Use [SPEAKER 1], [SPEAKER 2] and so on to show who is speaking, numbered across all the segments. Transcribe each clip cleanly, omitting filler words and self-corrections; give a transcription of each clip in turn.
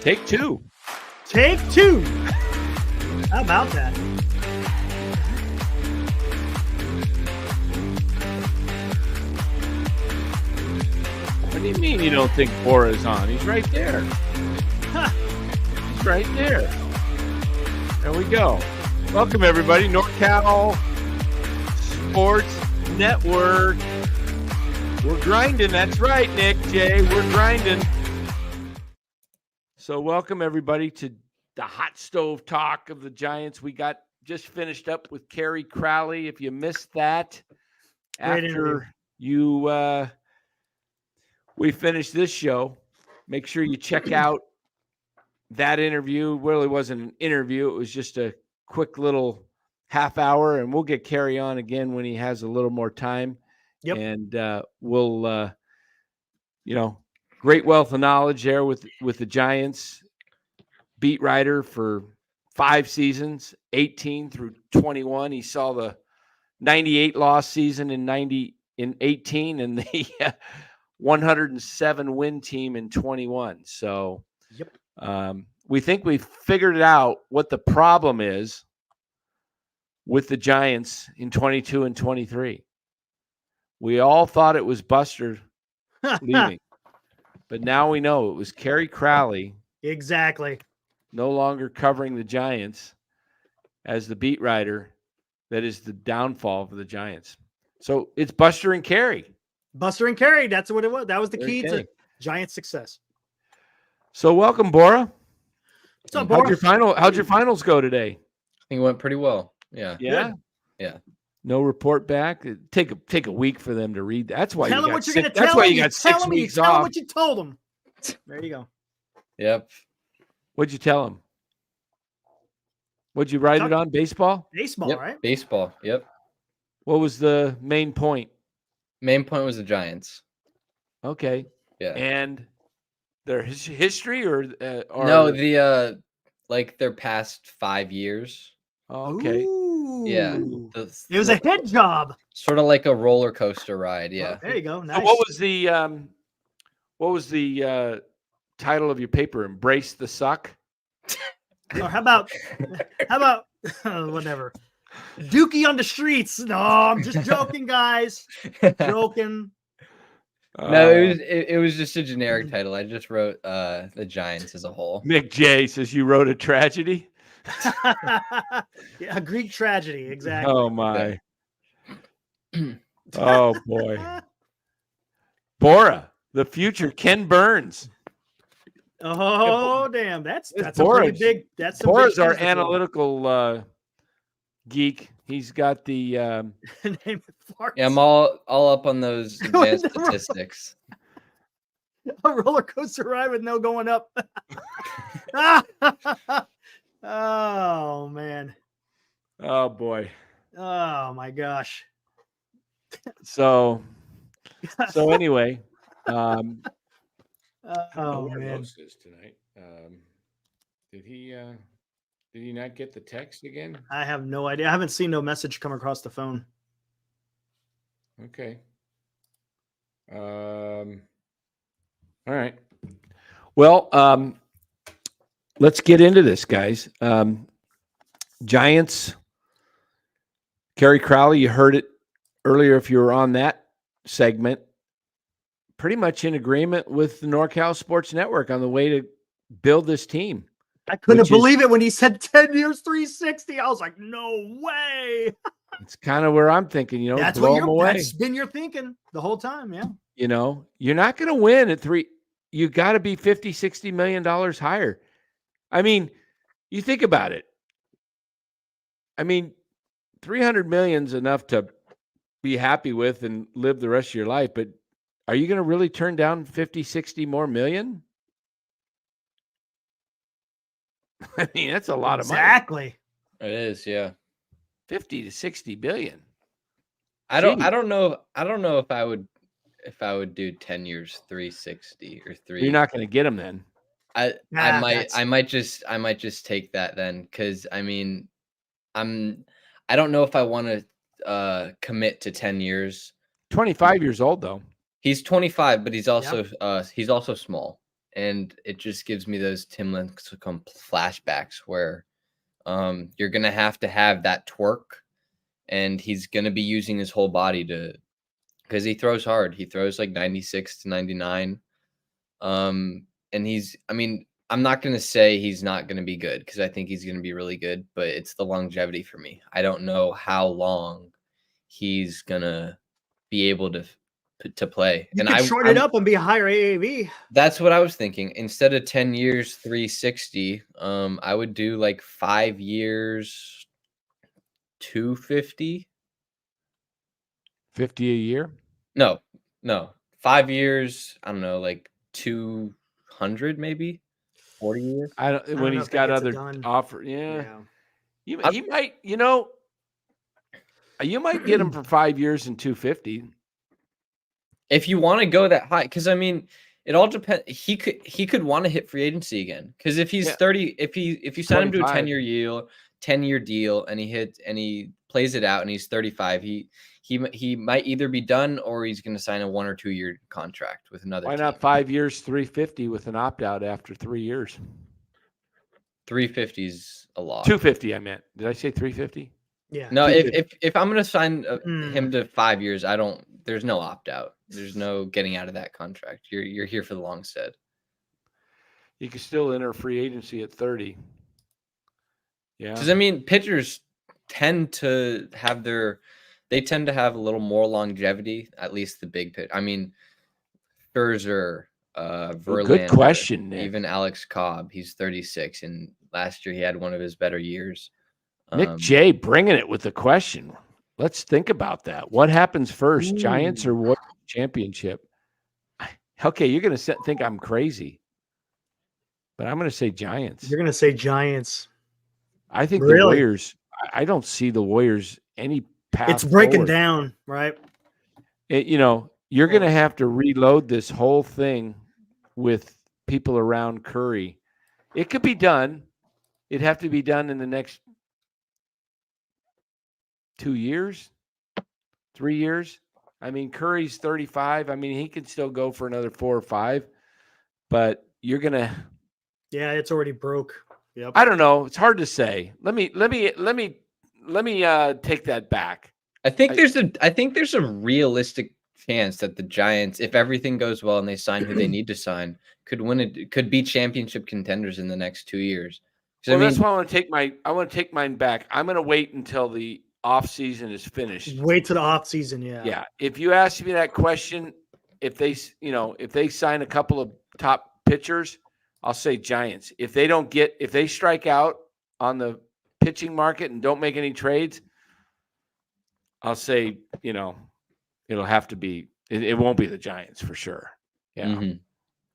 [SPEAKER 1] Take two.
[SPEAKER 2] Take two. How about that?
[SPEAKER 1] What do you mean you don't think Bora's on? He's right there. He's right there. There we go. Welcome, everybody. NorCal Sports Network. We're grinding. That's right, Nick J. We're grinding. So welcome, everybody, to the hot stove talk of the Giants. We just finished up with Kerry Crowley. If you missed that, after we finished this show, make sure you check out that interview. It really wasn't an interview. It was just a quick little half hour, and we'll get Kerry on again when he has a little more time.
[SPEAKER 2] Yep.
[SPEAKER 1] And we'll, great wealth of knowledge there with the Giants. Beat writer for 5 seasons, 18 through 21. He saw the 98 loss season in 18 and the 107 win team in 21. So
[SPEAKER 2] yep.
[SPEAKER 1] We think we've figured out what the problem is with the Giants in 22 and 23. We all thought it was Buster leaving, but now we know it was Kerry Crowley.
[SPEAKER 2] Exactly.
[SPEAKER 1] No longer covering the Giants as the beat writer. That is the downfall for the Giants. So it's Buster and Kerry.
[SPEAKER 2] Buster and Kerry. That's what it was. That was the key
[SPEAKER 1] Okay.
[SPEAKER 2] to Giants' success.
[SPEAKER 1] So welcome, Bora.
[SPEAKER 2] What's up, Bora?
[SPEAKER 1] How'd your finals go today?
[SPEAKER 3] I think it went pretty well. Yeah.
[SPEAKER 1] Yeah.
[SPEAKER 2] Good.
[SPEAKER 3] Yeah.
[SPEAKER 1] No report back. Take a week for them to read. That's why
[SPEAKER 2] Tell
[SPEAKER 1] you
[SPEAKER 2] them
[SPEAKER 1] got
[SPEAKER 2] what you're
[SPEAKER 1] six,
[SPEAKER 2] going to tell
[SPEAKER 1] that's why
[SPEAKER 2] them.
[SPEAKER 1] you got 6 weeks
[SPEAKER 2] tell
[SPEAKER 1] off.
[SPEAKER 2] them what you told them. There you go.
[SPEAKER 3] Yep.
[SPEAKER 1] What'd you tell them? What'd you write it on? Baseball?
[SPEAKER 2] Baseball,
[SPEAKER 3] Yep.
[SPEAKER 2] right?
[SPEAKER 3] Baseball. Yep.
[SPEAKER 1] What was the main point?
[SPEAKER 3] Main point was the Giants.
[SPEAKER 1] Okay.
[SPEAKER 3] Yeah.
[SPEAKER 1] And their history or
[SPEAKER 3] no, their past 5 years.
[SPEAKER 1] Okay.
[SPEAKER 2] Ooh.
[SPEAKER 3] Yeah.
[SPEAKER 2] It was a head job.
[SPEAKER 3] Sort of like a roller coaster ride. Yeah.
[SPEAKER 2] Oh, there you go. Nice.
[SPEAKER 1] So what was the title of your paper? Embrace the suck?
[SPEAKER 2] Or how about whatever. Dookie on the streets. No, I'm just joking, guys. Joking.
[SPEAKER 3] No, it was just a generic title. I just wrote the Giants as a whole.
[SPEAKER 1] Nick J says you wrote a tragedy.
[SPEAKER 2] Yeah, a Greek tragedy, exactly.
[SPEAKER 1] Oh my. Oh boy. Bora, the future Ken Burns.
[SPEAKER 2] Oh damn, that's
[SPEAKER 1] Bora,
[SPEAKER 2] a pretty big. That's some
[SPEAKER 1] Bora's
[SPEAKER 2] big
[SPEAKER 1] our
[SPEAKER 2] shoes to fill.
[SPEAKER 1] analytical geek. He's got the
[SPEAKER 2] Name it farts.
[SPEAKER 3] Yeah, I'm all up on those advanced statistics.
[SPEAKER 2] A roller coaster ride with no going up. Oh man.
[SPEAKER 1] oh boy.
[SPEAKER 2] Oh my gosh.
[SPEAKER 1] So anyway,
[SPEAKER 2] Oh
[SPEAKER 1] where
[SPEAKER 2] man.
[SPEAKER 1] Los is tonight. Did he not get the text again?
[SPEAKER 2] I have no idea. I haven't seen no message come across the phone.
[SPEAKER 1] Okay. All right. Well, let's get into this, guys. Giants. Kerry Crowley, you heard it earlier if you were on that segment. Pretty much in agreement with the NorCal Sports Network on the way to build this team.
[SPEAKER 2] I couldn't believe it when he said 10 years, 360. I was like, no way.
[SPEAKER 1] It's kind of where I'm thinking,
[SPEAKER 2] That's
[SPEAKER 1] blow
[SPEAKER 2] what
[SPEAKER 1] them away.
[SPEAKER 2] that's been your thinking the whole time. Yeah.
[SPEAKER 1] You're not going to win at 3. You got to be $50-60 million higher. I mean, you think about it. I mean, 300 million is enough to be happy with and live the rest of your life. But are you going to really turn down 50-60 more million? I mean, that's a lot of money.
[SPEAKER 2] Exactly.
[SPEAKER 3] It is, yeah.
[SPEAKER 1] 50 to 60 billion.
[SPEAKER 3] I don't know if I would do 10 years 360 or 3.
[SPEAKER 1] You're not going to get them then.
[SPEAKER 3] I might just take that then, because I mean I don't know if I want to commit to 10 years.
[SPEAKER 1] 25 years old though.
[SPEAKER 3] He's 25, but he's also small. and it just gives me those Tim Lincecum flashbacks where you're gonna have that twerk, and he's gonna be using his whole body because he throws hard. He throws like 96 to 99. And I'm not going to say he's not going to be good, because I think he's going to be really good, but it's the longevity for me. I don't know how long he's going to be able to play.
[SPEAKER 2] You can shorten it up and be a higher AAV.
[SPEAKER 3] That's what I was thinking. Instead of 10 years, 360, I would do like 5 years, 250.
[SPEAKER 1] 50 a year?
[SPEAKER 3] No. 5 years, I don't know, like 200 maybe. 40 years.
[SPEAKER 1] When he's got other offer. Yeah. He might, you might get him for 5 years and 250.
[SPEAKER 3] If you want to go that high, because it all depends. He could want to hit free agency again. Because if he's 30, if you sign him to a 10-year deal, and he plays it out and he's 35, he might either be done, or he's going to sign a 1 or 2 year contract with another.
[SPEAKER 1] Why not 5 years, 350 with an opt out after 3 years?
[SPEAKER 3] 350 is a lot.
[SPEAKER 1] 250, I meant. Did I say 350?
[SPEAKER 3] Yeah. No, if I'm going to sign him to 5 years, there's no opt out. There's no getting out of that contract. You're here for the long stead.
[SPEAKER 1] You can still enter free agency at 30. Yeah.
[SPEAKER 3] Because pitchers tend to have a little more longevity, at least the big pitch. Scherzer, Verlander,
[SPEAKER 1] good question, Nick.
[SPEAKER 3] Even Alex Cobb, he's 36, and last year he had one of his better years.
[SPEAKER 1] Nick J bringing it with the question. Let's think about that. What happens first, Giants or what championship? Okay, you're going to think I'm crazy, but I'm going to say Giants.
[SPEAKER 2] You're going to say Giants.
[SPEAKER 1] I think the Warriors. I don't see the Warriors any path.
[SPEAKER 2] It's breaking
[SPEAKER 1] forward.
[SPEAKER 2] Down, right?
[SPEAKER 1] You're going to have to reload this whole thing with people around Curry. It could be done. It'd have to be done in the next 2 years, 3 years. Curry's 35. He can still go for another 4 or 5, but you're going to.
[SPEAKER 2] Yeah, it's already broke. Yep.
[SPEAKER 1] I don't know. It's hard to say. Let me take that back.
[SPEAKER 3] I think there's a realistic chance that the Giants, if everything goes well and they sign who they need to sign, could be championship contenders in the next 2 years.
[SPEAKER 1] Well, that's why I want to take mine back. I'm going to wait until the offseason is finished.
[SPEAKER 2] Wait till the offseason, yeah.
[SPEAKER 1] Yeah. If you ask me that question, if they sign a couple of top pitchers, I'll say Giants. If they strike out on the pitching market and don't make any trades, I'll say, it'll have to be, it won't be the Giants for sure. Yeah.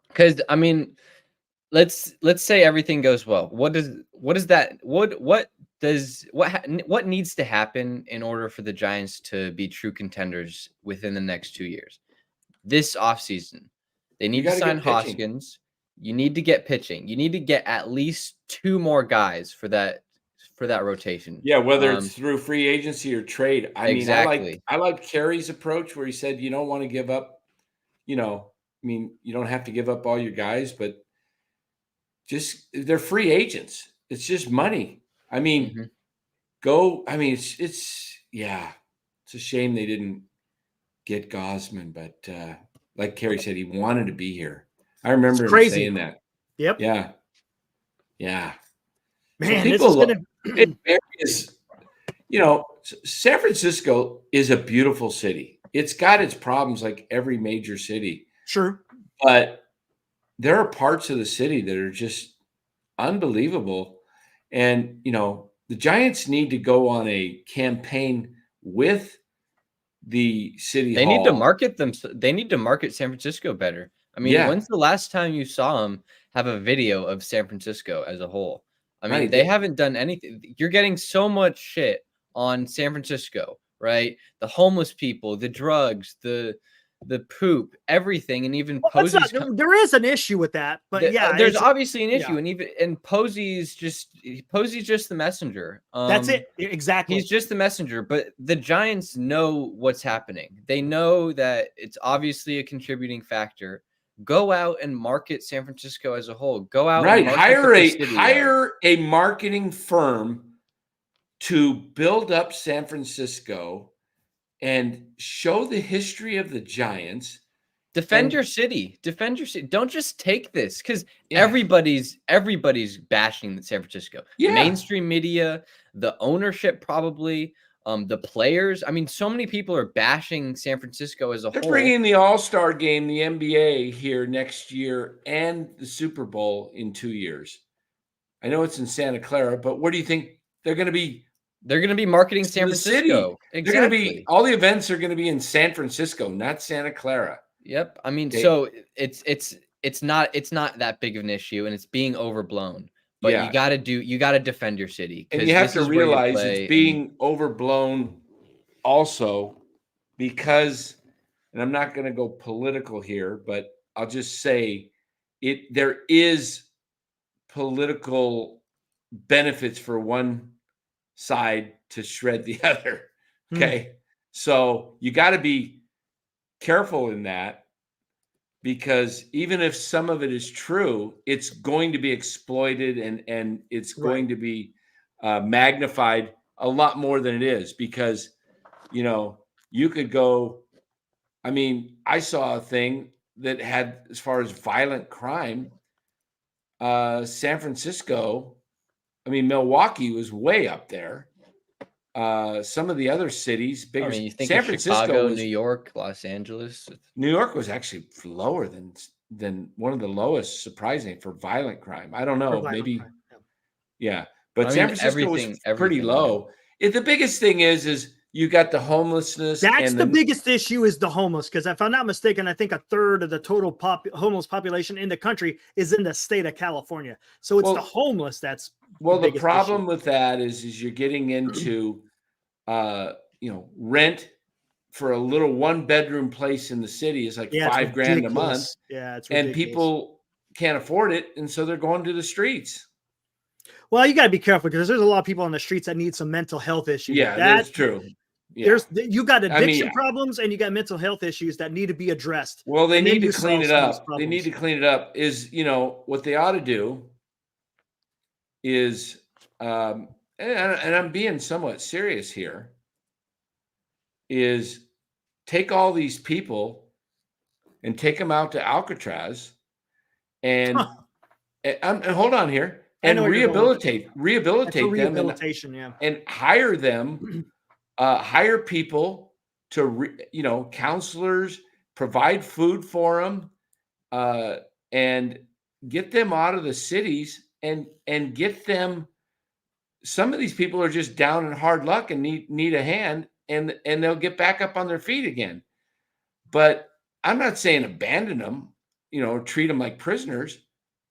[SPEAKER 3] Because let's say everything goes well. What needs to happen in order for the Giants to be true contenders within the next 2 years? This offseason, they need to sign Hoskins. You need to get pitching. You need to get at least 2 more guys for that rotation.
[SPEAKER 1] Yeah, whether it's through free agency or trade.
[SPEAKER 3] Exactly.
[SPEAKER 1] I like Kerry's approach where he said you don't want to give up, you don't have to give up all your guys, but just they're free agents. It's just money. It's a shame they didn't get Gosman, but like Kerry said, he wanted to be here. I remember him saying that.
[SPEAKER 2] Yep.
[SPEAKER 1] Yeah. Yeah.
[SPEAKER 2] Man,
[SPEAKER 1] San Francisco is a beautiful city. It's got its problems like every major city.
[SPEAKER 2] Sure.
[SPEAKER 1] But there are parts of the city that are just unbelievable. And, the Giants need to go on a campaign with the city hall.
[SPEAKER 3] Need to market them. They need to market San Francisco better. When's the last time you saw them have a video of San Francisco as a whole? They haven't done anything. You're getting so much shit on San Francisco, right? The homeless people, the drugs, the poop, everything, and even Posey's.
[SPEAKER 2] There is an issue with that, but
[SPEAKER 3] there's obviously an issue, and Posey's just the messenger.
[SPEAKER 2] That's it, exactly.
[SPEAKER 3] He's just the messenger, but the Giants know what's happening. They know that it's obviously a contributing factor. Go out and market San Francisco as a whole. Go out
[SPEAKER 1] Right.
[SPEAKER 3] and market the city
[SPEAKER 1] Hire a marketing firm to build up San Francisco and show the history of the Giants.
[SPEAKER 3] Defend
[SPEAKER 1] And
[SPEAKER 3] your city. Defend your city. Don't just take this, because
[SPEAKER 1] Yeah.
[SPEAKER 3] everybody's bashing San Francisco.
[SPEAKER 1] Yeah.
[SPEAKER 3] Mainstream media, the ownership, probably, the players. I mean, so many people are bashing San Francisco as a
[SPEAKER 1] They're
[SPEAKER 3] whole.
[SPEAKER 1] bringing the All-Star game, the NBA here next year, and the Super Bowl in 2 years. I know it's in Santa Clara, but where do you think they're going to be?
[SPEAKER 3] They're going to be marketing San
[SPEAKER 1] The city.
[SPEAKER 3] Francisco.
[SPEAKER 1] They're going to
[SPEAKER 3] Exactly.
[SPEAKER 1] be all the events are going to be in San Francisco, not Santa Clara.
[SPEAKER 3] Yep. I mean,
[SPEAKER 1] Okay.
[SPEAKER 3] so it's not that big of an issue, and it's being overblown. But
[SPEAKER 1] Yeah.
[SPEAKER 3] you got to defend your city,
[SPEAKER 1] And
[SPEAKER 3] because
[SPEAKER 1] you have
[SPEAKER 3] this
[SPEAKER 1] to
[SPEAKER 3] is where you
[SPEAKER 1] realize
[SPEAKER 3] play,
[SPEAKER 1] it's
[SPEAKER 3] and
[SPEAKER 1] being overblown also because, and I'm not going to go political here, but I'll just say there is political benefits for one side to shred the other. Okay. So you got to be careful in that, because even if some of it is true, it's going to be exploited and it's going to be magnified a lot more than it is, because, you could go, I mean, I saw a thing that had, as far as violent crime, San Francisco, I mean, Milwaukee was way up there. Some of the other cities, bigger.
[SPEAKER 3] I mean, you think
[SPEAKER 1] San
[SPEAKER 3] of
[SPEAKER 1] Francisco
[SPEAKER 3] Chicago,
[SPEAKER 1] was,
[SPEAKER 3] New York, Los Angeles.
[SPEAKER 1] New York was actually lower than one of the lowest, surprising, for violent crime. I don't know, maybe, yeah. But
[SPEAKER 3] I
[SPEAKER 1] San
[SPEAKER 3] mean,
[SPEAKER 1] Francisco was pretty
[SPEAKER 3] everything,
[SPEAKER 1] low. The biggest thing is you got the homelessness.
[SPEAKER 2] That's
[SPEAKER 1] and
[SPEAKER 2] the biggest issue, is the homeless, because if I'm not mistaken, I think a third of the total homeless population in the country is in the state of California. So it's the homeless that's
[SPEAKER 1] the problem with that is you're getting into rent for a little 1-bedroom place in the city is like $5,000 a month.
[SPEAKER 2] Yeah, it's ridiculous.
[SPEAKER 1] And people can't afford it, and so they're going to the streets.
[SPEAKER 2] Well, you got to be careful, because there's a lot of people on the streets that need some mental health issues.
[SPEAKER 1] Yeah, that's true. Yeah.
[SPEAKER 2] You got addiction problems, and you got mental health issues that need to be addressed.
[SPEAKER 1] Well, they need to clean it up. They need to clean it up. Is, what they ought to do is, and I'm being somewhat serious here, is take all these people and take them out to Alcatraz and hold on here, and rehabilitate them and hire them, hire people to, counselors, provide food for them, and get them out of the cities and get them. Some of these people are just down in hard luck and need a hand, and they'll get back up on their feet again. But I'm not saying abandon them, treat them like prisoners.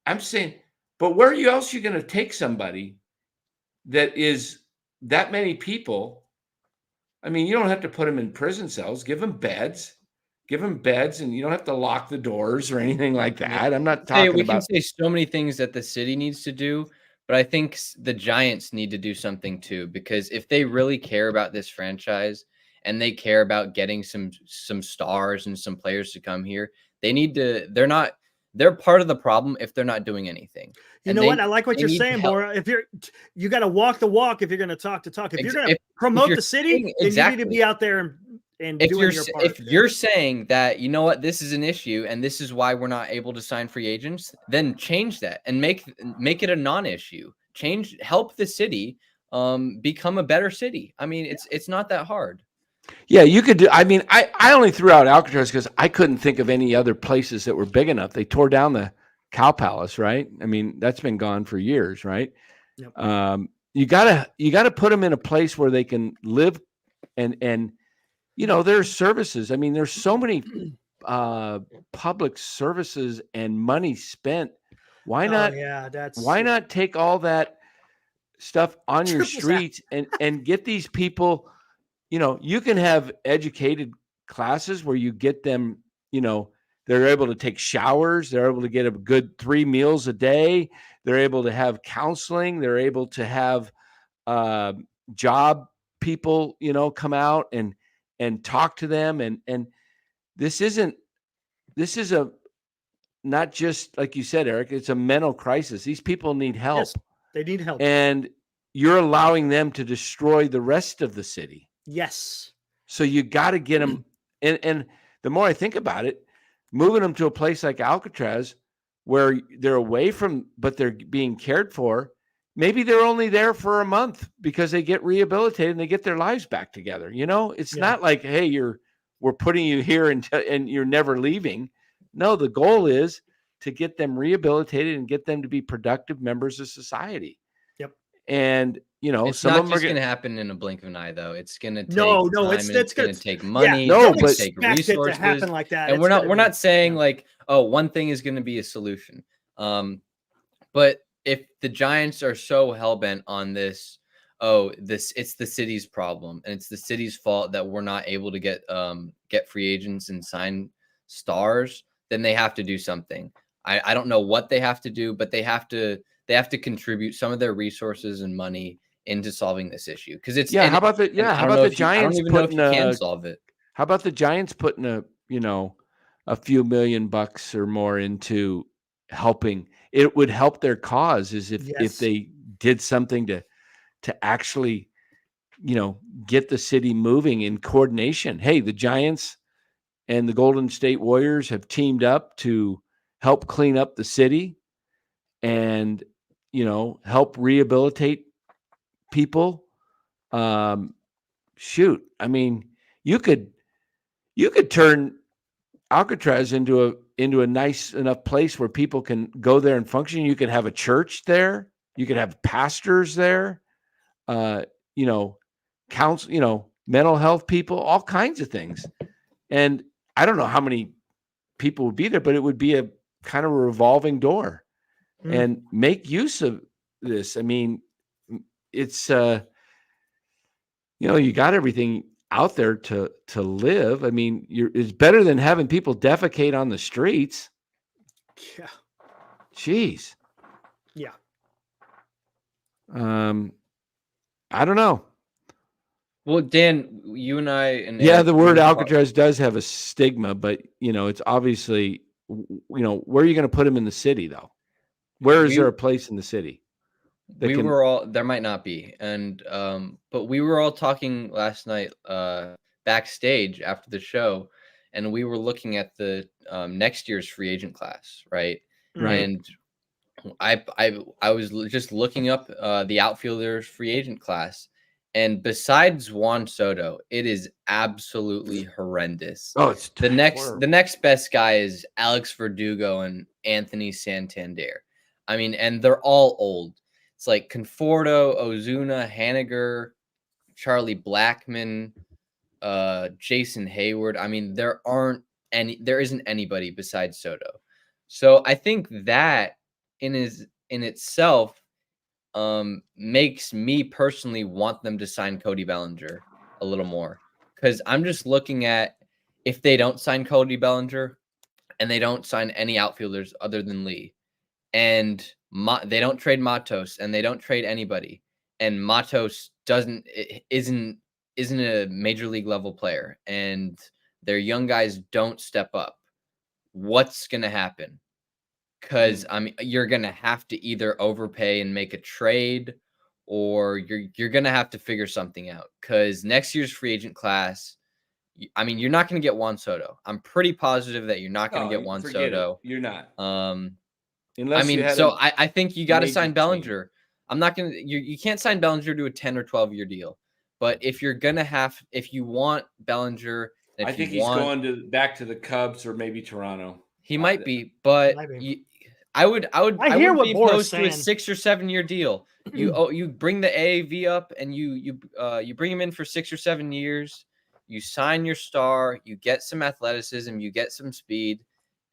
[SPEAKER 1] I'm saying, but where else are you going to take somebody that is that many people? I mean, you don't have to put them in prison cells. Give them beds, and you don't have to lock the doors or anything like that. I'm not talking about.
[SPEAKER 3] We can say so many things that the city needs to do, but I think the Giants need to do something too, because if they really care about this franchise and they care about getting some stars and some players to come here, they need to. They're part of the problem if they're not doing anything.
[SPEAKER 2] You know what? I like what you're saying, Bora. If you got to walk the walk if you're going to talk the talk. If you're going to promote the city, then you need to be out there and doing your part.
[SPEAKER 3] If you're saying that, this is an issue and this is why we're not able to sign free agents, then change that and make it a non-issue. Help the city become a better city. I mean, it's not that hard.
[SPEAKER 1] Yeah, you could do. I mean, I only threw out Alcatraz because I couldn't think of any other places that were big enough. They tore down the Cow Palace, right? I mean, that's been gone for years, right? Yep. You gotta put them in a place where they can live, and there's services. I mean, there's so many public services and money spent. Why not? Why not take all that stuff on your streets and get these people? You can have educated classes where you get them, they're able to take showers. They're able to get a good 3 meals a day. They're able to have counseling. They're able to have job people, come out and talk to them. And this is not just like you said, Eric, it's a mental crisis. These people need help.
[SPEAKER 2] Yes, they need help.
[SPEAKER 1] And you're allowing them to destroy the rest of the city.
[SPEAKER 2] Yes.
[SPEAKER 1] So you got to get them. And the more I think about it, moving them to a place like Alcatraz where they're away from, but they're being cared for. Maybe they're only there for a month because they get rehabilitated and they get their lives back together. It's not like, hey, we're putting you here and you're never leaving. No, the goal is to get them rehabilitated and get them to be productive members of society.
[SPEAKER 2] Yep.
[SPEAKER 1] And
[SPEAKER 3] it's
[SPEAKER 1] some
[SPEAKER 3] not
[SPEAKER 1] of them
[SPEAKER 3] just
[SPEAKER 1] are
[SPEAKER 3] going to happen in a blink of an eye, though. It's going to take
[SPEAKER 2] no,
[SPEAKER 3] time,
[SPEAKER 2] it's
[SPEAKER 3] going to take money.
[SPEAKER 2] Yeah,
[SPEAKER 3] it's going to take resources.
[SPEAKER 2] It to happen like that.
[SPEAKER 3] And we're not saying like, oh, one thing is going to be a solution. But if the Giants are so hell-bent on this, it's the city's problem and it's the city's fault that we're not able to get free agents and sign stars, then they have to do something. I don't know what they have to do, but they have to contribute some of their resources and money into solving this issue. Because it's
[SPEAKER 1] how about the Giants?
[SPEAKER 3] I don't even know if you can solve it.
[SPEAKER 1] How about the Giants putting a few $1,000,000 or more into helping? It would help their cause if they did something to actually, get the city moving in coordination. Hey, the Giants and the Golden State Warriors have teamed up to help clean up the city and, help rehabilitate people. Shoot. I mean, you could turn Alcatraz into a nice enough place where people can go there and function. You could have a church there. You could have pastors there, counsel, mental health people, all kinds of things. And I don't know how many people would be there, but it would be a kind of a revolving door and make use of this. I mean, it's, you got everything out there to live. I mean, it's better than having people defecate on the streets.
[SPEAKER 2] Yeah.
[SPEAKER 1] Jeez.
[SPEAKER 2] Yeah.
[SPEAKER 1] I don't know.
[SPEAKER 3] Well, Dan, you and I and
[SPEAKER 1] the word Alcatraz does have a stigma, but it's obviously, where are you going to put them in the city though? Where is there a place in the city?
[SPEAKER 3] There might not be. And, but we were all talking last night, backstage after the show, and we were looking at the, next year's free agent class. Right. And I was just looking up, the outfielders free agent class, and besides Juan Soto, it is absolutely horrendous.
[SPEAKER 1] Oh, it's
[SPEAKER 3] the next best guy is Alex Verdugo and Anthony Santander. I mean, and they're all old. It's like Conforto, Ozuna, Haniger, Charlie Blackmon, Jason Hayward. I mean, there isn't anybody besides Soto. So I think that in itself makes me personally want them to sign Cody Bellinger a little more, because I'm just looking at, if they don't sign Cody Bellinger and they don't sign any outfielders other than Lee, and they don't trade Matos and they don't trade anybody, and Matos isn't a major league level player, and their young guys don't step up, what's going to happen? Because you're going to have to either overpay and make a trade, or you're going to have to figure something out. Because next year's free agent class, you're not going to get Juan Soto. I'm pretty positive that you're not going to get Juan Soto.
[SPEAKER 1] You're not.
[SPEAKER 3] I think you got to sign Bellinger. I'm not going to. You can't sign Bellinger to a 10 or 12-year deal. But if you're gonna if you want Bellinger,
[SPEAKER 1] I think he's going back to the Cubs or maybe Toronto.
[SPEAKER 3] He might be, but I would be opposed to a 6 or 7 year deal. You bring the AAV up and you bring him in for 6 or 7 years. You sign your star, you get some athleticism, you get some speed,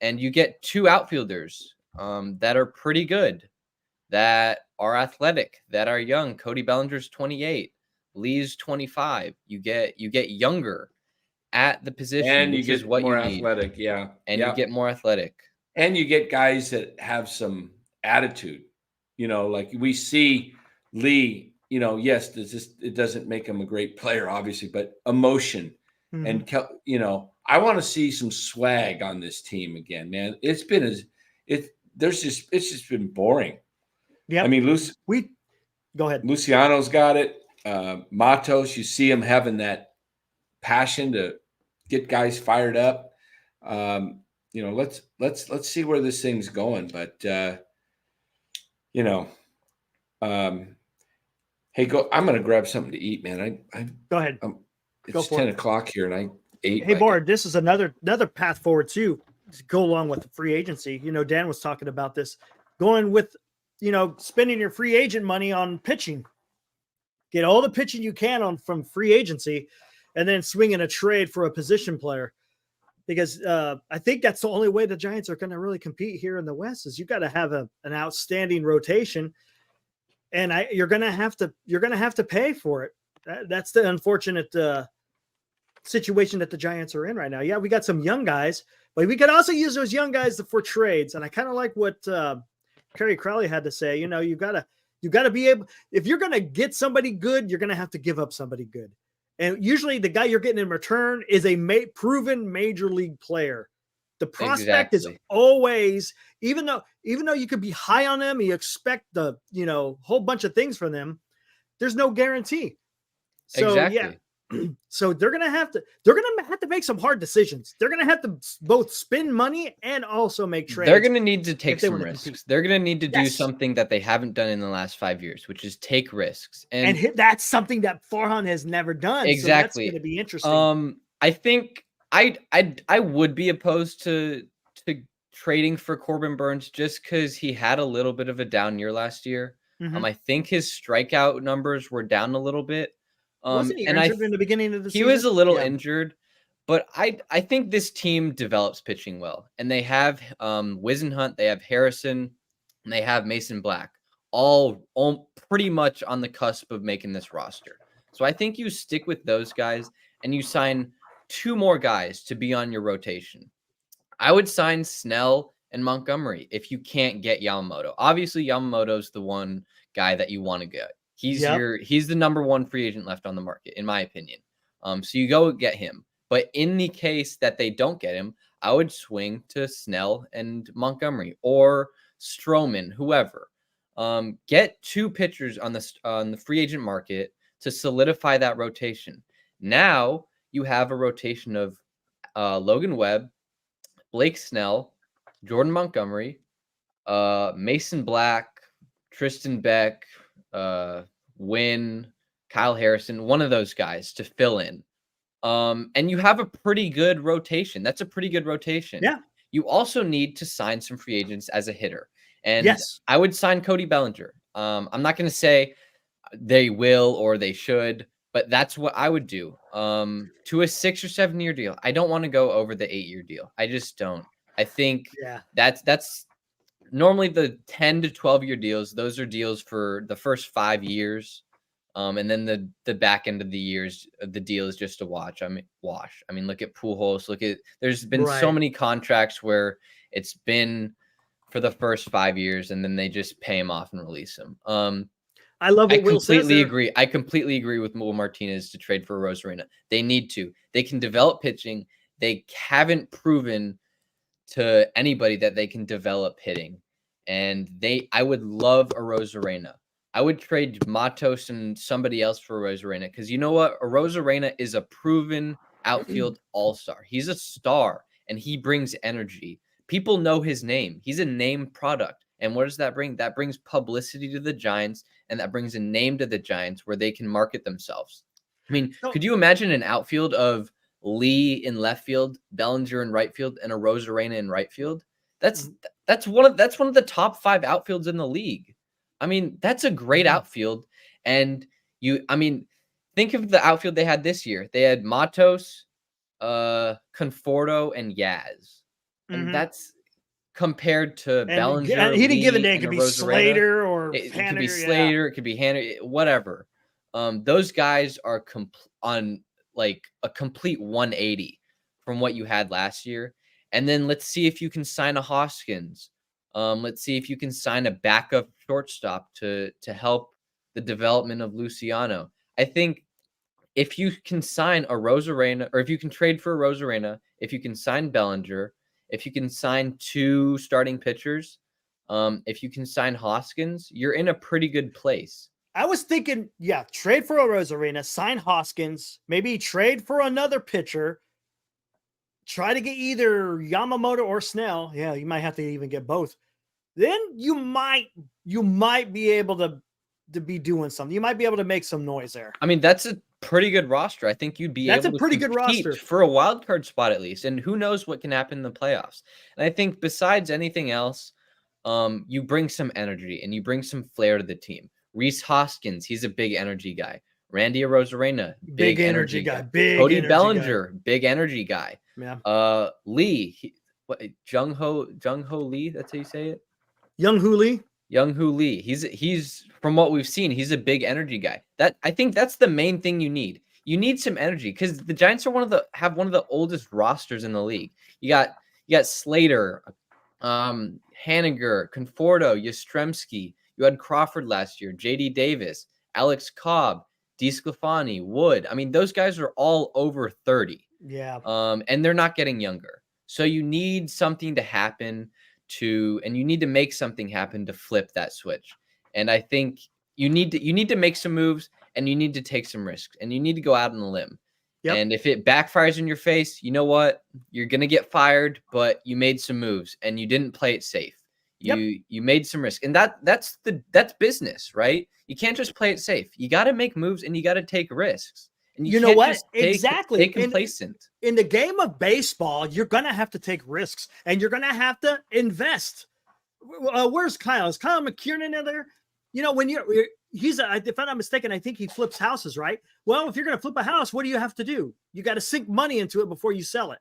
[SPEAKER 3] and you get two outfielders that are pretty good, that are athletic, that are young. Cody Bellinger's 28, Lee's 25. You get younger at the position,
[SPEAKER 1] and
[SPEAKER 3] you get more
[SPEAKER 1] athletic,
[SPEAKER 3] you get more athletic.
[SPEAKER 1] And you get guys that have some attitude, like we see Lee, yes, it doesn't make him a great player, obviously, but emotion. And, I want to see some swag on this team again, man. It's been it's just been boring.
[SPEAKER 2] Yeah.
[SPEAKER 1] I mean,
[SPEAKER 2] go ahead.
[SPEAKER 1] Luciano's got it. Matos, you see him having that passion to get guys fired up. Let's see where this thing's going. But hey, I'm gonna grab something to eat, man.
[SPEAKER 2] Go ahead.
[SPEAKER 1] It's 10 o'clock here, and I ate.
[SPEAKER 2] Hey, Bard, this is another path forward too. To go along with the free agency. Dan was talking about this, going with, spending your free agent money on pitching. Get all the pitching you can from free agency, and then swing in a trade for a position player. Because I think that's the only way the Giants are going to really compete here in the West is you got to have an outstanding rotation, and you're going to have to pay for it. That's the unfortunate situation that the Giants are in right now. Yeah, we got some young guys, but we could also use those young guys for trades. And I kind of like what Kerry Crowley had to say. You got to be able, if you're going to get somebody good, you're going to have to give up somebody good. And usually the guy you're getting in return is a proven major league player. The prospect is always, even though you could be high on them, you expect the, whole bunch of things from them. There's no guarantee. So yeah. So they're going to have to make some hard decisions. They're going to have to both spend money and also make trades.
[SPEAKER 3] They're going to need to take some risks. They're going to need to do something that they haven't done in the last 5 years, which is take risks. And
[SPEAKER 2] that's something that Farhan has never done.
[SPEAKER 3] Exactly.
[SPEAKER 2] So that's going to be interesting.
[SPEAKER 3] I think I would be opposed to trading for Corbin Burnes just because he had a little bit of a down year last year.
[SPEAKER 2] Mm-hmm.
[SPEAKER 3] I think his strikeout numbers were down a little bit.
[SPEAKER 2] Wasn't he injured in the beginning of the season?
[SPEAKER 3] He was a little injured, but I think this team develops pitching well. And they have Wisenhunt, they have Harrison, and they have Mason Black, all pretty much on the cusp of making this roster. So I think you stick with those guys and you sign 2 more guys to be on your rotation. I would sign Snell and Montgomery if you can't get Yamamoto. Obviously, Yamamoto's the one guy that you want to get. He's the number 1 free agent left on the market, in my opinion. So you go get him. But in the case that they don't get him, I would swing to Snell and Montgomery or Stroman, whoever. Get 2 pitchers on the free agent market to solidify that rotation. Now you have a rotation of Logan Webb, Blake Snell, Jordan Montgomery, Mason Black, Tristan Beck, Wynn, Kyle Harrison, one of those guys to fill in. And you have a pretty good rotation. That's a pretty good rotation.
[SPEAKER 2] Yeah.
[SPEAKER 3] You also need to sign some free agents as a hitter. And I would sign Cody Bellinger. I'm not going to say they will or they should, but that's what I would do. To a 6 or 7 year deal. I don't want to go over the 8-year deal. I just don't. I think that's normally the 10 to 12-year deals. Those are deals for the first 5 years. And then the back end of the years, the deal is just a wash. I mean, look at Pujols. There's been so many contracts where it's been for the first 5 years and then they just pay him off and release him.
[SPEAKER 2] I love what Will says there.
[SPEAKER 3] Agree. I completely agree with Will Martinez to trade for Rosarena. They need to. They can develop pitching. They haven't proven to anybody that they can develop hitting. And I would love a Rosarena. I would trade Matos and somebody else for Rosarena because you know what? A Rosarena is a proven outfield all-star. He's a star, and he brings energy. People know his name. He's a name product. And what does that bring? That brings publicity to the Giants, and that brings a name to the Giants where they can market themselves. I mean, could you imagine an outfield of Lee in left field, Bellinger in right field, and a Rosarena in right field? That's one of the top 5 outfields in the league. I mean, that's a great outfield. And think of the outfield they had this year. They had Matos, Conforto, and Yaz. And that's compared to Bellinger.
[SPEAKER 2] And he didn't give a damn. It could be
[SPEAKER 3] Rosarena.
[SPEAKER 2] Slater or
[SPEAKER 3] it could be Slater. It could be Hanner, whatever. Those guys are on like a complete 180 from what you had last year. And then let's see if you can sign a Hoskins. Let's see if you can sign a backup shortstop to help the development of Luciano. I think if you can sign a Rosarena, or if you can trade for a Rosarena, if you can sign Bellinger, if you can sign 2 starting pitchers, if you can sign Hoskins, you're in a pretty good place.
[SPEAKER 2] I was thinking, yeah, trade for a Rosarena, sign Hoskins, maybe trade for another pitcher, try to get either Yamamoto or Snell. Yeah, you might have to even get both. Then you might be able to be doing something. You might be able to make some noise there.
[SPEAKER 3] I mean, that's a pretty good roster. I think you'd be
[SPEAKER 2] That's
[SPEAKER 3] able
[SPEAKER 2] a pretty
[SPEAKER 3] to
[SPEAKER 2] good roster
[SPEAKER 3] for a wild card spot at least. And who knows what can happen in the playoffs. And I think besides anything else, you bring some energy and you bring some flair to the team. Reese Hoskins, he's a big energy guy. Randy Arozarena, big energy guy.
[SPEAKER 2] Big
[SPEAKER 3] Cody
[SPEAKER 2] energy
[SPEAKER 3] Bellinger,
[SPEAKER 2] guy.
[SPEAKER 3] big energy guy.
[SPEAKER 2] Yeah.
[SPEAKER 3] Lee, Jung-hoo Lee, that's how you say it?
[SPEAKER 2] Jung-hoo Lee.
[SPEAKER 3] Jung-hoo Lee. He's from what we've seen, he's a big energy guy. I think that's the main thing you need. You need some energy because the Giants are have one of the oldest rosters in the league. You got Slater, Haniger, Conforto, Yastrzemski. You had Crawford last year, JD Davis, Alex Cobb, DeSclafani, Wood. I mean, those guys are all over 30.
[SPEAKER 2] Yeah.
[SPEAKER 3] And they're not getting younger. So you need something to happen and you need to make something happen to flip that switch. And I think you need to make some moves and you need to take some risks and you need to go out on a limb. Yep. And if it backfires in your face, you know what? You're going to get fired, but you made some moves and you didn't play it safe. You made some risk. And that's business, right? You can't just play it safe. You got to make moves and you got to take risks. And
[SPEAKER 2] you know what?
[SPEAKER 3] Exactly. Stay complacent.
[SPEAKER 2] In the game of baseball, you're going to have to take risks and you're going to have to invest. Where's Kyle? Is Kyle McKiernan in there? You know, when if I'm not mistaken, I think he flips houses, right? Well, if you're going to flip a house, what do you have to do? You got to sink money into it before you sell it.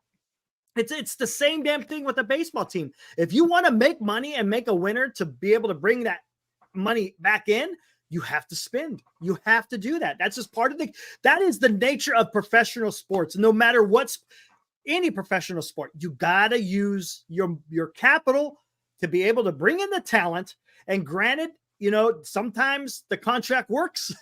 [SPEAKER 2] It's the same damn thing with the baseball team. If you want to make money and make a winner to be able to bring that money back in, you have to spend. You have to do that. That's just part of that is the nature of professional sports. No matter any professional sport, you got to use your capital to be able to bring in the talent. And granted, you know, sometimes the contract works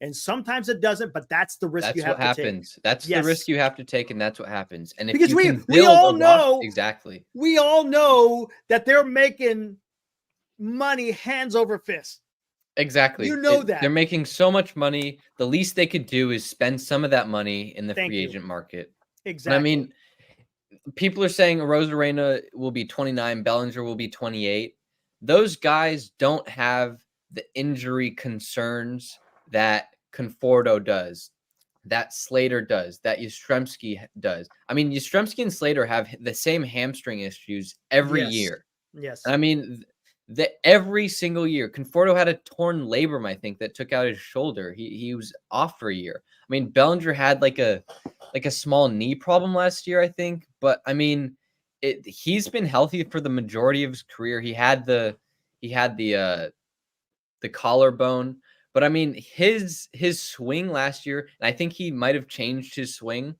[SPEAKER 2] and sometimes it doesn't, but that's the risk you have to take.
[SPEAKER 3] That's the risk you have to take. And that's what happens. And if
[SPEAKER 2] because
[SPEAKER 3] we all know
[SPEAKER 2] exactly, we all know that they're making money hands over fist.
[SPEAKER 3] Exactly.
[SPEAKER 2] You know that.
[SPEAKER 3] They're making so much money. The least they could do is spend some of that money in the free agent market.
[SPEAKER 2] Exactly.
[SPEAKER 3] And I mean, people are saying Arozarena will be 29, Bellinger will be 28. Those guys don't have the injury concerns that Conforto does, that Slater does, that Yastrzemski does. I mean, Yastrzemski and Slater have the same hamstring issues every year.
[SPEAKER 2] Yes.
[SPEAKER 3] And I mean, every single year. Conforto had a torn labrum, I think, that took out his shoulder. He was off for a year. I mean, Bellinger had like a small knee problem last year, I think. But I mean, he's been healthy for the majority of his career. He had the collarbone. But I mean, his swing last year, and I think he might have changed his swing.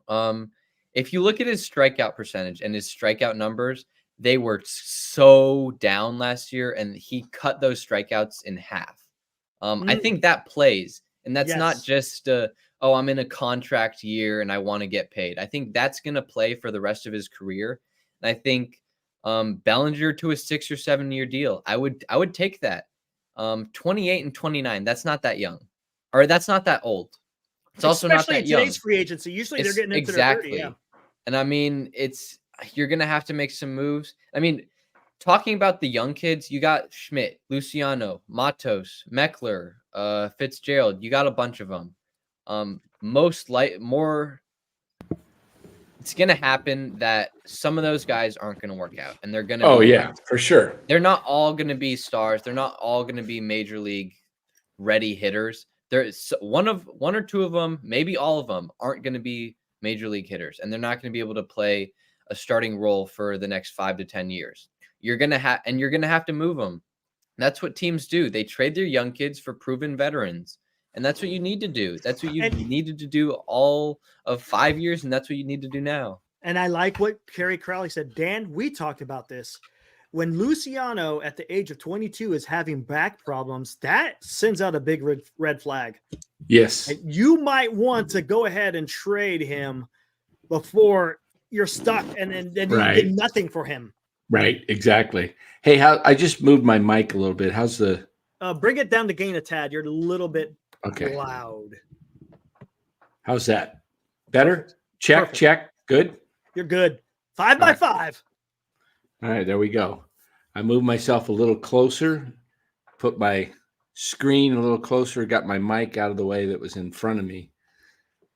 [SPEAKER 3] If you look at his strikeout percentage and his strikeout numbers, they were so down last year, and he cut those strikeouts in half. I think that plays, and that's not just I'm in a contract year and I want to get paid. I think that's going to play for the rest of his career. And I think Bellinger to a 6 or 7 year deal, I would take that. 28 and 29, that's not that young, or that's not that old. It's also not that young.
[SPEAKER 2] Especially in today's free agency. Usually they're getting into their 30, yeah.
[SPEAKER 3] And I mean, you're going to have to make some moves. I mean, talking about the young kids, you got Schmidt, Luciano, Matos, Meckler, Fitzgerald. You got a bunch of them. It's going to happen that some of those guys aren't going to work out, and they're going to.
[SPEAKER 1] Oh, yeah, for sure.
[SPEAKER 3] They're not all going to be stars. They're not all going to be major league ready hitters. There's one or two of them, maybe all of them, aren't going to be major league hitters, and they're not going to be able to play a starting role for the next 5 to 10 years. You're going to have to move them. That's what teams do. They trade their young kids for proven veterans. And that's what you need to do. That's what you needed to do all of 5 years. And that's what you need to do now.
[SPEAKER 2] And I like what Kerry Crowley said. Dan, we talked about this. When Luciano at the age of 22 is having back problems, that sends out a big red flag.
[SPEAKER 1] Yes.
[SPEAKER 2] And you might want to go ahead and trade him before you're stuck, and then you
[SPEAKER 1] Right.
[SPEAKER 2] get nothing for him.
[SPEAKER 1] Right. Exactly. Hey, I just moved my mic a little bit. How's the?
[SPEAKER 2] Bring it down to gain a tad. You're a little bit
[SPEAKER 1] Okay.
[SPEAKER 2] loud.
[SPEAKER 1] How's that? Better?
[SPEAKER 2] Perfect.
[SPEAKER 1] Check.
[SPEAKER 2] Perfect.
[SPEAKER 1] Check. Good.
[SPEAKER 2] You're good. 5 by 5.
[SPEAKER 1] All right. There we go. I moved myself a little closer. Put my screen a little closer. Got my mic out of the way that was in front of me.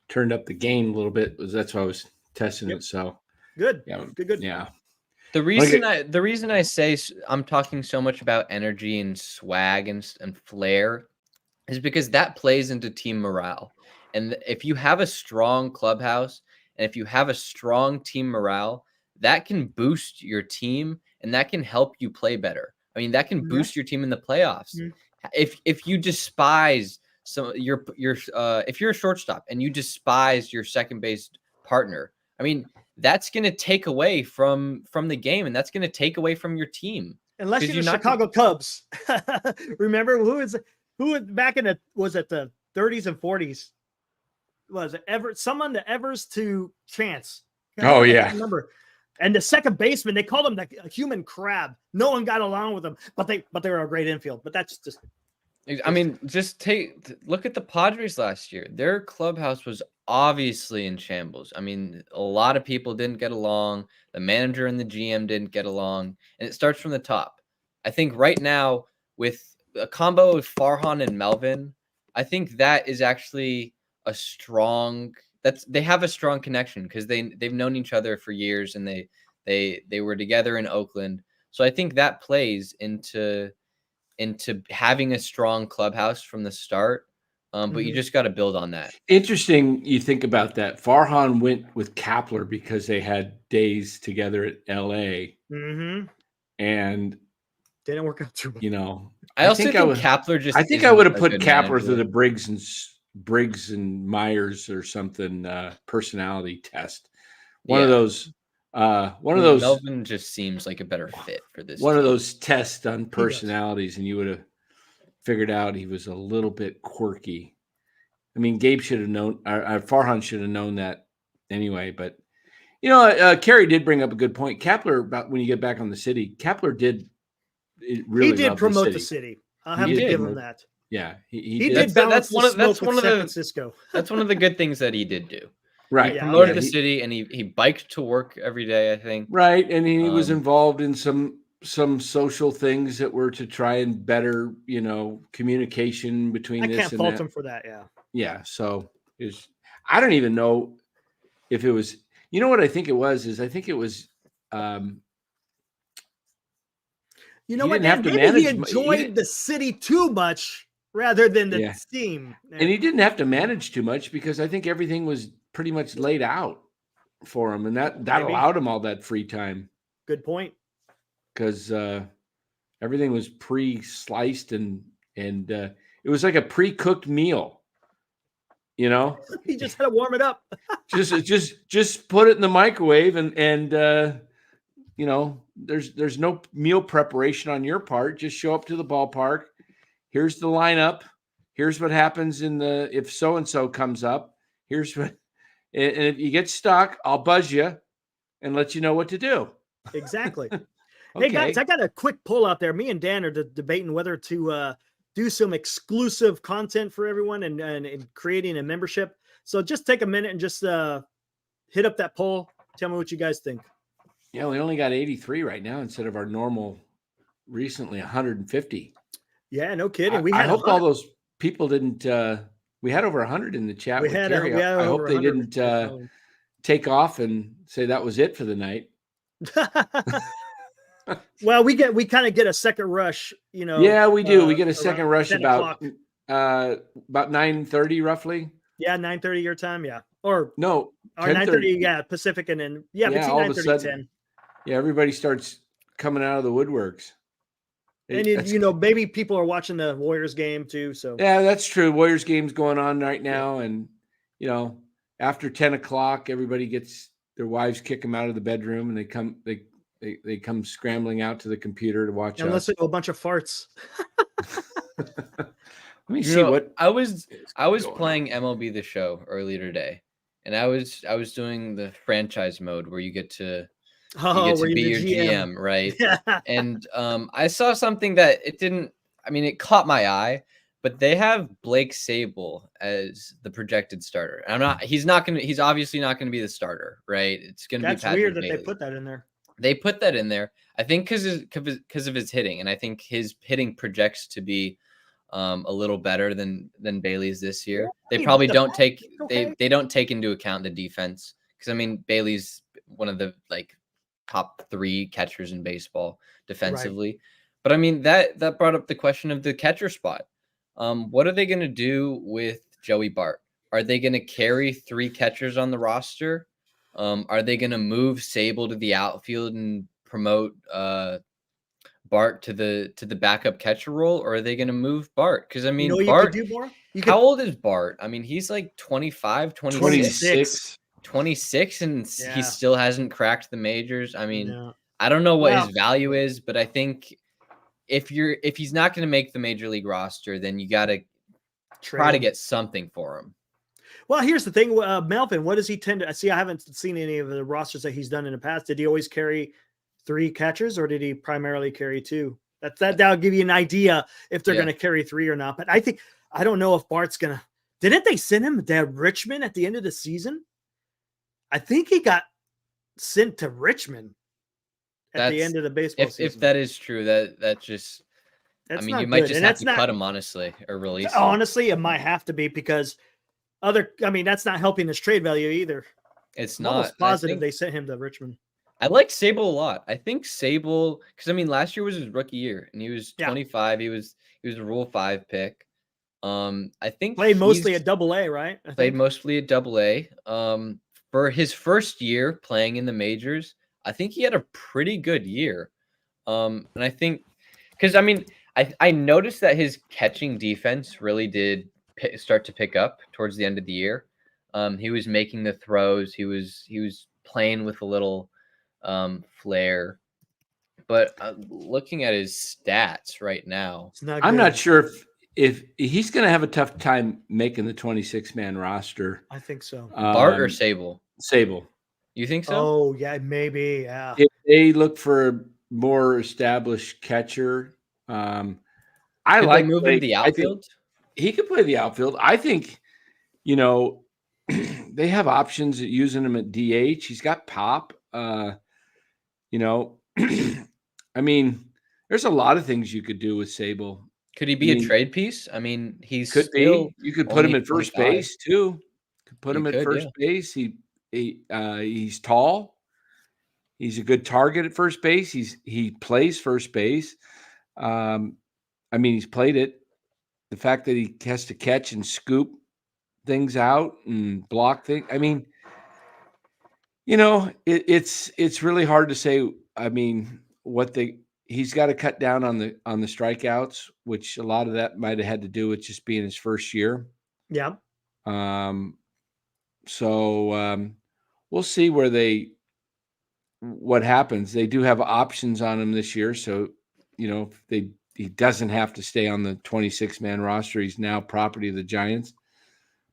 [SPEAKER 1] Turned up the gain a little bit. That's why I was testing it. So
[SPEAKER 2] Good.
[SPEAKER 1] yeah.
[SPEAKER 2] Good.
[SPEAKER 1] Yeah.
[SPEAKER 3] The reason I say I'm talking so much about energy and swag and flair is because that plays into team morale. And if you have a strong clubhouse and if you have a strong team morale, that can boost your team and that can help you play better. I mean, that can boost your team in the playoffs. If you despise if you're a shortstop and you despise your second base partner, I mean, that's going to take away from the game, and that's going to take away from your team.
[SPEAKER 2] Unless you're the Chicago Cubs. Remember who back in was it the 30s and 40s? Was it someone the Evers to Chance?
[SPEAKER 1] Oh yeah.
[SPEAKER 2] I remember. And the second baseman, they called him the human crab. No one got along with him, but they were a great infield. But that's just.
[SPEAKER 3] I mean, just look at the Padres last year. Their clubhouse was obviously in shambles. I mean, a lot of people didn't get along. The manager and the GM didn't get along, and it starts from the top. I think right now with a combo of Farhan and Melvin, I think that is actually a strong. They have a strong connection because they've known each other for years and they were together in Oakland. So I think that plays into having a strong clubhouse from the start. But you just got to build on that.
[SPEAKER 1] Interesting. You think about that. Farhan went with Kapler because they had days together at LA. And
[SPEAKER 2] didn't work out too well.
[SPEAKER 3] I also think Kapler just.
[SPEAKER 1] I think I would have put Kapler through the Briggs and Myers or something personality test. One of those.
[SPEAKER 3] Melvin just seems like a better fit for this.
[SPEAKER 1] One of those tests on personalities, and you would have figured out he was a little bit quirky. I mean, Gabe should have known, Farhan should have known that anyway. But Kerry did bring up a good point. Kapler, about when you get back on the city, Kapler did really.
[SPEAKER 2] He did promote the city. I'll have to give him that.
[SPEAKER 1] Yeah,
[SPEAKER 2] he did. That's one of
[SPEAKER 3] the good things that he did do.
[SPEAKER 1] Right.
[SPEAKER 3] He promoted the city, and he biked to work every day, I think.
[SPEAKER 1] Right. And he was involved in some social things that were to try and better, communication between this and that. I can't fault
[SPEAKER 2] him for that. Yeah.
[SPEAKER 1] Yeah. So I don't even know if it was, what I think it was I think it was,
[SPEAKER 2] what, maybe he enjoyed the city too much rather than the team.
[SPEAKER 1] And he didn't have to manage too much because I think everything was pretty much laid out for him, and that allowed him all that free time.
[SPEAKER 2] Good point.
[SPEAKER 1] Because everything was pre-sliced and it was like a pre-cooked meal. He
[SPEAKER 2] just had to warm it up.
[SPEAKER 1] just put it in the microwave and there's no meal preparation on your part. Just show up to the ballpark. Here's the lineup. Here's what happens if so and so comes up. Here's what. And if you get stuck, I'll buzz you and let you know what to do.
[SPEAKER 2] Exactly. Hey, guys, I got a quick poll out there. Me and Dan are debating whether to do some exclusive content for everyone and creating a membership. So just take a minute and just hit up that poll. Tell me what you guys think.
[SPEAKER 1] Yeah, we only got 83 right now instead of our normal recently 150.
[SPEAKER 2] Yeah, no kidding.
[SPEAKER 1] I hope all those people didn't we had over 100 in the chat. I hope they didn't take off and say that was it for the night.
[SPEAKER 2] Well, we kind of get a second rush,
[SPEAKER 1] Yeah, we do. We get a second rush about 9:30 roughly.
[SPEAKER 2] Yeah, 9:30 your time. Yeah, or
[SPEAKER 1] 9:30.
[SPEAKER 2] Yeah, Pacific, and then between 9:30 and 10.
[SPEAKER 1] Yeah, everybody starts coming out of the woodworks.
[SPEAKER 2] And maybe people are watching the Warriors game too. So
[SPEAKER 1] yeah, that's true. Warriors game's going on right now, and after 10 o'clock, everybody gets their wives kick them out of the bedroom, and they come scrambling out to the computer to watch.
[SPEAKER 2] And listen to a bunch of farts.
[SPEAKER 1] Let me see what
[SPEAKER 3] I was playing MLB The Show earlier today, and I was doing the franchise mode where you get to
[SPEAKER 2] Were you
[SPEAKER 3] be
[SPEAKER 2] the
[SPEAKER 3] your
[SPEAKER 2] GM?
[SPEAKER 3] GM, right?
[SPEAKER 2] Yeah.
[SPEAKER 3] And I saw something that it didn't. I mean, it caught my eye, but they have Blake Sable as the projected starter. And he's not gonna. He's obviously not gonna be the starter, right? It's gonna be
[SPEAKER 2] That's weird
[SPEAKER 3] Patrick
[SPEAKER 2] that they
[SPEAKER 3] Bailey.
[SPEAKER 2] put that in there.
[SPEAKER 3] They put that in there, I think, because of his hitting, and I think his hitting projects to be a little better than Bailey's this year. They
[SPEAKER 2] Yeah,
[SPEAKER 3] probably
[SPEAKER 2] but
[SPEAKER 3] don't take
[SPEAKER 2] okay.
[SPEAKER 3] they don't take into account the defense, because I mean Bailey's one of the top 3 catchers in baseball defensively. But I mean that brought up the question of the catcher spot. What are they going to do with Joey Bart? Are they going to carry 3 catchers on the roster? Are they going to move Sable to the outfield and promote Bart to the backup catcher role, or are they going to move Bart? Because I mean,
[SPEAKER 2] You
[SPEAKER 3] Bart,
[SPEAKER 2] could do more.
[SPEAKER 3] how old is Bart? I mean, he's like 25,
[SPEAKER 2] 26.
[SPEAKER 3] 26, and
[SPEAKER 2] Yeah.
[SPEAKER 3] he still hasn't cracked the majors. I mean,
[SPEAKER 2] No.
[SPEAKER 3] I don't know what
[SPEAKER 2] Well,
[SPEAKER 3] his value is, but I think if he's not going to make the major league roster, then you got to try to get something for him.
[SPEAKER 2] Well, here's the thing, Melvin. What does he tend to see? I haven't seen any of the rosters that he's done in the past. Did he always carry 3 catchers, or did he primarily carry 2? That'll give you an idea if they're going to carry 3 or not. But I don't know if Bart's going to. Didn't they send him to Richmond at the end of the season? I think he got sent to Richmond at the end of the baseball season.
[SPEAKER 3] If that is true, that just.
[SPEAKER 2] That's
[SPEAKER 3] I mean, you might just have to cut him, honestly, or release him.
[SPEAKER 2] Honestly, it might have to be, because that's not helping his trade value either.
[SPEAKER 3] It's
[SPEAKER 2] I'm
[SPEAKER 3] not.
[SPEAKER 2] almost positive they sent him to Richmond.
[SPEAKER 3] I like Sable a lot. I think Sable, because I mean, last year was his rookie year, and he was 25. He was a Rule 5 pick. I think
[SPEAKER 2] played mostly at Double-A, right?
[SPEAKER 3] Played mostly at Double-A. For his first year playing in the majors, I think he had a pretty good year. And I think, because I mean, I noticed that his catching defense really did start to pick up towards the end of the year. He was making the throws. He was playing with a little flair. But looking at his stats right now,
[SPEAKER 1] I'm not sure if he's going to have a tough time making the 26-man roster.
[SPEAKER 2] I think so.
[SPEAKER 3] Bart or Sable?
[SPEAKER 1] Sable.
[SPEAKER 3] You think so?
[SPEAKER 2] Oh, yeah, maybe. Yeah.
[SPEAKER 1] If they look for a more established catcher,
[SPEAKER 3] Could they move him to the outfield?
[SPEAKER 1] He could play the outfield. I think, they have options at using him at DH. He's got pop. I mean, there's a lot of things you could do with Sable.
[SPEAKER 3] Could he be a trade piece? I mean, he's
[SPEAKER 1] could
[SPEAKER 3] still
[SPEAKER 1] be. You could put him at first
[SPEAKER 3] 25.
[SPEAKER 1] base too. Could put him at first base. He's tall. He's a good target at first base. He plays first base. I mean, he's played it. The fact that he has to catch and scoop things out and block things. I mean, it's really hard to say. I mean, he's got to cut down on the strikeouts, which a lot of that might have had to do with just being his first year.
[SPEAKER 2] Yeah.
[SPEAKER 1] So we'll see what happens. They do have options on him this year, so he doesn't have to stay on the 26-man roster. He's now property of the Giants.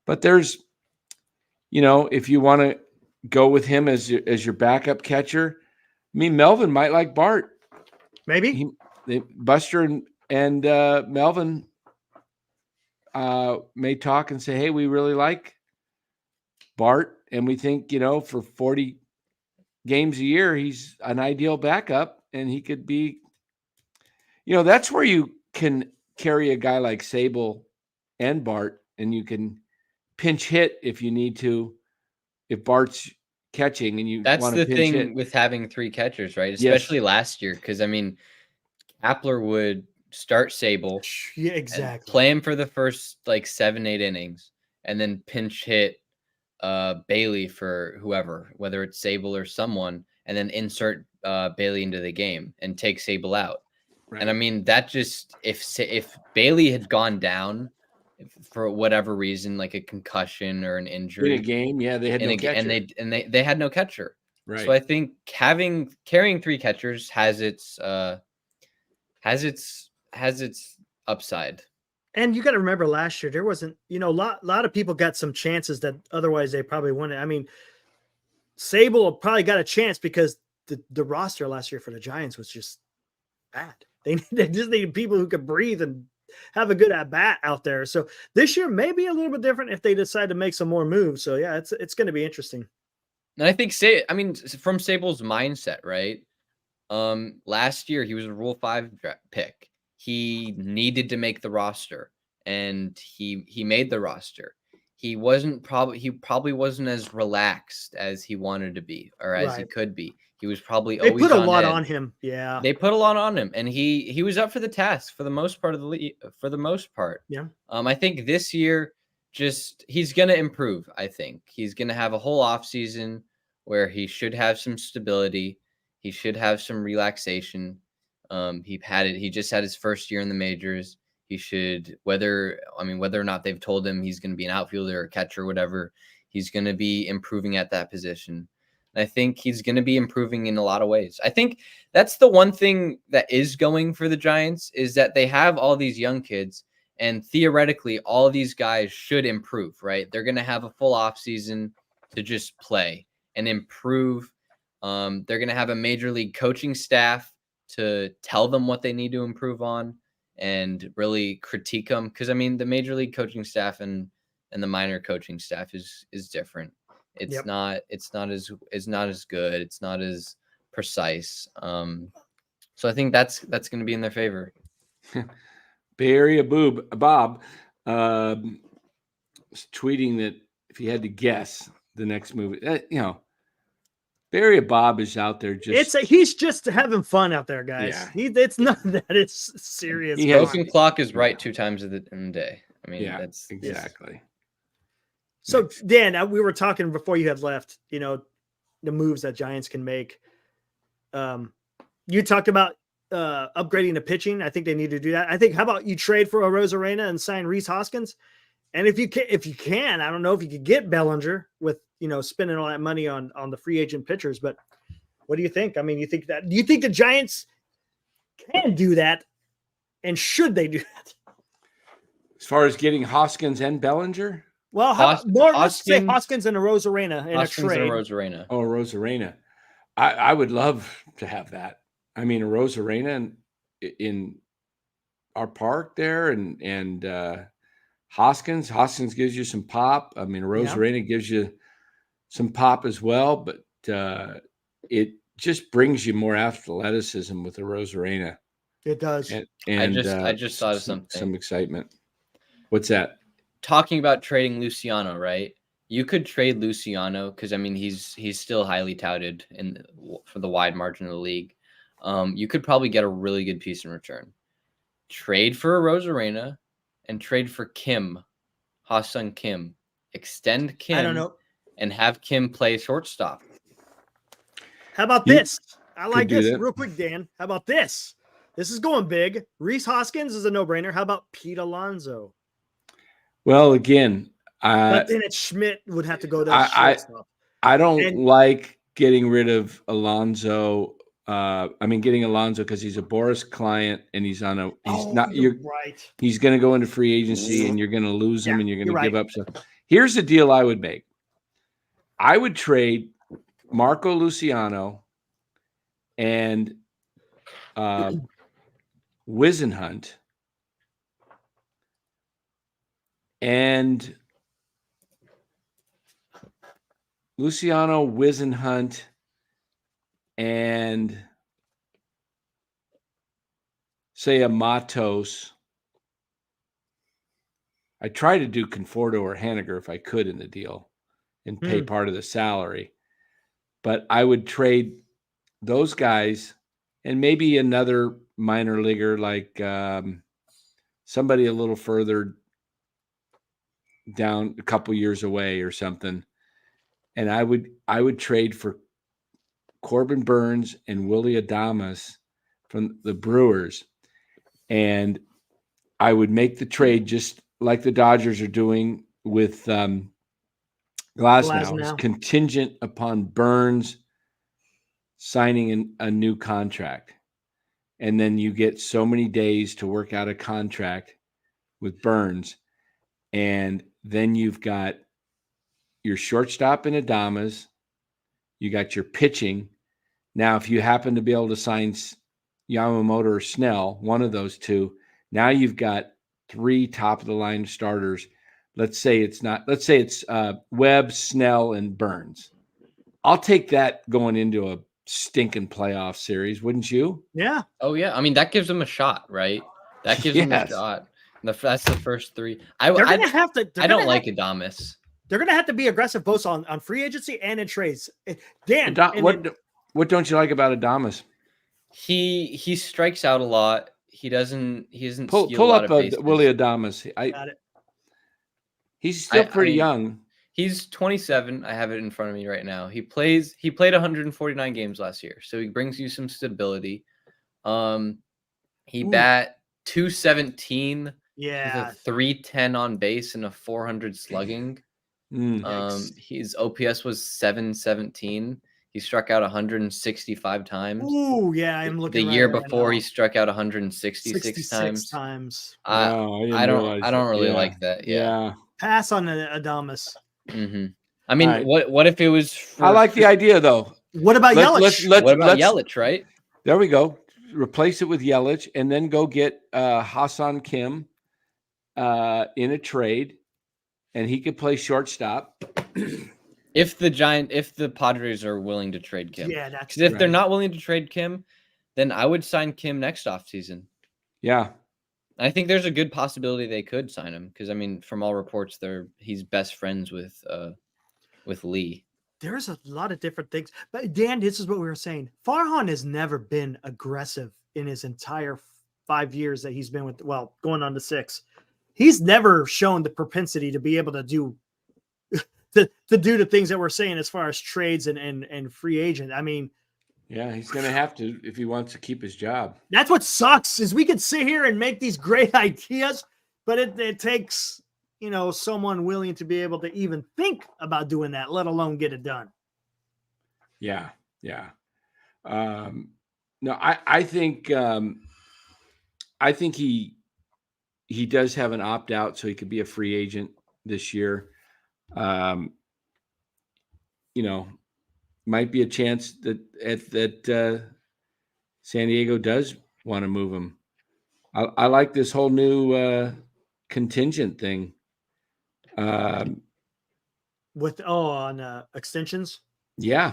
[SPEAKER 1] But there's, if you want to go with him as your backup catcher, I mean, Melvin might like Bart.
[SPEAKER 2] Maybe
[SPEAKER 1] Buster and Melvin may talk and say, "Hey, we really like Bart, and we think for 40 games a year, he's an ideal backup, and he could be." That's where you can carry a guy like Sable and Bart, and you can pinch hit if you need to. If Bart's catching and you
[SPEAKER 3] that's the thing
[SPEAKER 1] hit.
[SPEAKER 3] with having 3 catchers, right? Especially last year, because I mean, Kapler would start Sable,
[SPEAKER 2] exactly,
[SPEAKER 3] play him for the first 7-8 innings, and then pinch hit Bailey for whoever, whether it's Sable or someone, and then insert Bailey into the game and take Sable out. Right. And I mean, that just if Bailey had gone down for whatever reason, like a concussion or an injury
[SPEAKER 1] in a game, they had no catcher,
[SPEAKER 3] and they had no catcher.
[SPEAKER 1] Right.
[SPEAKER 3] So I think carrying 3 catchers has its upside.
[SPEAKER 2] And you got to remember last year, there wasn't, a lot of people got some chances that otherwise they probably wouldn't. I mean, Sable probably got a chance because the roster last year for the Giants was just bad. They just needed people who could breathe and have a good at bat out there. So this year may be a little bit different if they decide to make some more moves. So yeah, it's going to be interesting.
[SPEAKER 3] And I think from Sable's mindset, right? Last year he was a Rule 5 pick. He needed to make the roster, and he made the roster. He probably wasn't as relaxed as he wanted to be, or as he could be. He was probably
[SPEAKER 2] They
[SPEAKER 3] always
[SPEAKER 2] put a
[SPEAKER 3] on
[SPEAKER 2] lot
[SPEAKER 3] edge.
[SPEAKER 2] on him. Yeah,
[SPEAKER 3] They put a lot on him, and he was up for the task for the most part of the league. For the most part,
[SPEAKER 2] yeah.
[SPEAKER 3] I think this year, he's gonna improve. I think he's gonna have a whole off season where he should have some stability. He should have some relaxation. He just had his first year in the majors. He should, whether or not they've told him he's going to be an outfielder or catcher or whatever, he's going to be improving at that position. And I think he's going to be improving in a lot of ways. I think that's the one thing that is going for the Giants, is that they have all these young kids, and theoretically all of these guys should improve, right? They're going to have a full off season to just play and improve. They're going to have a major league coaching staff to tell them what they need to improve on and really critique them. Because the major league coaching staff and the minor coaching staff is different. It's not as good. It's not as precise. So I think that's going to be in their favor.
[SPEAKER 1] Bay Area Bob was tweeting that if he had to guess the next movie, Bay Area Bob is out there
[SPEAKER 2] he's just having fun out there, guys.
[SPEAKER 1] Yeah.
[SPEAKER 2] It's not that it's serious.
[SPEAKER 3] Broken clock is right 2 times in the day. That's
[SPEAKER 1] exactly.
[SPEAKER 2] So Dan, we were talking before you had left, the moves that Giants can make. You talked about upgrading the pitching. I think they need to do that. I think, how about you trade for a Rosarena and sign Rhys Hoskins? And if you can, I don't know if you could get Bellinger with, spending all that money on the free agent pitchers, but what do you think? Do you think the Giants can do that? And should they do that?
[SPEAKER 1] As far as getting Hoskins and Bellinger?
[SPEAKER 2] Well, let's say Hoskins and a Rosarena in a trade.
[SPEAKER 3] And a Rosarena.
[SPEAKER 1] Oh, Rosarena. I would love to have that. A Rosarena in our park there, and Hoskins gives you some pop. Rosarena gives you some pop as well, but it just brings you more athleticism with the Rosarena.
[SPEAKER 2] It does.
[SPEAKER 1] And
[SPEAKER 3] I just thought of something.
[SPEAKER 1] Some excitement. What's that?
[SPEAKER 3] Talking about trading Luciano, right? You could trade Luciano because he's still highly touted for the wide margin of the league. You could probably get a really good piece in return. Trade for a Rosarena and trade for Ha-Seong Kim. Extend Kim.
[SPEAKER 2] I don't know.
[SPEAKER 3] And have Kim play shortstop.
[SPEAKER 2] How about this? I like this.
[SPEAKER 1] That.
[SPEAKER 2] Real quick, Dan. How about this? This is going big. Rhys Hoskins is a no-brainer. How about Pete Alonso?
[SPEAKER 1] Well, again,
[SPEAKER 2] but then Schmidt would have to go to shortstop.
[SPEAKER 1] I don't like getting rid of Alonso. Getting Alonso because he's a Boris client and he's on he's going to go into free agency and you're going to lose him and you're going to give up. So here's the deal I would make. I would trade Marco Luciano and Wisenhunt and Luciano, Wisenhunt, and say a Matos. I try to do Conforto or Haniger if I could in the deal and pay part of the salary. But I would trade those guys and maybe another minor leaguer like somebody a little further down, a couple years away or something. And I would trade for Corbin Burns and Willie Adames from the Brewers. And I would make the trade just like the Dodgers are doing with Glasnow. It's contingent upon Burns signing a new contract. And then you get so many days to work out a contract with Burns. And then you've got your shortstop in Adames. You got your pitching. Now, if you happen to be able to sign Yamamoto or Snell, one of those two, now you've got 3 top-of-the-line starters. Let's say it's Webb, Snell, and Burns. I'll take that going into a stinking playoff series, wouldn't you?
[SPEAKER 2] Yeah.
[SPEAKER 3] Oh yeah, I mean that gives them a shot, right? That gives them a
[SPEAKER 1] Yes.
[SPEAKER 3] shot. That's the first 3.
[SPEAKER 2] They're gonna have to.
[SPEAKER 3] I don't like Adames.
[SPEAKER 2] They're gonna have to be aggressive both on free agency and in trades. Dan,
[SPEAKER 1] What don't you like about Adames?
[SPEAKER 3] He strikes out a lot. He doesn't
[SPEAKER 1] pull
[SPEAKER 3] steal a lot
[SPEAKER 1] up
[SPEAKER 3] of bases.
[SPEAKER 1] Willie Adames.
[SPEAKER 2] Got it.
[SPEAKER 1] He's still pretty young.
[SPEAKER 3] He's 27. I have it in front of me right now. He played 149 games last year, so he brings you some stability. He bat 217
[SPEAKER 2] Yeah.
[SPEAKER 3] with a 310 on base and a 400 slugging. His OPS was 717. He struck out 165 times.
[SPEAKER 2] Ooh, yeah, I'm looking.
[SPEAKER 3] The year before, he struck out 166 times. I don't really like that. Yeah.
[SPEAKER 2] Pass on Adames.
[SPEAKER 3] I mean,
[SPEAKER 1] right.
[SPEAKER 3] what if it was?
[SPEAKER 1] I like the idea though.
[SPEAKER 2] What about Yelich?
[SPEAKER 3] What about Yelich? Right
[SPEAKER 1] there we go. Replace it with Yelich, and then go get Hassan Kim in a trade, and he could play shortstop.
[SPEAKER 3] If the Padres are willing to trade Kim,
[SPEAKER 2] yeah, that's
[SPEAKER 3] because if they're not willing to trade Kim, then I would sign Kim next offseason.
[SPEAKER 1] Yeah,
[SPEAKER 3] I think there's a good possibility they could sign him because I mean, from all reports, he's best friends with Lee.
[SPEAKER 2] There's a lot of different things, but Dan, this is what we were saying. Farhan has never been aggressive in his entire 5 years that he's been with. Well, going on to 6, he's never shown the propensity to be able to do. To do the things that we're saying as far as trades and free agent. I mean,
[SPEAKER 1] yeah, he's going to have to if he wants to keep his job.
[SPEAKER 2] That's what sucks is we could sit here and make these great ideas, but it takes, someone willing to be able to even think about doing that, let alone get it done.
[SPEAKER 1] Yeah. Yeah. No, I think he does have an opt out, so he could be a free agent this year. Might be a chance that San Diego does want to move him. I like this whole new contingent thing.
[SPEAKER 2] On extensions.
[SPEAKER 1] Yeah,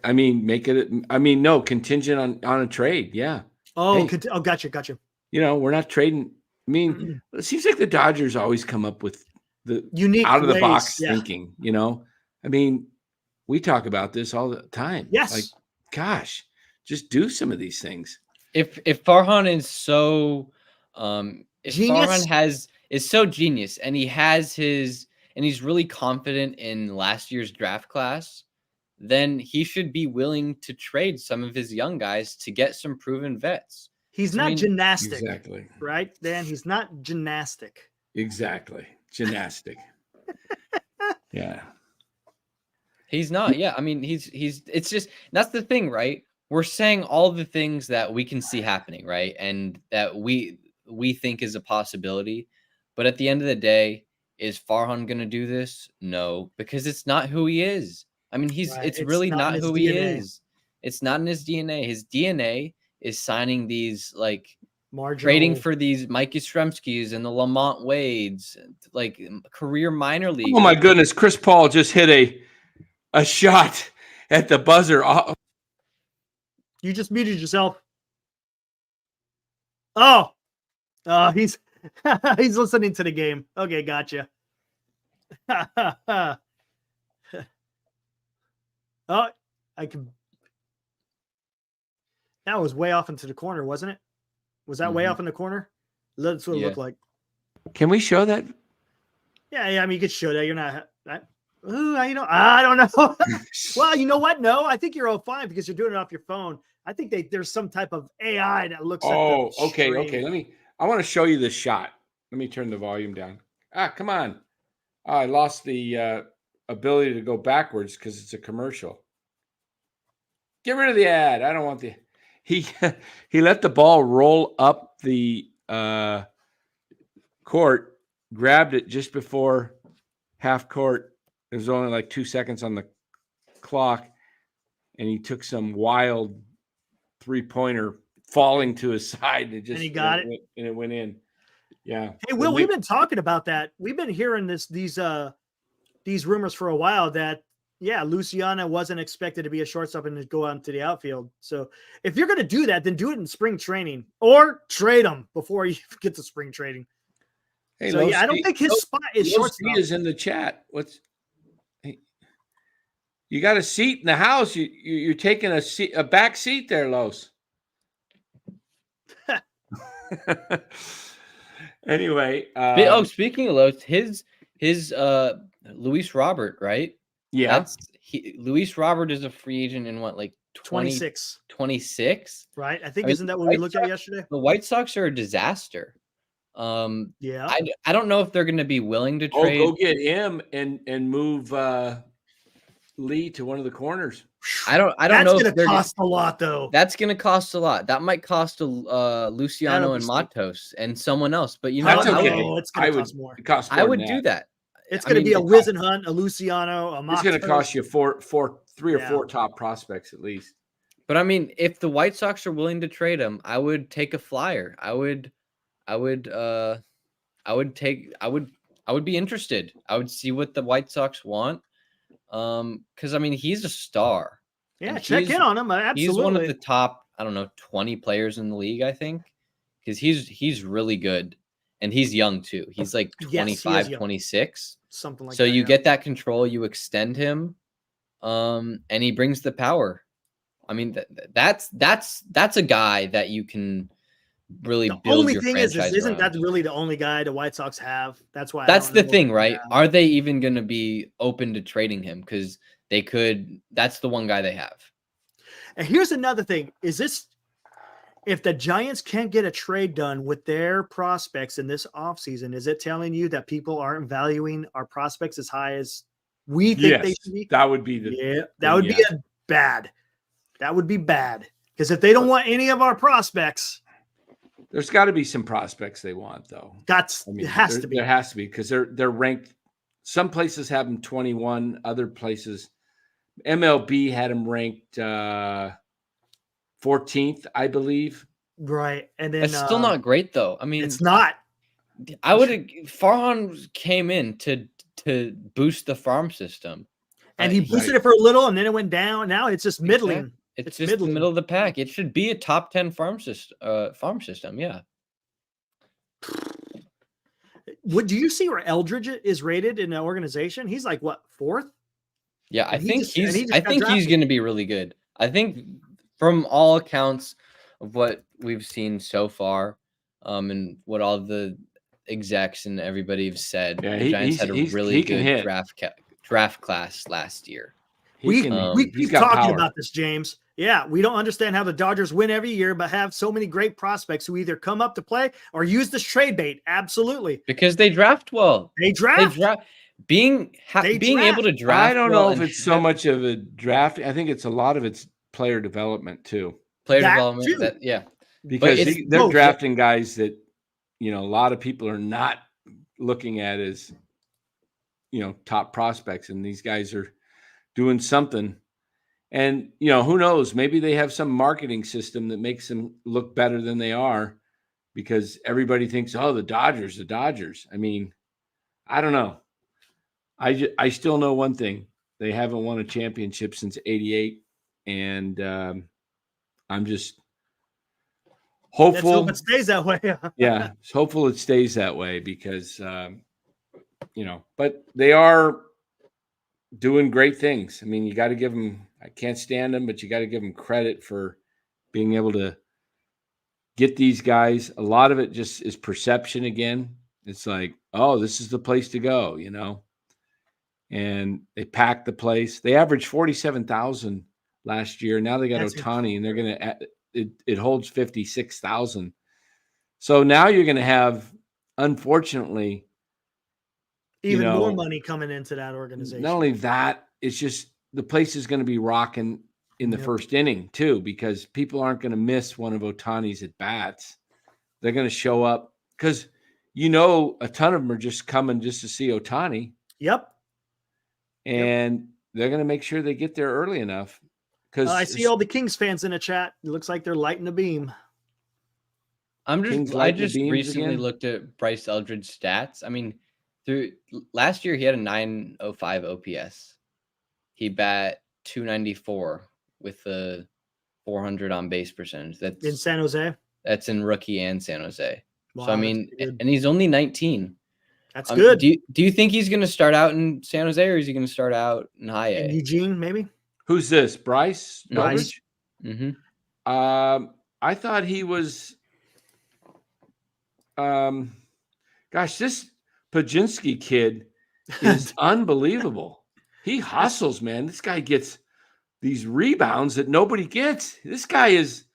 [SPEAKER 1] I mean, make it. I mean, no contingent on a trade. Yeah.
[SPEAKER 2] Oh, gotcha.
[SPEAKER 1] We're not trading. I mean, it seems like the Dodgers always come up with the
[SPEAKER 2] unique
[SPEAKER 1] out of the box
[SPEAKER 2] yeah.
[SPEAKER 1] thinking, I mean, we talk about this all the time.
[SPEAKER 2] Yes.
[SPEAKER 1] Like, gosh, just do some of these things.
[SPEAKER 3] If Farhan is so, if
[SPEAKER 2] genius?
[SPEAKER 3] Farhan is so genius and he's really confident in last year's draft class, then he should be willing to trade some of his young guys to get some proven vets.
[SPEAKER 2] He's not gymnastic.
[SPEAKER 1] Exactly.
[SPEAKER 2] Right, Dan? He's not gymnastic.
[SPEAKER 1] Exactly. Gymnastic. Yeah.
[SPEAKER 3] He's not. Yeah. I mean, it's just, that's the thing, right? We're saying all the things that we can see happening, right? And that we think is a possibility. But at the end of the day, is Farhan going to do this? No, because it's not who he is. I mean, it's really not who he is. It's not in his DNA. His DNA is signing these trading for these Mikey Yastrzemskis and the Lamont Wades, like career minor league.
[SPEAKER 1] Oh my goodness, Chris Paul just hit a shot at the buzzer.
[SPEAKER 2] You just muted yourself. Oh, he's he's listening to the game. Okay, gotcha. Oh, I can. That was way off into the corner, wasn't it? Was that way off in the corner? That's what it looked like.
[SPEAKER 1] Can we show that?
[SPEAKER 2] Yeah. I mean, you could show that. You're not. I don't know. Well, you know what? No, I think you're all fine because you're doing it off your phone. I think there's some type of AI that looks.
[SPEAKER 1] Oh, okay. I want to show you this shot. Let me turn the volume down. Come on. I lost the ability to go backwards because it's a commercial. Get rid of the ad. I don't want the. He let the ball roll up the court, grabbed it just before half court. There was only like 2 seconds on the clock, and he took some wild 3-pointer falling to his side, and
[SPEAKER 2] he got it.
[SPEAKER 1] and it went in. Yeah.
[SPEAKER 2] Hey, Will, we've been talking about that. We've been hearing these rumors for a while that, Luciano wasn't expected to be a shortstop and to go out into the outfield. So if you're going to do that, then do it in spring training or trade him before you get to spring training.
[SPEAKER 1] Hey,
[SPEAKER 2] so, I don't think his spot is shortstop.
[SPEAKER 1] He is in the chat. You got a seat in the house. You're taking a back seat there, Los. Anyway.
[SPEAKER 3] Speaking of Los, his Luis Robert, right?
[SPEAKER 1] Yeah.
[SPEAKER 3] Luis Robert is a free agent in what, like
[SPEAKER 2] 26?
[SPEAKER 3] 26?
[SPEAKER 2] Right. I think isn't that what we looked at yesterday?
[SPEAKER 3] The White Sox are a disaster.
[SPEAKER 2] Yeah.
[SPEAKER 3] I don't know if they're going to be willing to trade.
[SPEAKER 1] Go get him and move Lee to one of the corners.
[SPEAKER 3] I don't know.
[SPEAKER 2] That's going to cost a lot, though.
[SPEAKER 3] That's going to cost a lot. That might cost Luciano and Matos and someone else. But
[SPEAKER 2] it's going to cost more.
[SPEAKER 3] I would do that.
[SPEAKER 2] It's going to be a Wisenhunt, a Luciano, a Matos.
[SPEAKER 1] It's going to cost you three or four top prospects at least.
[SPEAKER 3] But I mean, if the White Sox are willing to trade him, I would take a flyer. I would be interested. I would see what the White Sox want. Because I mean, he's a star.
[SPEAKER 2] Yeah, check in on him. Absolutely.
[SPEAKER 3] He's one of the top, 20 players in the league, I think. Because he's really good. And he's young too. He's like 25, 26.
[SPEAKER 2] Something like that.
[SPEAKER 3] So you get that control, you extend him, and he brings the power. I mean, that's a guy that you can really build your franchise around.
[SPEAKER 2] Isn't that really the only guy the White Sox have? That's why.
[SPEAKER 3] That's the thing, right? Are they even going to be open to trading him? Because they could. That's the one guy they have.
[SPEAKER 2] And here's another thing: if the Giants can't get a trade done with their prospects in this offseason, is it telling you that people aren't valuing our prospects as high as we think they should be?
[SPEAKER 1] That would be
[SPEAKER 2] bad. That would be bad. Because if they don't want any of our prospects,
[SPEAKER 1] there's got to be some prospects they want, though.
[SPEAKER 2] It has to be.
[SPEAKER 1] There has to be, because they're ranked. Some places have them 21. Other places, MLB had them ranked 14th, I believe.
[SPEAKER 2] Right, and then
[SPEAKER 3] it's still not great, though. I mean,
[SPEAKER 2] it's not.
[SPEAKER 3] I would. Farhan came in to boost the farm system,
[SPEAKER 2] and he boosted it for a little, and then it went down. Now it's just middling.
[SPEAKER 3] Exactly. It's just the middle of the pack. It should be a top 10 farm system. Yeah.
[SPEAKER 2] Do you see where Eldridge is rated in the organization? He's like what, 4th?
[SPEAKER 3] Yeah, I think he's going to be really good. I think from all accounts of what we've seen so far, and what all the execs and everybody have said, the Giants had a really good draft class last year.
[SPEAKER 2] We keep talking about this, James. Yeah, we don't understand how the Dodgers win every year, but have so many great prospects who either come up to play or use this trade bait. Absolutely,
[SPEAKER 3] because they draft well. Being able to draft.
[SPEAKER 1] I don't know if it's so much of a draft. I think it's a lot of it's player development too.
[SPEAKER 2] Development,
[SPEAKER 1] because they're drafting guys that a lot of people are not looking at as top prospects, and these guys are doing something. And, who knows, maybe they have some marketing system that makes them look better than they are, because everybody thinks, oh, the Dodgers. I mean, I don't know. I still know one thing. They haven't won a championship since '88. And I'm just hopeful
[SPEAKER 2] it stays that way.
[SPEAKER 1] Yeah. Hopeful it stays that way, because, but they are doing great things. I mean, you got to give them, I can't stand them, but you got to give them credit for being able to get these guys. A lot of it just is perception again. It's like, oh, this is the place to go, and they packed the place. They averaged 47,000 last year. Now they got Ohtani, and they're going to, it holds 56,000. So now you're going to have, unfortunately,
[SPEAKER 2] even more money coming into that organization.
[SPEAKER 1] Not only that, it's just the place is going to be rocking in the first inning too, because people aren't going to miss one of Ohtani's at bats. They're going to show up, because a ton of them are just coming just to see Ohtani,
[SPEAKER 2] Yep.
[SPEAKER 1] and they're going to make sure they get there early enough. Because
[SPEAKER 2] I see all the Kings fans in the chat. It looks like they're lighting the beam.
[SPEAKER 3] I
[SPEAKER 1] lighting the
[SPEAKER 3] just
[SPEAKER 1] beams
[SPEAKER 3] recently
[SPEAKER 1] again?
[SPEAKER 3] looked at Bryce Eldridge's stats. I mean, through last year he had a 905 OPS. He bat 294 with a 400 on base percentage. That's
[SPEAKER 2] In San Jose.
[SPEAKER 3] That's in rookie and San Jose.
[SPEAKER 2] Wow,
[SPEAKER 3] So I
[SPEAKER 2] that's
[SPEAKER 3] mean,
[SPEAKER 2] pretty good.
[SPEAKER 3] and he's only 19.
[SPEAKER 2] That's good.
[SPEAKER 3] Do you think he's going to start out in San Jose, or is he going to start out in High A?
[SPEAKER 2] In Eugene, maybe.
[SPEAKER 1] Who's this? Bryce?
[SPEAKER 2] Bryce.
[SPEAKER 3] Mm-hmm.
[SPEAKER 1] I thought he was. Gosh, this Pajinski kid is unbelievable. He hustles, man. This guy gets these rebounds that nobody gets. This guy is.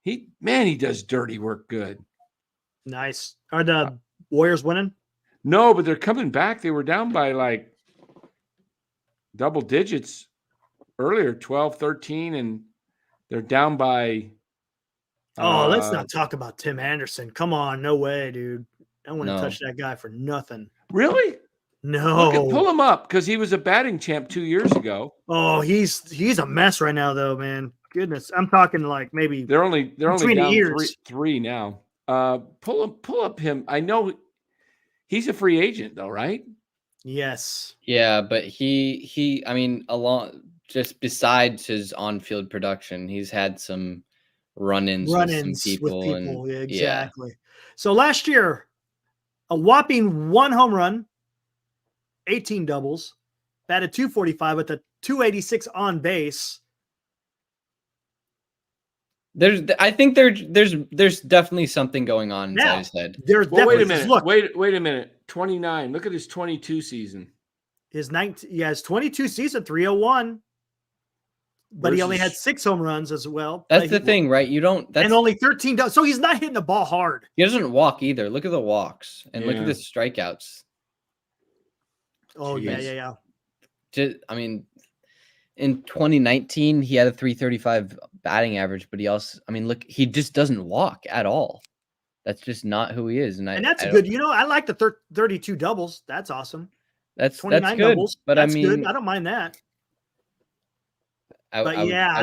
[SPEAKER 1] He does dirty work good.
[SPEAKER 2] Nice. Are the Warriors winning?
[SPEAKER 1] No, but they're coming back. They were down by like double digits earlier, 12, 13, and they're down by.
[SPEAKER 2] Let's not talk about Tim Anderson. Come on, no way, dude. I wouldn't touch that guy for nothing.
[SPEAKER 1] Really?
[SPEAKER 2] No.
[SPEAKER 1] Pull him up because he was a batting champ 2 years ago.
[SPEAKER 2] Oh, he's a mess right now, though, man. Goodness, I'm talking like maybe
[SPEAKER 1] they're only down
[SPEAKER 2] the
[SPEAKER 1] three now. Pull up him. I know he's a free agent though, right?
[SPEAKER 2] Yes.
[SPEAKER 3] Yeah, but he I mean, just besides his on-field production, he's had some run-ins with some people. And,
[SPEAKER 2] yeah, exactly. Yeah. So last year, a whopping 1 home run, 18 doubles, batted 245 with a 286 on base.
[SPEAKER 3] I think there's definitely something going on inside his head.
[SPEAKER 1] Wait a minute. Look, wait a minute. 29. Look at his 22 season.
[SPEAKER 2] His 22 season, 301. But he only had 6 home runs as well.
[SPEAKER 3] That's the thing, right?
[SPEAKER 2] And only 13 doubles. So he's not hitting the ball hard.
[SPEAKER 3] He doesn't walk either. Look at the walks and look at the strikeouts.
[SPEAKER 2] Oh, jeez. Yeah.
[SPEAKER 3] I mean, in 2019, he had a 335 batting average, but look, he just doesn't walk at all. That's just not who he is. And
[SPEAKER 2] that's good. I like the 32 doubles. That's awesome.
[SPEAKER 3] That's
[SPEAKER 2] 29
[SPEAKER 3] good,
[SPEAKER 2] doubles.
[SPEAKER 3] But
[SPEAKER 2] that's good. I don't mind that.
[SPEAKER 3] I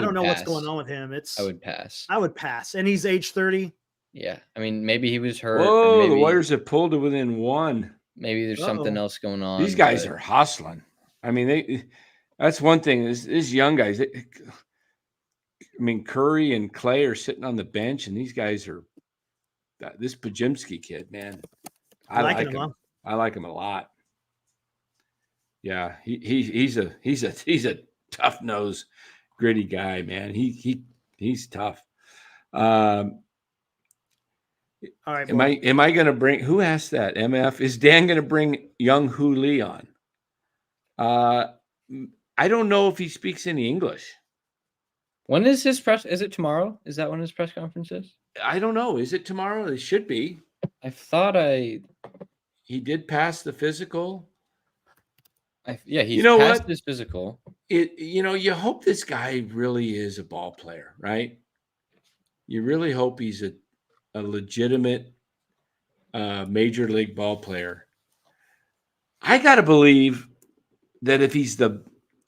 [SPEAKER 2] don't know what's going on with him.
[SPEAKER 3] I would pass.
[SPEAKER 2] I would pass. And he's age 30.
[SPEAKER 3] Yeah. I mean, maybe he was hurt.
[SPEAKER 1] Whoa, the Warriors have pulled to within 1.
[SPEAKER 3] Maybe there's something else going on.
[SPEAKER 1] These guys are hustling. I mean, that's one thing. These young guys, Curry and Clay are sitting on the bench, and these guys are this Pajimski kid, man. I like him. I like him a lot. Yeah, he's a tough nose, gritty guy, man. He's tough.
[SPEAKER 2] All right.
[SPEAKER 1] Am I going to bring? Who asked that? MF, is Dan going to bring Jung-hoo Lee on? I don't know if he speaks any English.
[SPEAKER 3] When is his press? Is it tomorrow? Is that when his press conference is?
[SPEAKER 1] I don't know. Is it tomorrow? It should be.
[SPEAKER 3] I thought
[SPEAKER 1] he did pass the physical.
[SPEAKER 3] He's passed his physical.
[SPEAKER 1] You hope this guy really is a ball player, right? You really hope he's a legitimate major league ball player. I got to believe that if he's the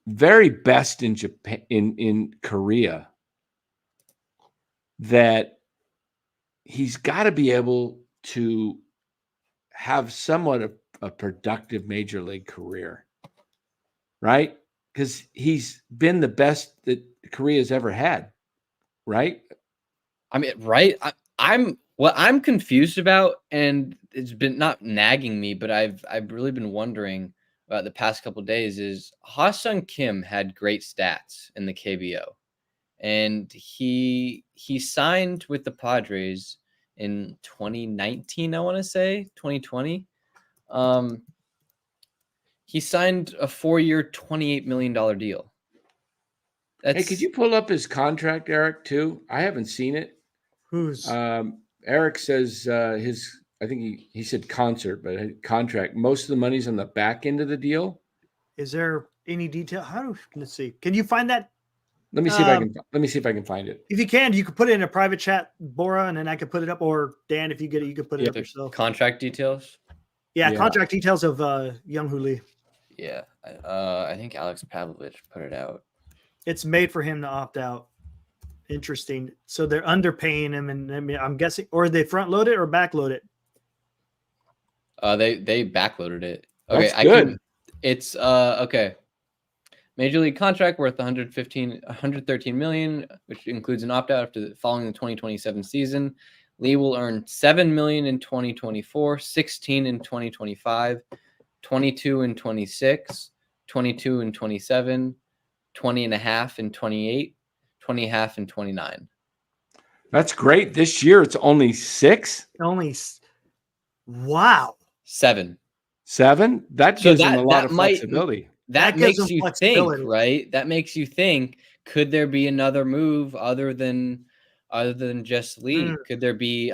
[SPEAKER 1] very best in Japan, in Korea, that he's got to be able to have somewhat of a productive major league career, right? Because he's been the best that Korea's ever had, right?
[SPEAKER 3] I mean, right? What I'm confused about, and it's been not nagging me, but I've really been wondering about the past couple of days, is Ha-Sung Kim had great stats in the KBO, and he signed with the Padres in 2019. I want to say 2020. He signed a 4-year, $28 million deal.
[SPEAKER 1] Hey, could you pull up his contract, Eric? Too, I haven't seen it.
[SPEAKER 2] Who's
[SPEAKER 1] Eric says his. I think he said concert, but contract. Most of the money's on the back end of the deal.
[SPEAKER 2] Is there any detail? Let's see. Can you find that?
[SPEAKER 1] Let me see if I can. Let me see if I can find it.
[SPEAKER 2] If you could put it in a private chat, Bora, and then I could put it up. Or Dan, if you get it, you could put it up yourself.
[SPEAKER 3] Contract details.
[SPEAKER 2] Yeah, contract details of Jung-hoo Lee.
[SPEAKER 3] Yeah, I think Alex Pavlovich put it out.
[SPEAKER 2] It's made for him to opt out. Interesting. So they're underpaying him, and I mean, I'm guessing, or they front load it or back load it.
[SPEAKER 3] They backloaded it. Okay,
[SPEAKER 1] That's good.
[SPEAKER 3] It's okay. Major league contract worth 113 million, which includes an opt out following the 2027 season. Lee will earn $7 million in 2024, 16 in 2025, 22 in 26, 22 in 27, 20 and a half in 28, 20 and a half in 29.
[SPEAKER 1] That's great. This year it's only 6.
[SPEAKER 2] Wow.
[SPEAKER 3] 7.
[SPEAKER 1] That gives them a lot of flexibility.
[SPEAKER 3] That makes you think, right? That makes you think, could there be another move other than just Lee? Could there be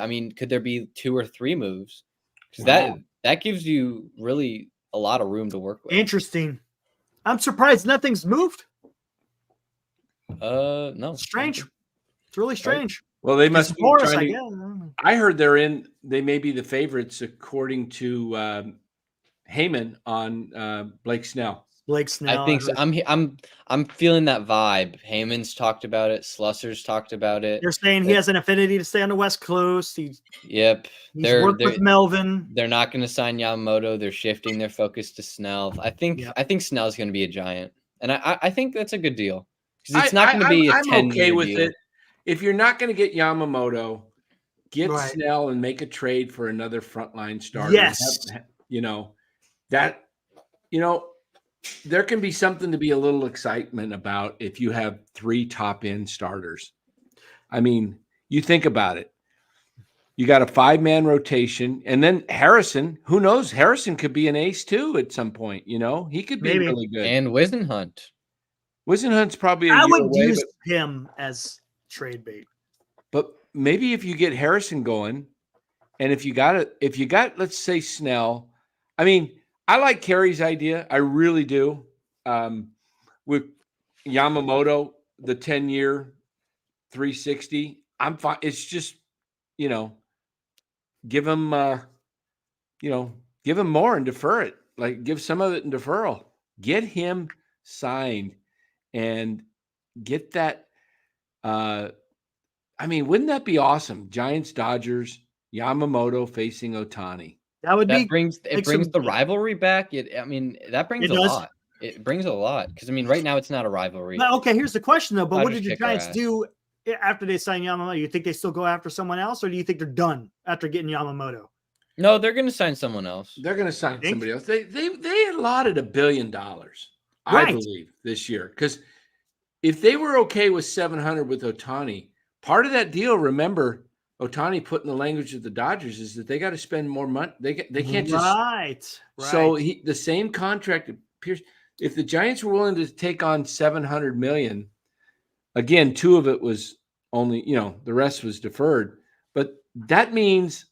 [SPEAKER 3] 2 or 3 moves? Because that gives you really a lot of room to work with.
[SPEAKER 2] Interesting. I'm surprised nothing's moved.
[SPEAKER 3] No.
[SPEAKER 2] Strange. It's really strange.
[SPEAKER 1] Right. Well, they must be trying
[SPEAKER 2] to,
[SPEAKER 1] I heard they may be the favorites according to Heyman on Blake Snell.
[SPEAKER 3] I think so. I'm feeling that vibe. Heyman's talked about it. Slusser's talked about it.
[SPEAKER 2] They're saying he has an affinity to stay on the West Coast. He's worked with Melvin.
[SPEAKER 3] They're not going to sign Yamamoto. They're shifting their focus to Snell. I think Snell's going to be a giant, and I think that's a good deal because it's not going to be a 10-year
[SPEAKER 1] I'm okay with
[SPEAKER 3] deal.
[SPEAKER 1] it. If you're not going to get Yamamoto, get Snell and make a trade for another frontline starter.
[SPEAKER 2] Yes,
[SPEAKER 1] there can be something to be a little excitement about if you have 3 top-end starters. I mean, you think about it. You got a 5-man rotation, and then Harrison. Who knows? Harrison could be an ace too at some point. He could be really good.
[SPEAKER 3] And Wisenhunt.
[SPEAKER 1] Wisenhunt's probably
[SPEAKER 2] I would use him as trade bait.
[SPEAKER 1] But maybe if you get Harrison going, and if you got let's say Snell. I mean, I like Kerry's idea. I really do. With Yamamoto, the 10-year 360, I'm fine. It's just, give him more and defer it. Like, give some of it in deferral. Get him signed and get that. I mean, wouldn't that be awesome? Giants, Dodgers, Yamamoto facing Ohtani.
[SPEAKER 3] That brings the rivalry back. That brings a lot. It brings a lot because right now it's not a rivalry.
[SPEAKER 2] But, okay, here's the question though. But what did the Giants do after they sign Yamamoto? You think they still go after someone else, or do you think they're done after getting Yamamoto?
[SPEAKER 3] No, they're going to sign someone else.
[SPEAKER 1] They're going to sign somebody else. They allotted $1 billion, I believe, this year. Because if they were okay with 700 with Ohtani, part of that deal, remember, Ohtani put in the language of the Dodgers is that they got to spend more money. They can't just
[SPEAKER 2] right.
[SPEAKER 1] So the same contract appears. If the Giants were willing to take on $700 million, again, 2 of it was only the rest was deferred. But that means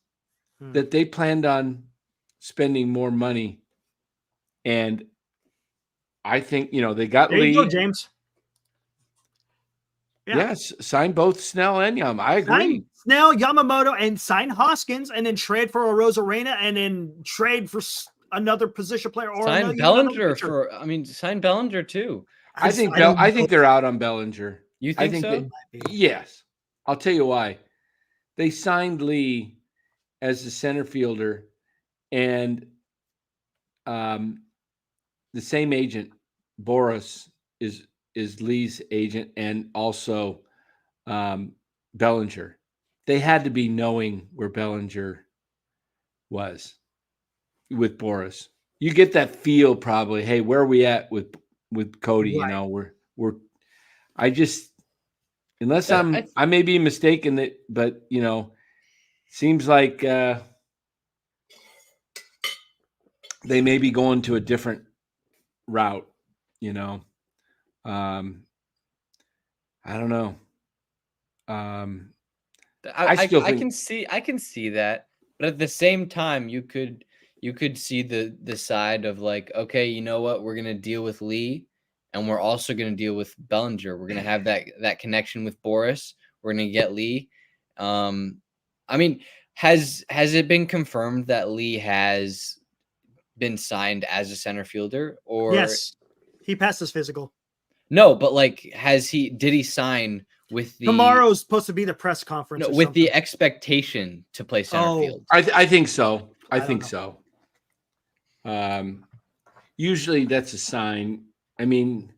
[SPEAKER 1] that they planned on spending more money, and I think they got
[SPEAKER 2] there
[SPEAKER 1] Lee.
[SPEAKER 2] You go, James.
[SPEAKER 1] Yeah. Yes, sign both Snell and Yam. I agree.
[SPEAKER 2] Snell, Yamamoto, and sign Hoskins, and then trade for a Rosarena, and then trade for another position player or
[SPEAKER 3] sign Bellinger sign Bellinger too.
[SPEAKER 1] I think they're out on Bellinger.
[SPEAKER 3] You think so?
[SPEAKER 1] Yes. I'll tell you why. They signed Lee as the center fielder, and the same agent, Boris, is Lee's agent, and also Bellinger. They had to be knowing where Bellinger was with Boris. You get that feel probably. Hey, where are we at with Cody?
[SPEAKER 2] Right.
[SPEAKER 1] We're. I just, unless I may be mistaken that, but seems like they may be going to a different route. I don't know.
[SPEAKER 3] I can see that, but at the same time, you could see the side of like, okay, you know what, we're gonna deal with Lee, and we're also going to deal with Bellinger. We're going to have that connection with Boris. We're going to get Lee. I mean, has it been confirmed that Lee has been signed as a center fielder? Or
[SPEAKER 2] yes, he passed his physical.
[SPEAKER 3] No, but like, did he sign with the
[SPEAKER 2] tomorrow's supposed to be the press conference?
[SPEAKER 3] No, with the expectation to play center field.
[SPEAKER 1] I think so. I think so. Usually that's a sign. I mean,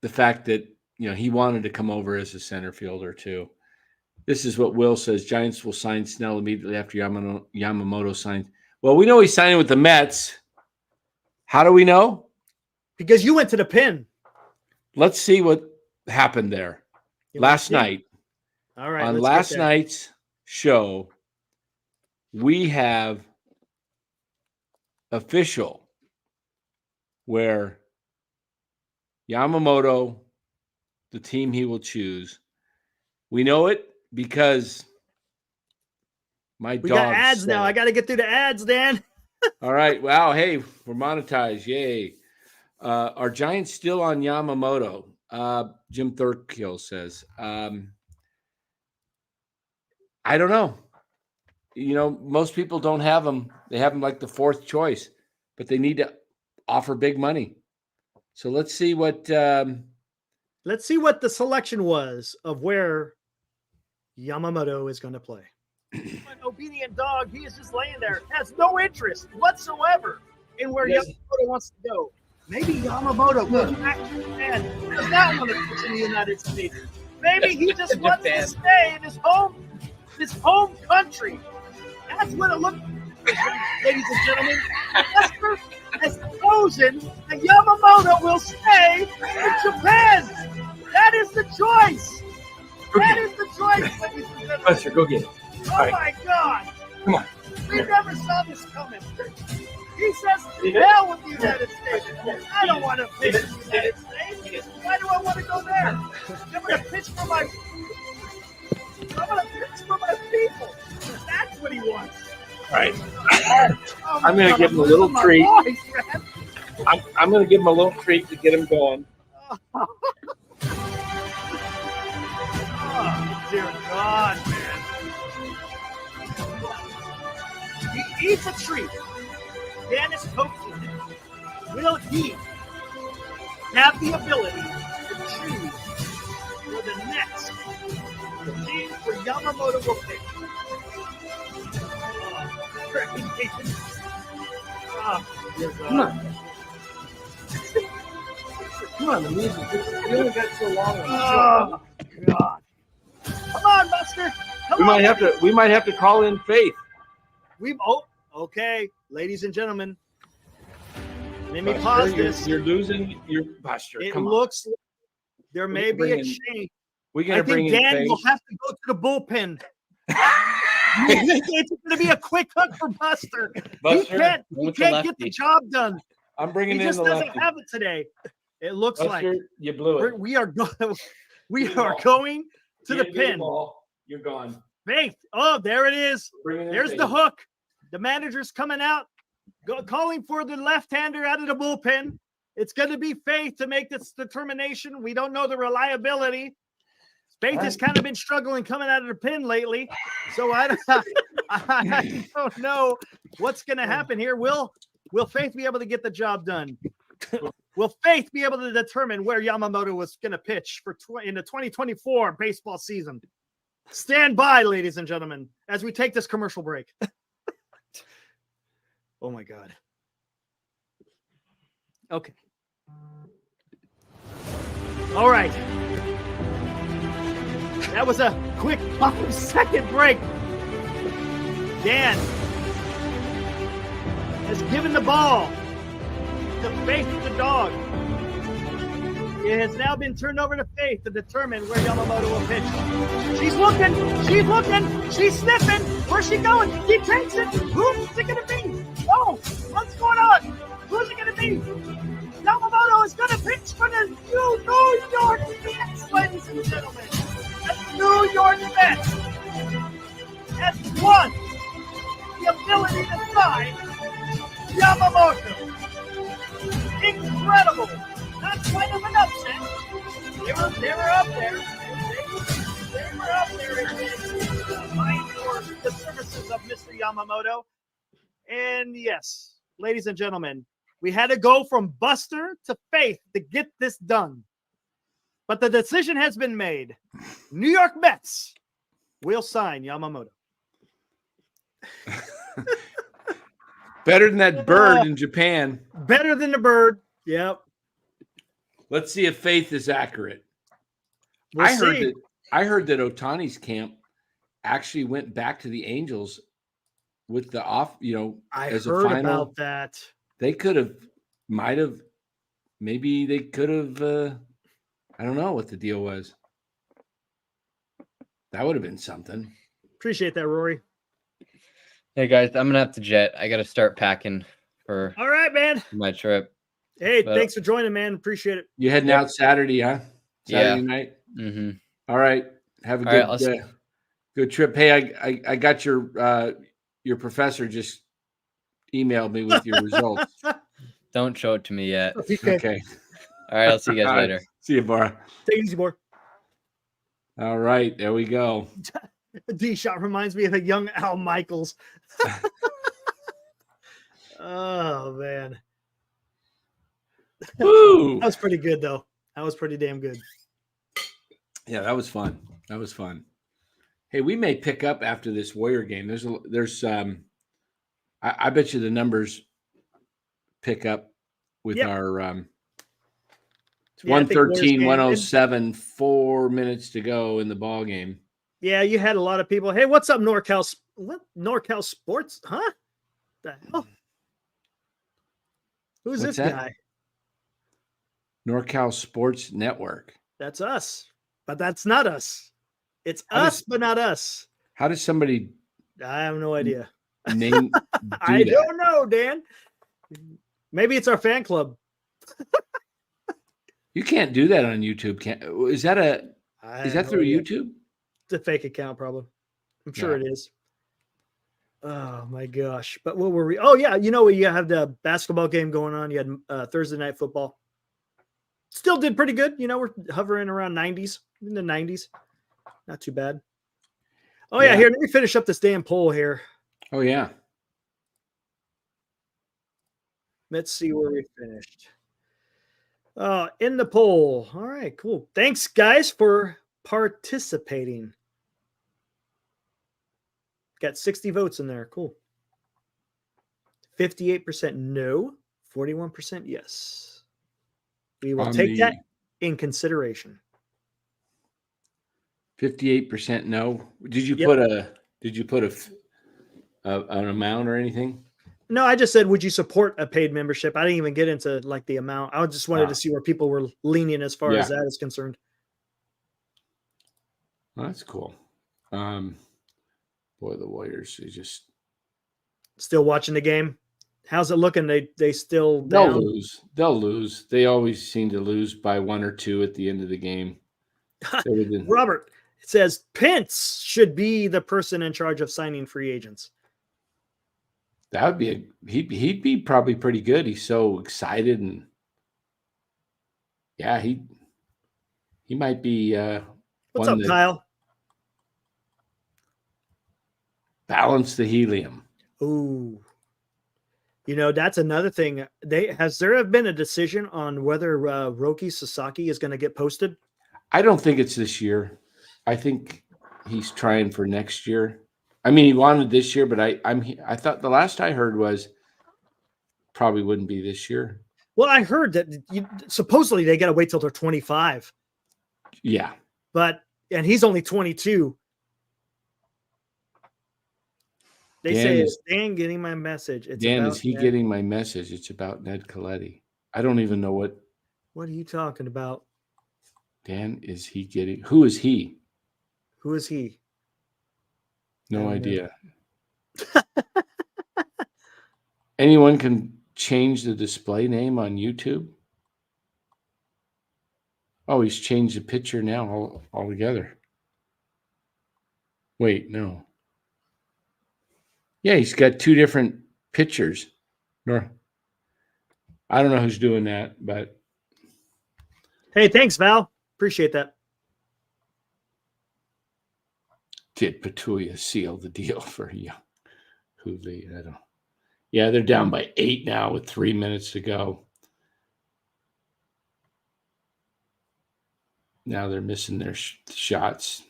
[SPEAKER 1] the fact that he wanted to come over as a center fielder too. This is what Will says. Giants will sign Snell immediately after Yamamoto signs. Well, we know he's signing with the Mets. How do we know?
[SPEAKER 2] Because you went to the pin.
[SPEAKER 1] Let's see what happened there last night.
[SPEAKER 2] All right.
[SPEAKER 1] On last night's show, we have official where Yamamoto, the team he will choose. We know it because we
[SPEAKER 2] got ads now. I got to get through the ads, Dan.
[SPEAKER 1] All right. Wow. Hey, we're monetized. Yay. Are Giants still on Yamamoto? Jim Thurkill says. I don't know. Most people don't have him. They have him like the fourth choice, but they need to offer big money. So let's see what the
[SPEAKER 2] selection was of where Yamamoto is going to play. An obedient dog, he is just laying there, has no interest whatsoever in where Yamamoto wants to go. Maybe Yamamoto goes back to Japan, does not want to pitch in the United States. Maybe he just wants to stay in his home country. That's what it looks like, ladies and gentlemen. Lester has chosen that Yamamoto will stay in Japan. That is the choice. That is the choice, ladies and gentlemen.
[SPEAKER 1] Lester, go get it.
[SPEAKER 2] Oh, my God.
[SPEAKER 1] Come on.
[SPEAKER 2] We never saw this coming. He says, hell with the United States. I don't want to pitch in the United States. Why do I want to go there? I'm going to pitch for my people. That's what he wants.
[SPEAKER 1] All right. I'm going to give him a little treat. I'm going to give him a little treat to get him going.
[SPEAKER 2] Oh, dear God, man. He eats a treat. Dan is coaching him. Will he have the ability to choose for the next team where Yamamoto will pick?
[SPEAKER 1] Come on. Come on, the music. You only got so long on the show.
[SPEAKER 2] God. Come on, Buster.
[SPEAKER 1] We might have to call in Faith.
[SPEAKER 2] Okay, ladies and gentlemen. Let me pause this.
[SPEAKER 1] You're losing your Buster.
[SPEAKER 2] It looks like there may be a change.
[SPEAKER 1] I think
[SPEAKER 2] Dan will have to go to the bullpen. It's going to be a quick hook for Buster. He can't get the job done.
[SPEAKER 1] I'm bringing
[SPEAKER 2] he
[SPEAKER 1] in
[SPEAKER 2] just
[SPEAKER 1] the
[SPEAKER 2] doesn't
[SPEAKER 1] lefty.
[SPEAKER 2] have it today. It looks
[SPEAKER 1] Buster,
[SPEAKER 2] like
[SPEAKER 1] you blew it.
[SPEAKER 2] we are going to the pin.
[SPEAKER 1] You're gone.
[SPEAKER 2] Faith. Oh, there it is. There's
[SPEAKER 1] Faith.
[SPEAKER 2] the hook. The manager's coming out, calling for the left-hander out of the bullpen. It's going to be Faith to make this determination. We don't know the reliability. Faith has kind of been struggling coming out of the pen lately, so I don't know what's going to happen here. Will Faith be able to get the job done? Will Faith be able to determine where Yamamoto was going to pitch in the 2024 baseball season? Stand by, ladies and gentlemen, as we take this commercial break. Oh, my God. Okay. All right. That was a quick 5-second break. Dan has given the ball to Faith the dog. It has now been turned over to Faith to determine where Yamamoto will pitch. She's looking. She's sniffing. Where's she going? He takes it. Who's it going to be? Oh, what's going on? Who's it going to be? Yamamoto is going to pitch for the New York Mets, ladies and gentlemen. The New York Mets has won the ability to sign Yamamoto. Incredible. Yamamoto. And yes, ladies and gentlemen, we had to go from Buster to Faith to get this done. But the decision has been made. New York Mets will sign Yamamoto.
[SPEAKER 1] Better than that bird in Japan.
[SPEAKER 2] Better than the bird. Yep.
[SPEAKER 1] Let's see if Faith is accurate.
[SPEAKER 2] We'll
[SPEAKER 1] I heard
[SPEAKER 2] see.
[SPEAKER 1] that Ohtani's camp actually went back to the Angels with the off,
[SPEAKER 2] I
[SPEAKER 1] as
[SPEAKER 2] heard
[SPEAKER 1] a final.
[SPEAKER 2] about that.
[SPEAKER 1] They maybe they could have, I don't know what the deal was. That would have been something.
[SPEAKER 2] Appreciate that, Rory.
[SPEAKER 3] Hey guys, I'm gonna have to jet. I gotta start packing for
[SPEAKER 2] All right, man.
[SPEAKER 3] my trip.
[SPEAKER 2] Hey,
[SPEAKER 3] But-
[SPEAKER 2] thanks for joining, man. Appreciate it.
[SPEAKER 1] You heading out Saturday, huh? Saturday night?
[SPEAKER 3] Mm-hmm.
[SPEAKER 1] All right. Have a
[SPEAKER 3] All
[SPEAKER 1] good
[SPEAKER 3] right,
[SPEAKER 1] good trip. Hey, I got your professor just emailed me with your results.
[SPEAKER 3] Don't show it to me yet.
[SPEAKER 1] Okay.
[SPEAKER 3] All right, I'll see you guys
[SPEAKER 1] All right.
[SPEAKER 3] later.
[SPEAKER 1] See you, Bora.
[SPEAKER 2] Take it easy, boy.
[SPEAKER 1] All right, there we go.
[SPEAKER 2] D-Shot reminds me of a young Al Michaels. Oh, man.
[SPEAKER 1] Woo!
[SPEAKER 2] That was pretty good, though. That was pretty damn good.
[SPEAKER 1] Yeah, that was fun. That was fun. Hey, we may pick up after this Warrior game. I bet you the numbers pick up with our it's
[SPEAKER 2] Yeah, I think Warriors
[SPEAKER 1] 113,
[SPEAKER 2] game-
[SPEAKER 1] 107, 4 minutes to go in the ball game.
[SPEAKER 2] Yeah, you had a lot of people. Hey, what's up, NorCal? What NorCal Sports? Huh? The hell? Who's
[SPEAKER 1] What's
[SPEAKER 2] this
[SPEAKER 1] that?
[SPEAKER 2] guy?
[SPEAKER 1] NorCal Sports Network.
[SPEAKER 2] That's us, but that's not us. It's
[SPEAKER 1] How
[SPEAKER 2] us,
[SPEAKER 1] does-
[SPEAKER 2] but not us.
[SPEAKER 1] How does somebody
[SPEAKER 2] I have no idea.
[SPEAKER 1] name
[SPEAKER 2] I
[SPEAKER 1] that?
[SPEAKER 2] don't know, Dan. Maybe it's our fan club.
[SPEAKER 1] You can't do that on YouTube. Is that through YouTube?
[SPEAKER 2] It's a fake account, probably. I'm sure
[SPEAKER 1] Yeah.
[SPEAKER 2] it is. Oh my gosh! But what were we? Oh yeah, you have the basketball game going on. You had Thursday night football. Still did pretty good. We're hovering around 90s, in the 90s. Not too bad. Oh yeah,
[SPEAKER 1] Yeah.
[SPEAKER 2] here, let me finish up this damn poll here.
[SPEAKER 1] Oh yeah.
[SPEAKER 2] Let's see where we finished. In the poll. All right, cool. Thanks, guys, for participating. Got 60 votes in there. Cool. 58% no, 41% yes. We will
[SPEAKER 1] On
[SPEAKER 2] take
[SPEAKER 1] the-
[SPEAKER 2] that in consideration.
[SPEAKER 1] 58% no. Did you
[SPEAKER 2] Yep.
[SPEAKER 1] put an amount or anything?
[SPEAKER 2] No, I just said, would you support a paid membership? I didn't even get into like the amount. I just wanted to see where people were leaning as far as that is concerned.
[SPEAKER 1] Well, that's cool. Boy, the Warriors, they just
[SPEAKER 2] Still watching the game. How's it looking? They still
[SPEAKER 1] they'll
[SPEAKER 2] down?
[SPEAKER 1] lose. They'll lose. They always seem to lose by 1 or 2 at the end of the game.
[SPEAKER 2] Robert, it says Pence should be the person in charge of signing free agents.
[SPEAKER 1] That would be he'd be probably pretty good. He's so excited and yeah, he might be
[SPEAKER 2] What's
[SPEAKER 1] one
[SPEAKER 2] up,
[SPEAKER 1] that
[SPEAKER 2] Kyle?
[SPEAKER 1] balance the helium.
[SPEAKER 2] Ooh. That's another thing. Has there been a decision on whether Roki Sasaki is going to get posted?
[SPEAKER 1] I don't think it's this year. I think he's trying for next year. I mean, he wanted this year, but I thought the last I heard was probably wouldn't be this year.
[SPEAKER 2] Well, I heard that supposedly they got to wait till they're 25,
[SPEAKER 1] Yeah.
[SPEAKER 2] and he's only 22. They say, is Dan getting my message? It's
[SPEAKER 1] Dan,
[SPEAKER 2] about
[SPEAKER 1] is he
[SPEAKER 2] Ned.
[SPEAKER 1] getting my message? It's about Ned Coletti. I don't even know what.
[SPEAKER 2] What are you talking about?
[SPEAKER 1] Dan, is he getting? Who is he?
[SPEAKER 2] Who is he?
[SPEAKER 1] No
[SPEAKER 2] I don't know.
[SPEAKER 1] idea. Anyone can change the display name on YouTube? Oh, he's changed the picture now altogether. Wait, no. Yeah, he's got 2 different pictures. I don't know who's doing that, but
[SPEAKER 2] Hey, thanks, Val. Appreciate that.
[SPEAKER 1] did Petulia seal the deal for Jung-hoo Lee. I don't. Yeah, they're down by 8 now with 3 minutes to go. Now they're missing their shots,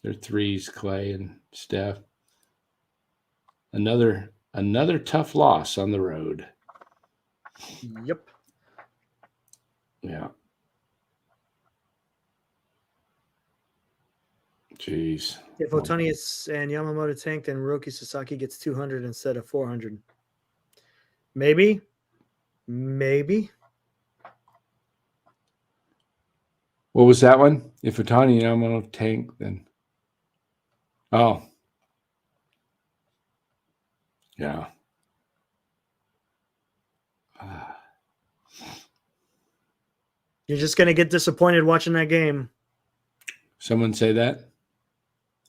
[SPEAKER 1] their threes, Clay and Steph. Another tough loss on the road.
[SPEAKER 2] Yep.
[SPEAKER 1] Yeah. Jeez.
[SPEAKER 2] If Otani and Yamamoto tank, then Hiroki Sasaki gets 200 instead of 400. Maybe.
[SPEAKER 1] What was that one? If Otani and Yamamoto tank, then. Oh. Yeah.
[SPEAKER 2] You're just going to get disappointed watching that game.
[SPEAKER 1] Someone say that?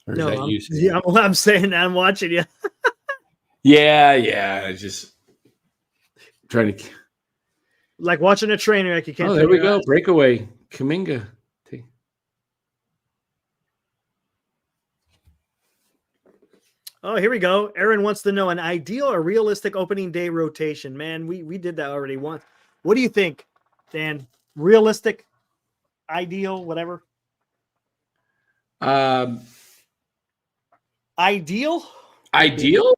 [SPEAKER 1] Or is
[SPEAKER 2] No,
[SPEAKER 1] that you saying?
[SPEAKER 2] Yeah, I'm saying I'm watching you.
[SPEAKER 1] Yeah. Just trying to.
[SPEAKER 2] Like watching a train wreck. You can't.
[SPEAKER 1] Oh, there we go. Breakaway. Kuminga.
[SPEAKER 2] Oh, here we go. Aaron wants to know an ideal or realistic opening day rotation. Man, we did that already once. What do you think, Dan? Realistic, ideal, whatever. Ideal?
[SPEAKER 1] Ideal?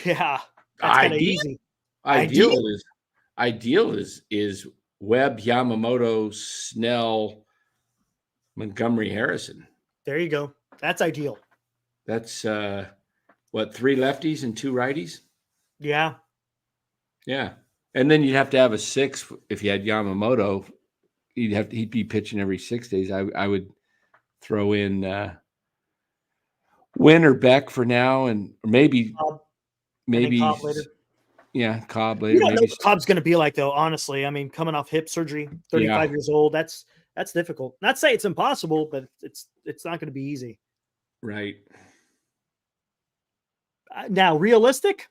[SPEAKER 2] Yeah. That's kind of easy.
[SPEAKER 1] Ideal is Webb, Yamamoto, Snell, Montgomery, Harrison.
[SPEAKER 2] There you go. That's ideal.
[SPEAKER 1] That's 3 lefties and 2 righties?
[SPEAKER 2] Yeah.
[SPEAKER 1] Yeah. And then you'd have to have a 6 if you had Yamamoto. He'd be pitching every 6 days. I would throw in Wynn or Beck for now, and maybe
[SPEAKER 2] Cobb later.
[SPEAKER 1] Yeah, Cobb later.
[SPEAKER 2] You don't know what Cobb's going to be like, though. Honestly, I mean, coming off hip surgery, 35 years old, that's difficult. Not to say it's impossible, but it's not going to be easy.
[SPEAKER 1] Right.
[SPEAKER 2] Now, realistic.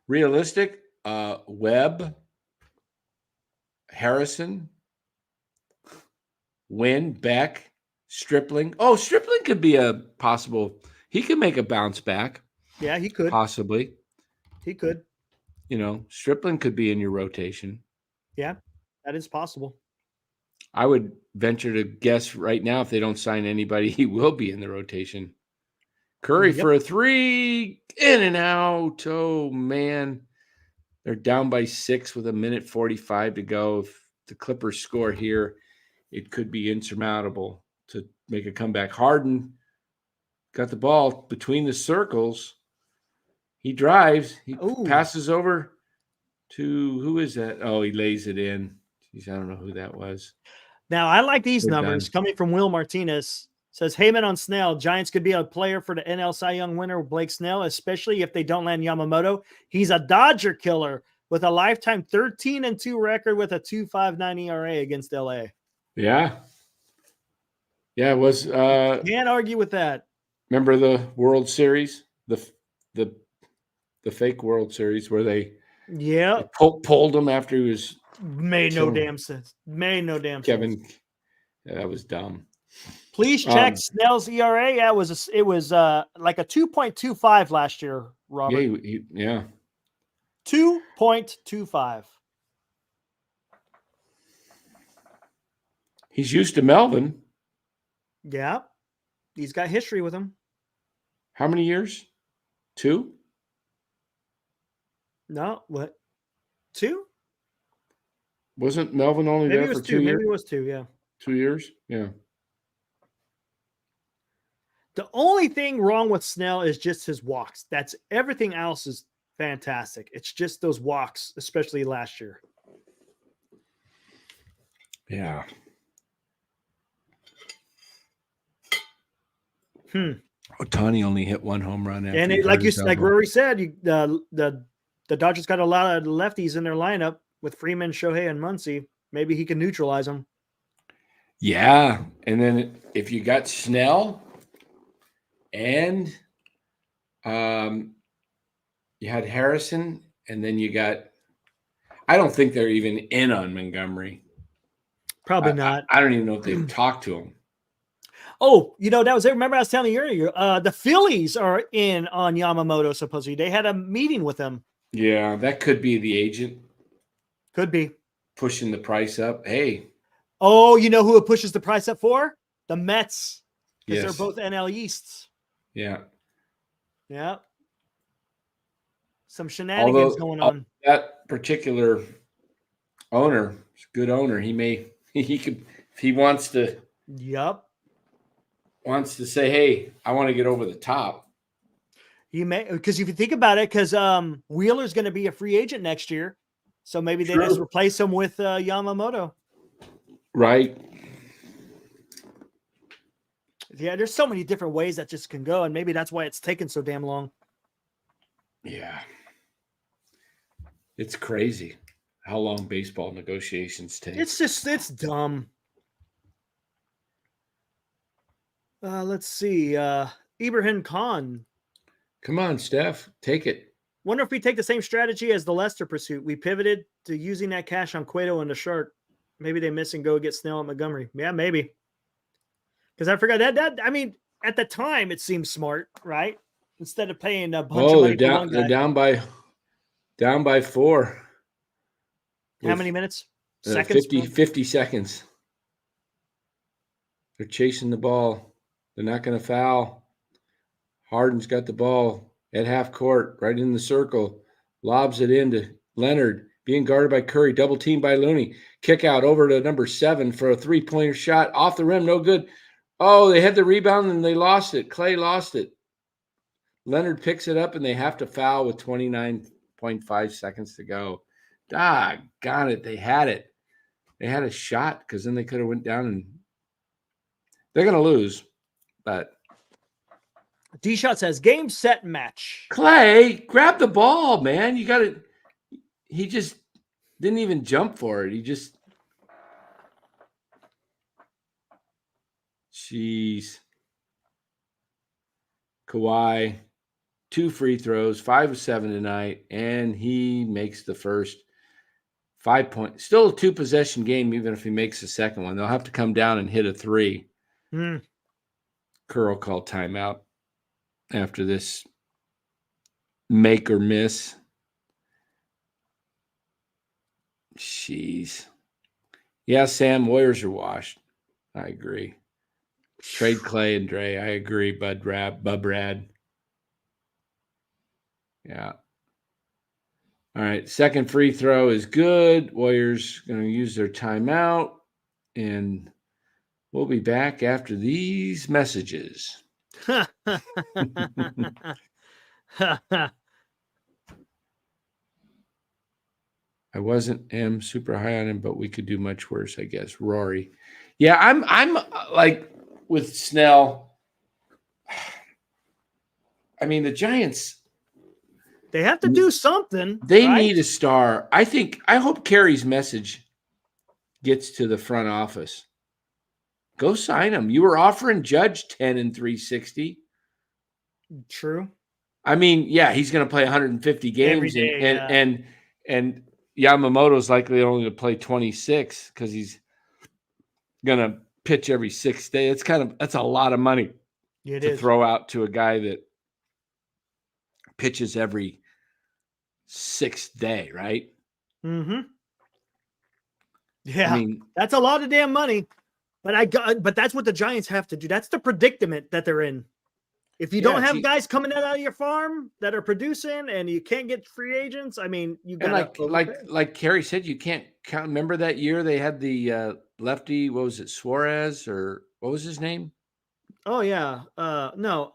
[SPEAKER 1] Realistic. Webb, Harrison, Wynn, Beck, Stripling. Oh, Stripling could be a possible. He could make a bounce back.
[SPEAKER 2] Yeah, he could.
[SPEAKER 1] Possibly.
[SPEAKER 2] He could.
[SPEAKER 1] Stripling could be in your rotation.
[SPEAKER 2] Yeah, that is possible.
[SPEAKER 1] I would venture to guess right now if they don't sign anybody, he will be in the rotation. Curry for a 3, in and out. Oh, man. They're down by 6 with 1:45 to go. If the Clippers score here, it could be insurmountable to make a comeback. Harden got the ball between the circles. He drives. He passes over to, who is that? Oh, he lays it in. Jeez, I don't know who that was.
[SPEAKER 2] Now, I like these numbers coming from Will Martinez. Says, Heyman on Snell. Giants could be a player for the NL Cy Young winner, Blake Snell, especially if they don't land Yamamoto. He's a Dodger killer with a lifetime 13-2 record with a 2.59 ERA against LA.
[SPEAKER 1] Yeah. Yeah, it was.
[SPEAKER 2] Can't argue with that.
[SPEAKER 1] Remember the World Series? The fake World Series where they pulled him after he was
[SPEAKER 2] made no damn sense. Made no damn sense.
[SPEAKER 1] Yeah, that was dumb.
[SPEAKER 2] Please check Snell's ERA. Yeah, it was like a 2.25 last year, Robert.
[SPEAKER 1] Yeah.
[SPEAKER 2] 2.25.
[SPEAKER 1] He's used to Melvin.
[SPEAKER 2] Yeah. He's got history with him.
[SPEAKER 1] How many years? 2?
[SPEAKER 2] No, what? 2?
[SPEAKER 1] Wasn't Melvin only
[SPEAKER 2] Maybe
[SPEAKER 1] there
[SPEAKER 2] it was
[SPEAKER 1] for
[SPEAKER 2] 2
[SPEAKER 1] 2 years?
[SPEAKER 2] Maybe it was 2, yeah.
[SPEAKER 1] 2 years? Yeah.
[SPEAKER 2] The only thing wrong with Snell is just his walks. That's everything else is fantastic. It's just those walks, especially last year.
[SPEAKER 1] Yeah. Otani only hit 1 home run.
[SPEAKER 2] And like Rory said, the Dodgers got a lot of lefties in their lineup with Freeman, Shohei, and Muncy. Maybe he can neutralize them.
[SPEAKER 1] Yeah, and then if you got Snell, and you had Harrison, and then you got. I don't think they're even in on Montgomery.
[SPEAKER 2] Probably not.
[SPEAKER 1] I don't even know if they've talked to him.
[SPEAKER 2] Oh, that was it. Remember I was telling you earlier, the Phillies are in on Yamamoto, supposedly. They had a meeting with him.
[SPEAKER 1] Yeah, that could be the agent
[SPEAKER 2] Could be.
[SPEAKER 1] pushing the price up. Hey,
[SPEAKER 2] Oh, you know who it pushes the price up for? The Mets. Because
[SPEAKER 1] yes.
[SPEAKER 2] they're both NL Easts.
[SPEAKER 1] Yeah.
[SPEAKER 2] Yeah. Some shenanigans going on.
[SPEAKER 1] That particular owner, good owner, he could, if he wants to say, hey, I want to get over the top.
[SPEAKER 2] He may, because if you think about it, because Wheeler's going to be a free agent next year. So maybe they just replace him with Yamamoto.
[SPEAKER 1] Right.
[SPEAKER 2] Yeah, there's so many different ways that just can go, and maybe that's why it's taken so damn long.
[SPEAKER 1] Yeah. It's crazy how long baseball negotiations take.
[SPEAKER 2] It's dumb. Let's see. Ibrahim Khan.
[SPEAKER 1] Come on, Steph. Take it.
[SPEAKER 2] Wonder if we take the same strategy as the Lester pursuit. We pivoted to using that cash on Cueto and the Shark. Maybe they miss and go get Snell at Montgomery. Yeah, maybe. Because I forgot that. I mean, at the time, it seemed smart, right? Instead of paying a bunch of money for one guy.
[SPEAKER 1] They're down by 4.
[SPEAKER 2] How many minutes? Seconds?
[SPEAKER 1] 50 seconds. They're chasing the ball. They're not going to foul. Harden's got the ball at half court, right in the circle. Lobs it into Leonard, being guarded by Curry, double teamed by Looney. Kick out over to number 7 for a 3-pointer shot. Off the rim, no good. Oh, they had the rebound and they lost it. Clay lost it. Leonard picks it up and they have to foul with 29.5 seconds to go. Doggone it. They had it. They had a shot because then they could have went down and they're going to lose. But
[SPEAKER 2] D-Shot says, game, set, match.
[SPEAKER 1] Clay, grab the ball, man. You got to – he just didn't even jump for it. He just – jeez. Kawhi, 2 free throws, 5 of 7 tonight, and he makes the first 5 points. Still a 2-possession game, even if he makes the second one. They'll have to come down and hit a 3. Curl called timeout after this make or miss. Jeez. Yeah, Sam, Warriors are washed. I agree. Trade Clay and Dre. I agree, Bub Rad. Yeah. All right. Second free throw is good. Warriors going to use their timeout. And we'll be back after these messages. I am super high on him, but we could do much worse, I guess. Rory. Yeah, I'm like with Snell. I mean, the Giants,
[SPEAKER 2] they have to do something.
[SPEAKER 1] They need a star. I hope Kerry's message gets to the front office. Go sign him. You were offering Judge 10 and 360.
[SPEAKER 2] True.
[SPEAKER 1] I mean, yeah, he's going to play 150 games
[SPEAKER 2] every day,
[SPEAKER 1] and Yamamoto's likely only to play 26 because he's going to pitch every 6 days. That's a lot of money to throw out to a guy that pitches every 6th day, right?
[SPEAKER 2] Mm-hmm. Yeah,
[SPEAKER 1] I mean,
[SPEAKER 2] that's a lot of damn money. But that's what the Giants have to do. That's the predicament that they're in. If you don't have guys coming out of your farm that are producing and you can't get free agents, I mean, you got
[SPEAKER 1] like Kerry said, you can't count. Remember that year they had the lefty, what was it, Suarez, or what was his name?
[SPEAKER 2] Oh yeah. No.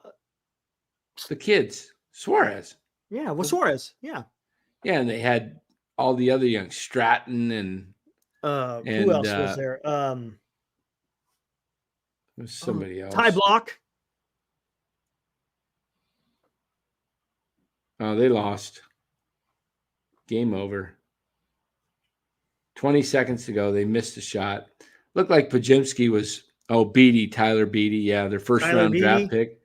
[SPEAKER 1] The kids. Suarez.
[SPEAKER 2] Yeah, well, Suarez. Yeah.
[SPEAKER 1] Yeah, and they had all the other young Stratton and
[SPEAKER 2] who else was there?
[SPEAKER 1] There was somebody else.
[SPEAKER 2] Ty Block.
[SPEAKER 1] Oh, they lost. Game over. 20 seconds to go. They missed a shot. Looked like Pajimski was Tyler Beatty. Yeah, their first round draft pick.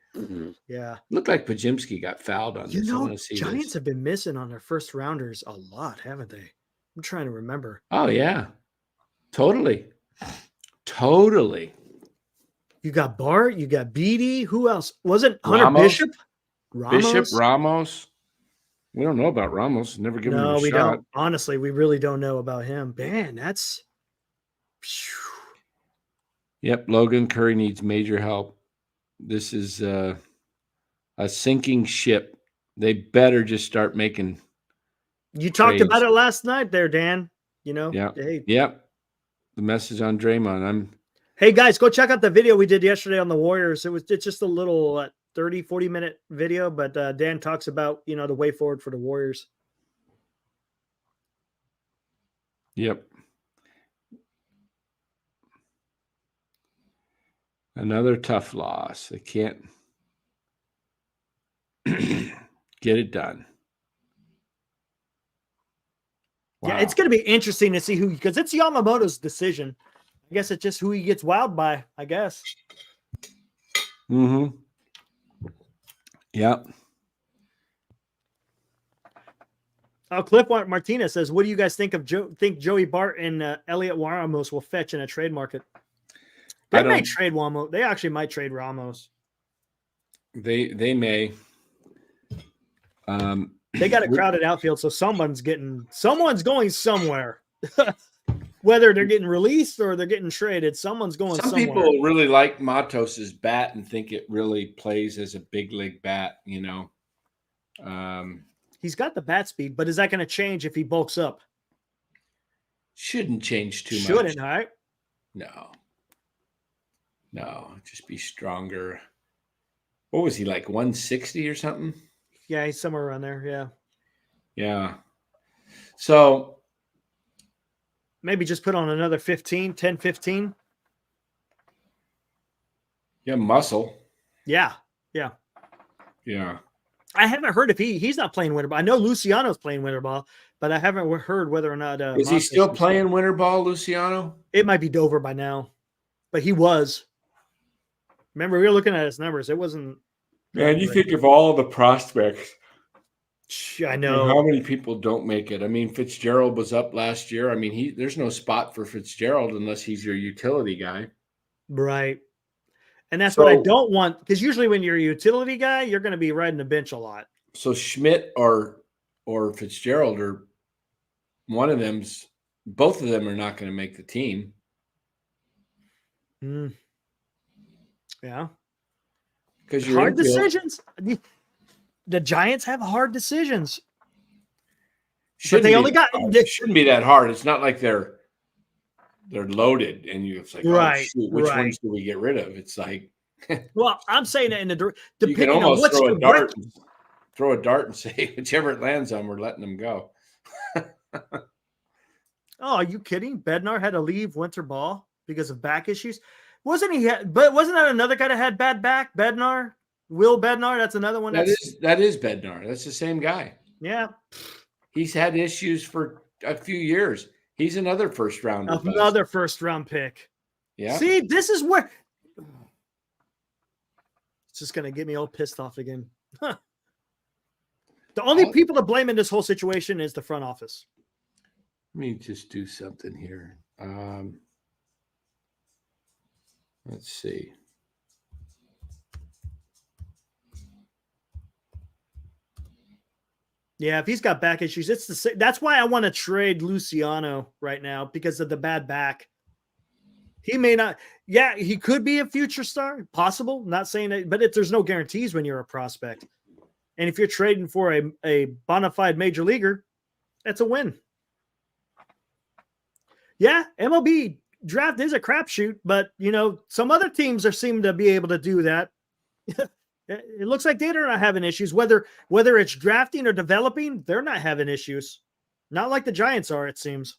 [SPEAKER 2] Yeah.
[SPEAKER 1] Looked like Pajimski got fouled on this. I want to see
[SPEAKER 2] Giants have been missing on their first rounders a lot, haven't they? I'm trying to remember.
[SPEAKER 1] Oh, yeah. Totally.
[SPEAKER 2] You got Bart. You got Beatty. Who else? Wasn't Hunter
[SPEAKER 1] Ramos.
[SPEAKER 2] Bishop?
[SPEAKER 1] Bishop, Ramos. We don't know about Ramos. Never given him
[SPEAKER 2] No,
[SPEAKER 1] a
[SPEAKER 2] we
[SPEAKER 1] shot.
[SPEAKER 2] don't. Honestly, we really don't know about him. Man, that's.
[SPEAKER 1] Yep, Logan Curry needs major help. This is a sinking ship. They better just start making.
[SPEAKER 2] You talked
[SPEAKER 1] trades.
[SPEAKER 2] about it last night there, Dan. You know,
[SPEAKER 1] Yeah.
[SPEAKER 2] hey.
[SPEAKER 1] Yep. The message on Draymond.
[SPEAKER 2] Hey guys, go check out the video we did yesterday on the Warriors. It's just a little 30, 40-minute video, but Dan talks about, you know, the way forward for the Warriors.
[SPEAKER 1] Yep. Another tough loss. They can't get it done.
[SPEAKER 2] Yeah,
[SPEAKER 1] Wow.
[SPEAKER 2] it's going to be interesting to see who, because it's Yamamoto's decision. I guess it's just who he gets wowed by, I guess.
[SPEAKER 1] Mm-hmm. Yep.
[SPEAKER 2] Cliff Martinez says, what do you guys think of Joey Bart and Elliot Ramos will fetch in a trade market? They might trade Ramos. They actually might trade Ramos.
[SPEAKER 1] They may.
[SPEAKER 2] They got a crowded outfield, so someone's going somewhere. Whether they're getting released or they're getting traded, someone's going somewhere.
[SPEAKER 1] Some people really like Matos's bat and think it really plays as a big league bat, you know.
[SPEAKER 2] He's got the bat speed, but is that going to change if he bulks up?
[SPEAKER 1] Shouldn't change too much.
[SPEAKER 2] Shouldn't, right?
[SPEAKER 1] No, just be stronger. What was he, like 160 or something?
[SPEAKER 2] Yeah, he's somewhere around there. Yeah.
[SPEAKER 1] Yeah. So
[SPEAKER 2] maybe just put on another 10, 15.
[SPEAKER 1] Yeah, muscle.
[SPEAKER 2] Yeah. I haven't heard if he's not playing winter ball. I know Luciano's playing winter ball, but I haven't heard whether or not.
[SPEAKER 1] Is he still playing winter ball, Luciano?
[SPEAKER 2] It might be over by now, but he was. Remember, we were looking at his numbers. It wasn't.
[SPEAKER 1] Man, you think of all the prospects.
[SPEAKER 2] I know.
[SPEAKER 1] How many people don't make it? I mean, Fitzgerald was up last year. I mean, there's no spot for Fitzgerald unless he's your utility guy.
[SPEAKER 2] Right. And that's what I don't want, because usually when you're a utility guy, you're going to be riding the bench a lot.
[SPEAKER 1] So Schmidt or Fitzgerald or both of them are not going to make the team.
[SPEAKER 2] Yeah.
[SPEAKER 1] Because
[SPEAKER 2] hard decisions. The Giants have hard decisions. But they only got.
[SPEAKER 1] It shouldn't be that hard. It's not like they're loaded and it's like,
[SPEAKER 2] right,
[SPEAKER 1] oh, shoot, which ones do we get rid of? It's like,
[SPEAKER 2] well, I'm saying that
[SPEAKER 1] you can almost throw a dart and say, whichever it lands on, we're letting them go.
[SPEAKER 2] Oh, are you kidding? Bednar had to leave winter ball because of back issues. Wasn't that another guy that had bad back? Bednar, Will Bednar. That's another one.
[SPEAKER 1] That is Bednar. That's the same guy.
[SPEAKER 2] Yeah,
[SPEAKER 1] he's had issues for a few years. He's another first round
[SPEAKER 2] pick.
[SPEAKER 1] Yeah.
[SPEAKER 2] See, this is where it's just going to get me all pissed off again. Huh. The only people to blame in this whole situation is the front office.
[SPEAKER 1] Let me just do something here. Let's see.
[SPEAKER 2] Yeah, if he's got back issues, that's why I want to trade Luciano right now, because of the bad back. He may not. Yeah, he could be a future star, possible. Not saying that, but there's no guarantees when you're a prospect. And if you're trading for a bona fide major leaguer, that's a win. Yeah, MLB draft is a crapshoot, but some other teams seem to be able to do that. It looks like they're not having issues, whether it's drafting or developing. They're not having issues, not like the Giants are, it seems.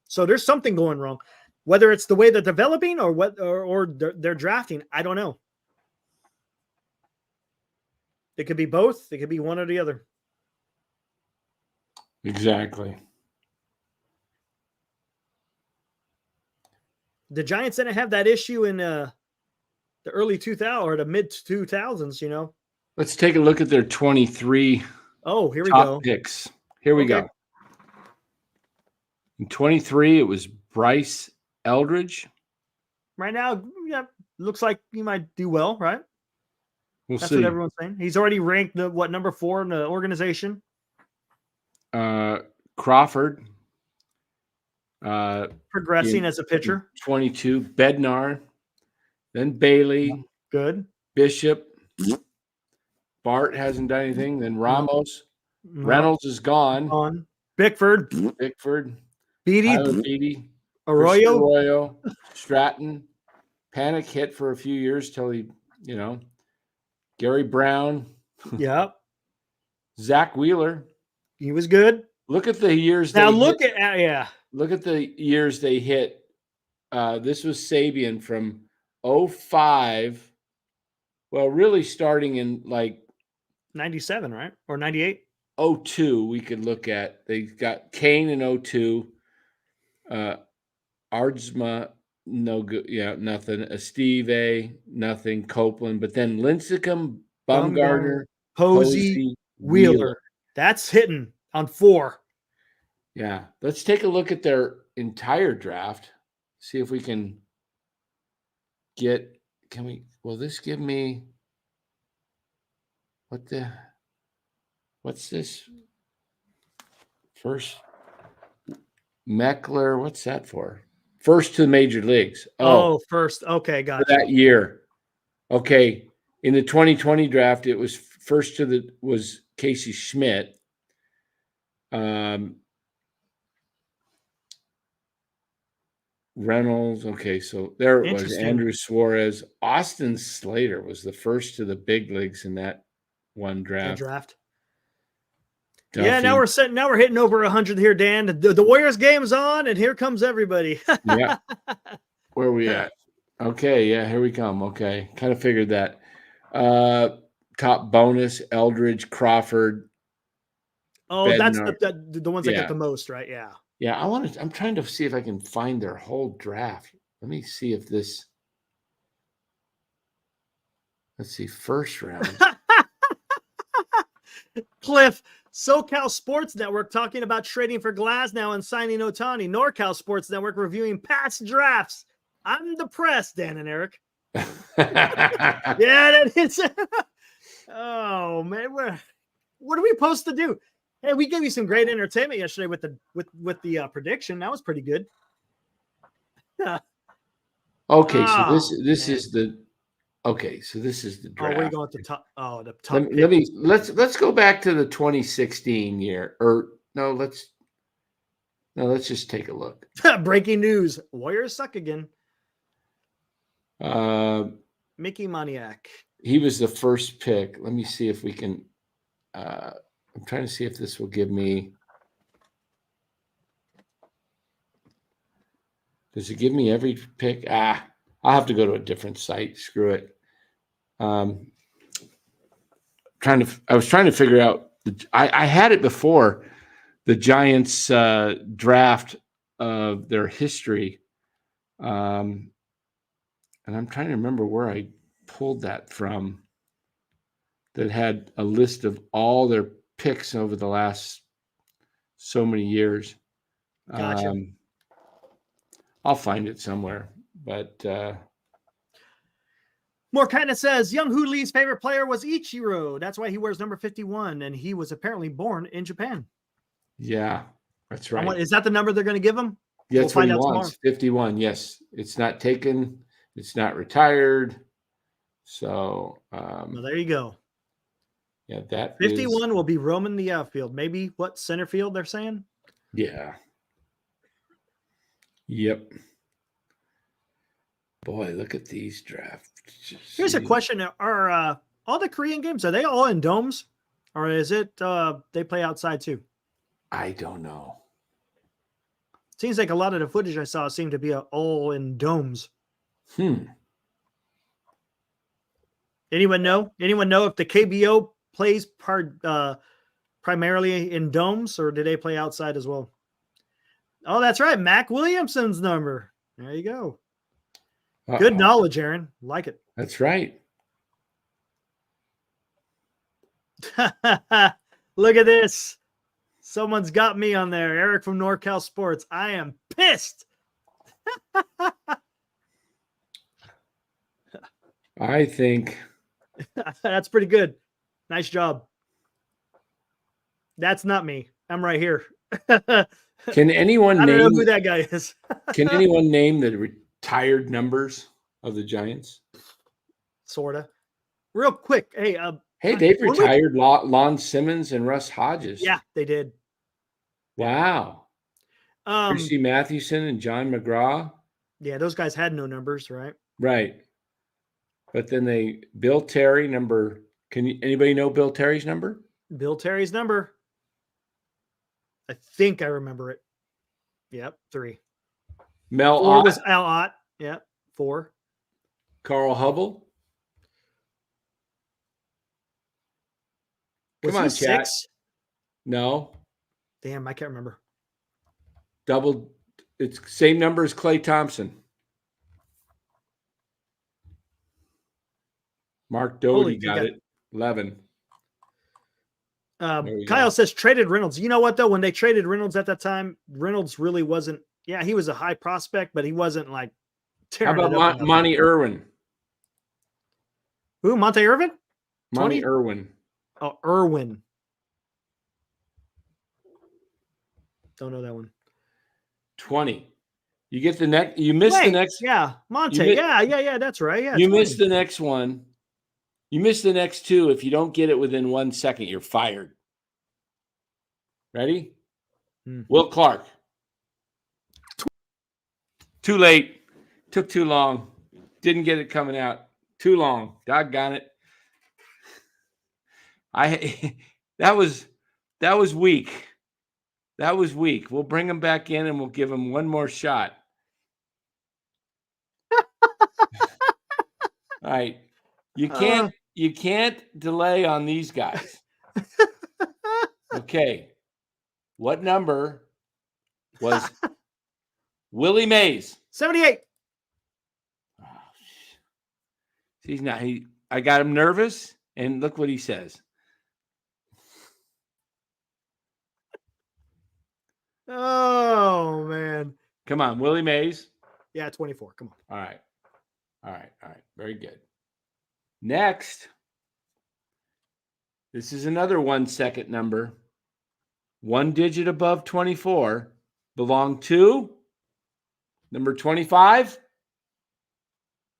[SPEAKER 2] So there's something going wrong, whether it's the way they're developing or they're drafting. I don't know. It could be both. It could be one or the other.
[SPEAKER 1] Exactly.
[SPEAKER 2] The Giants didn't have that issue in the early 2000s or the mid 2000s,
[SPEAKER 1] Let's take a look at their 23
[SPEAKER 2] here we go.
[SPEAKER 1] Picks. Here we go. In 23, it was Bryce Eldridge.
[SPEAKER 2] Right now, yeah, looks like he might do well, right?
[SPEAKER 1] We'll
[SPEAKER 2] That's
[SPEAKER 1] see.
[SPEAKER 2] what everyone's saying. He's already ranked number 4 in the organization.
[SPEAKER 1] Crawford.
[SPEAKER 2] Progressing as a pitcher.
[SPEAKER 1] 22. Bednar. Then Bailey.
[SPEAKER 2] Good.
[SPEAKER 1] Bishop. Bart hasn't done anything. Then Ramos.
[SPEAKER 2] No.
[SPEAKER 1] Reynolds is gone.
[SPEAKER 2] On. Bickford.
[SPEAKER 1] Beatty.
[SPEAKER 2] Tyler
[SPEAKER 1] Beatty.
[SPEAKER 2] Arroyo.
[SPEAKER 1] Stratton. Panic hit for a few years till he, Gary Brown.
[SPEAKER 2] Yep.
[SPEAKER 1] Zach Wheeler.
[SPEAKER 2] He was good.
[SPEAKER 1] Look at the years.
[SPEAKER 2] Now
[SPEAKER 1] Look at the years they hit. This was Sabian from 05. Well, really starting in like
[SPEAKER 2] 97, right? Or 98?
[SPEAKER 1] 02, we could look at. They got Kane in 02. Ardsma, no good. Yeah, nothing. Steve, nothing. Copeland. But then Lincecum, Bumgarner,
[SPEAKER 2] Posey, Wheeler. That's hitting on 4.
[SPEAKER 1] Yeah. Let's take a look at their entire draft. See if we can will this give me what's this? First Meckler, what's that for? First to the major leagues.
[SPEAKER 2] Oh, first. Okay, gotcha.
[SPEAKER 1] For that year. Okay. In the 2020 draft, it was first was Casey Schmidt. Reynolds. Okay, so there it was. Andrew Suarez. Austin Slater was the first to the big leagues in that one draft.
[SPEAKER 2] Yeah, now we're hitting over 100 here, Dan. The Warriors game's on, and here comes everybody.
[SPEAKER 1] Yeah. Where are we at? Okay, yeah, here we come. Okay, kind of figured that. Top bonus: Eldridge, Crawford.
[SPEAKER 2] Oh,
[SPEAKER 1] Bednar.
[SPEAKER 2] That's the ones that get the most, right? Yeah.
[SPEAKER 1] Yeah, I'm trying to see if I can find their whole draft. Let me see if this. Let's see, first round.
[SPEAKER 2] Cliff, SoCal Sports Network talking about trading for Glasnow and signing Ohtani. NorCal Sports Network reviewing past drafts. I'm depressed, Dan and Eric. Yeah, that is. Oh man, what are we supposed to do? Hey, we gave you some great entertainment yesterday with the prediction. That was pretty good.
[SPEAKER 1] Okay, so this is the. Okay, so this is the draft.
[SPEAKER 2] Oh, we're going to the top. Oh, the top.
[SPEAKER 1] Let's go back to the 2016 year, or no? Let's just take a look.
[SPEAKER 2] Breaking news: Warriors suck again. Mickey Moniak.
[SPEAKER 1] He was the first pick. Let me see if we can. I'm trying to see if this will give me. Does it give me every pick? I'll have to go to a different site. Screw it. I was trying to figure out. I had it before the Giants draft of their history, and I'm trying to remember where I pulled that from. That had a list of all their picks over the last so many years.
[SPEAKER 2] Gotcha.
[SPEAKER 1] I'll find it somewhere, but
[SPEAKER 2] More kind of says Jung-hoo Lee's favorite player was Ichiro. That's why he wears number 51, and he was apparently born in Japan.
[SPEAKER 1] Yeah, that's right.
[SPEAKER 2] Is that the number they're going to give him?
[SPEAKER 1] Yeah, that's what he wants. 51. Yes, it's not taken. It's not retired. So
[SPEAKER 2] well, there you go.
[SPEAKER 1] Yeah, that
[SPEAKER 2] 51 will be roaming the outfield. Maybe what center field they're saying?
[SPEAKER 1] Yeah. Yep. Boy, look at these drafts.
[SPEAKER 2] Here's a question: are all the Korean games, are they all in domes, or is it they play outside too?
[SPEAKER 1] I don't know.
[SPEAKER 2] Seems like a lot of the footage I saw seemed to be all in domes. Anyone know? Anyone know if the KBO plays primarily in domes, or do they play outside as well? Oh, that's right. Mac Williamson's number. There you go. Good knowledge, Aaron. Like it.
[SPEAKER 1] That's right.
[SPEAKER 2] Look at this. Someone's got me on there. Eric from NorCal Sports. I am pissed.
[SPEAKER 1] I think.
[SPEAKER 2] That's pretty good. Nice job. That's not me. I'm right here.
[SPEAKER 1] Can anyone
[SPEAKER 2] I don't know
[SPEAKER 1] name?
[SPEAKER 2] who that guy is.
[SPEAKER 1] Can anyone name the retired numbers of the Giants?
[SPEAKER 2] Sorta. Real quick. Hey,
[SPEAKER 1] Hey, they've
[SPEAKER 2] when we-
[SPEAKER 1] retired Lon Simmons and Russ Hodges.
[SPEAKER 2] yeah, they did.
[SPEAKER 1] Wow.
[SPEAKER 2] Um,
[SPEAKER 1] Christy Mathewson and John McGraw.
[SPEAKER 2] yeah, those guys had no numbers, right?
[SPEAKER 1] Right. But then Bill Terry number. Anybody know Bill Terry's number?
[SPEAKER 2] Bill Terry's number. I think I remember it. Yep, 3.
[SPEAKER 1] Mel
[SPEAKER 2] 4
[SPEAKER 1] Ott,
[SPEAKER 2] was Al Ott. Yep, 4.
[SPEAKER 1] Carl Hubble.
[SPEAKER 2] Was
[SPEAKER 1] Come
[SPEAKER 2] he
[SPEAKER 1] on, chat.
[SPEAKER 2] 6?
[SPEAKER 1] No.
[SPEAKER 2] Damn, I can't remember.
[SPEAKER 1] Double. It's same number as Clay Thompson. Mark Doty
[SPEAKER 2] Holy,
[SPEAKER 1] got it. 11. There we
[SPEAKER 2] Kyle
[SPEAKER 1] go.
[SPEAKER 2] says traded Reynolds. You know what though? When they traded Reynolds at that time, Reynolds really wasn't. Yeah, he was a high prospect, but he wasn't like
[SPEAKER 1] How
[SPEAKER 2] tearing it
[SPEAKER 1] about
[SPEAKER 2] up.
[SPEAKER 1] Monty Irwin?
[SPEAKER 2] Who? Monte Irvin?
[SPEAKER 1] Monty
[SPEAKER 2] 20?
[SPEAKER 1] Irwin.
[SPEAKER 2] Oh, Irwin. Don't know that one.
[SPEAKER 1] 20. You get the next. You missed the next.
[SPEAKER 2] Yeah, Monte.
[SPEAKER 1] mi-
[SPEAKER 2] Yeah. That's right. Yeah,
[SPEAKER 1] You
[SPEAKER 2] 20.
[SPEAKER 1] missed the next one. You missed the next 2. If you don't get it within 1 second, you're fired. Ready? Will Clark. Too late. Took too long. Didn't get it coming out. Too long. Doggone it. That was weak. That was weak. We'll bring him back in and we'll give him one more shot. All right. You can't delay on these guys. Okay. What number was Willie Mays?
[SPEAKER 2] 78.
[SPEAKER 1] Oh, he's not. I got him nervous, and look what he says.
[SPEAKER 2] Oh man.
[SPEAKER 1] Come on, Willie Mays.
[SPEAKER 2] Yeah, 24. Come on.
[SPEAKER 1] All right. Very good. Next. This is another 1 second number. 1 digit above 24 belong to number 25.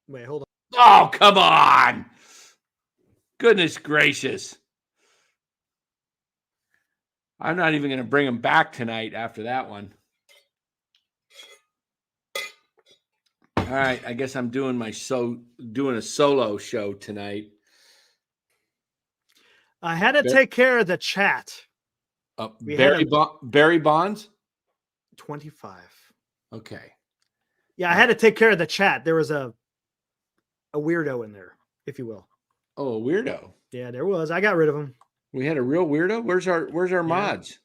[SPEAKER 2] Wait, hold on.
[SPEAKER 1] Oh, come on. Goodness gracious. I'm not even going to bring him back tonight after that one. All right, I guess I'm doing a solo show tonight.
[SPEAKER 2] I had to take care of the chat.
[SPEAKER 1] Barry Bonds?
[SPEAKER 2] 25.
[SPEAKER 1] Okay.
[SPEAKER 2] Yeah, I had to take care of the chat. There was a weirdo in there, if you will.
[SPEAKER 1] Oh, a weirdo.
[SPEAKER 2] Yeah, there was. I got rid of him.
[SPEAKER 1] We had a real weirdo? Where's our mods?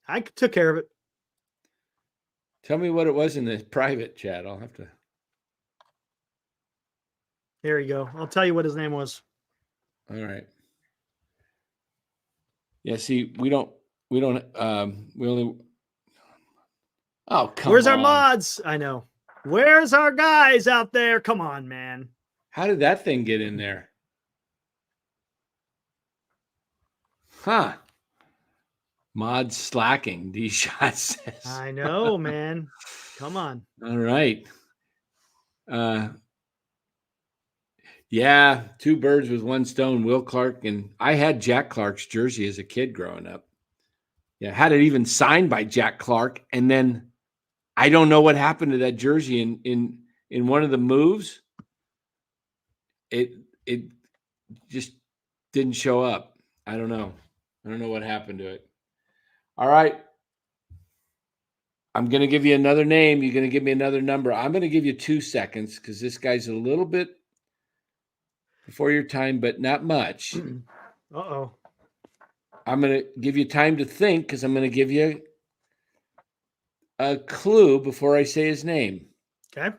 [SPEAKER 2] I took care of it.
[SPEAKER 1] Tell me what it was in the private chat. I'll have to.
[SPEAKER 2] There you go. I'll tell you what his name was.
[SPEAKER 1] All right. Yeah, see, we only. Oh, come on.
[SPEAKER 2] Where's our mods? I know. Where's our guys out there? Come on, man.
[SPEAKER 1] How did that thing get in there? Huh. Mods slacking. D shot says.
[SPEAKER 2] I know, man. Come on.
[SPEAKER 1] All right. Yeah, 2 birds with 1 stone. Will Clark, and I had Jack Clark's jersey as a kid growing up. Yeah, had it even signed by Jack Clark, and then I don't know what happened to that jersey in one of the moves. It just didn't show up. I don't know. I don't know what happened to it. All right. I'm going to give you another name. You're going to give me another number. I'm going to give you 2 seconds because this guy's a little bit before your time, but not much.
[SPEAKER 2] Uh-oh.
[SPEAKER 1] I'm going to give you time to think because I'm going to give you a clue before I say his name.
[SPEAKER 2] Okay.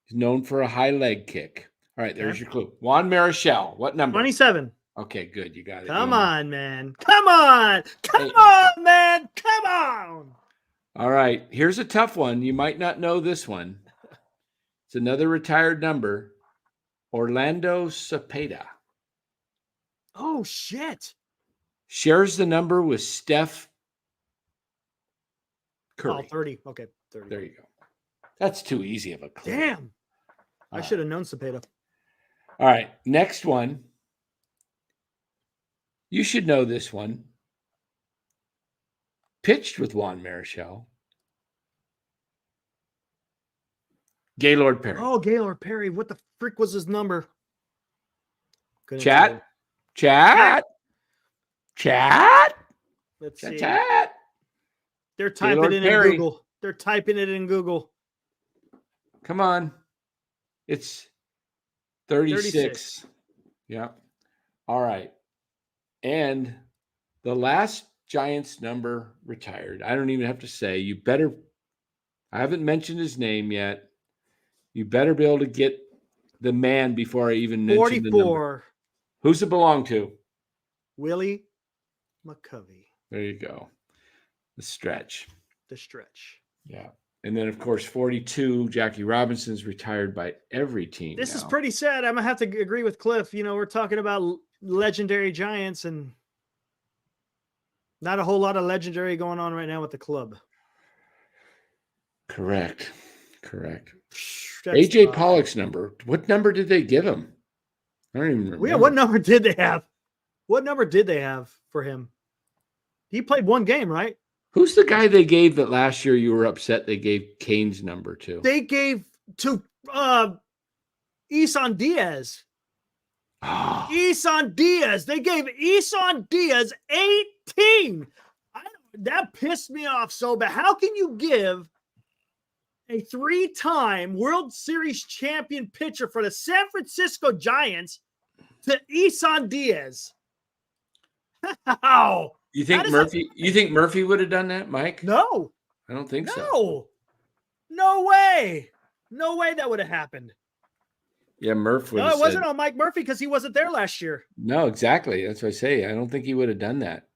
[SPEAKER 1] He's known for a high leg kick. All right, there's your clue. Juan Marichal. What number?
[SPEAKER 2] 27.
[SPEAKER 1] Okay, good. You got it.
[SPEAKER 2] Come on, man. Come on. Come on, man. Come on.
[SPEAKER 1] All right. Here's a tough one. You might not know this one. It's another retired number. Orlando Cepeda
[SPEAKER 2] Oh, shit.
[SPEAKER 1] shares the number with Steph
[SPEAKER 2] Oh,
[SPEAKER 1] Curry.
[SPEAKER 2] 30. Okay, 30.
[SPEAKER 1] There you go. That's too easy of a clue.
[SPEAKER 2] Damn. I should have known Cepeda.
[SPEAKER 1] All right. Next one. You should know this one. Pitched with Juan Marichal. Gaylord Perry.
[SPEAKER 2] Oh, Gaylord Perry. What the frick was his number? Couldn't tell
[SPEAKER 1] Chat.
[SPEAKER 2] you.
[SPEAKER 1] Chat. Chat.
[SPEAKER 2] Let's
[SPEAKER 1] Chat.
[SPEAKER 2] see.
[SPEAKER 1] Chat.
[SPEAKER 2] They're typing
[SPEAKER 1] Gaylord
[SPEAKER 2] it
[SPEAKER 1] Perry.
[SPEAKER 2] in Google. They're typing it in Google.
[SPEAKER 1] Come on. It's 36.
[SPEAKER 2] 36.
[SPEAKER 1] Yeah. All right. And the last Giants number retired. I don't even have to say. You better. I haven't mentioned his name yet. You better be able to get the man before I even mention the number.
[SPEAKER 2] 44.
[SPEAKER 1] Who's it belong to?
[SPEAKER 2] Willie McCovey.
[SPEAKER 1] There you go. The stretch.
[SPEAKER 2] The stretch.
[SPEAKER 1] Yeah. And then, of course, 42, Jackie Robinson's retired by every team.
[SPEAKER 2] This is
[SPEAKER 1] now.
[SPEAKER 2] pretty sad. I'm going to have to agree with Cliff. You know, we're talking about legendary Giants and not a whole lot of legendary going on right now with the club.
[SPEAKER 1] Correct.
[SPEAKER 2] That's
[SPEAKER 1] AJ
[SPEAKER 2] tough.
[SPEAKER 1] Pollock's number. What number did they give him? I don't even remember.
[SPEAKER 2] Yeah, what number did they have? What number did they have for him? He played one game, right?
[SPEAKER 1] Who's the guy they gave that last year you were upset they gave Kane's number to?
[SPEAKER 2] They gave to Isan Diaz.
[SPEAKER 1] Oh,
[SPEAKER 2] Isan Diaz. They gave Isan Diaz 18. That pissed me off so bad. How can you give a 3-time World Series champion pitcher for the San Francisco Giants to Isan Diaz? How?
[SPEAKER 1] you think Murphy? You think Murphy would have done that, Mike?
[SPEAKER 2] No.
[SPEAKER 1] I don't think so.
[SPEAKER 2] No way. No way that would have happened.
[SPEAKER 1] Yeah, Murph would
[SPEAKER 2] No,
[SPEAKER 1] have
[SPEAKER 2] it wasn't on Mike Murphy because he wasn't there last year.
[SPEAKER 1] No, exactly. That's what I say. I don't think he would have done that.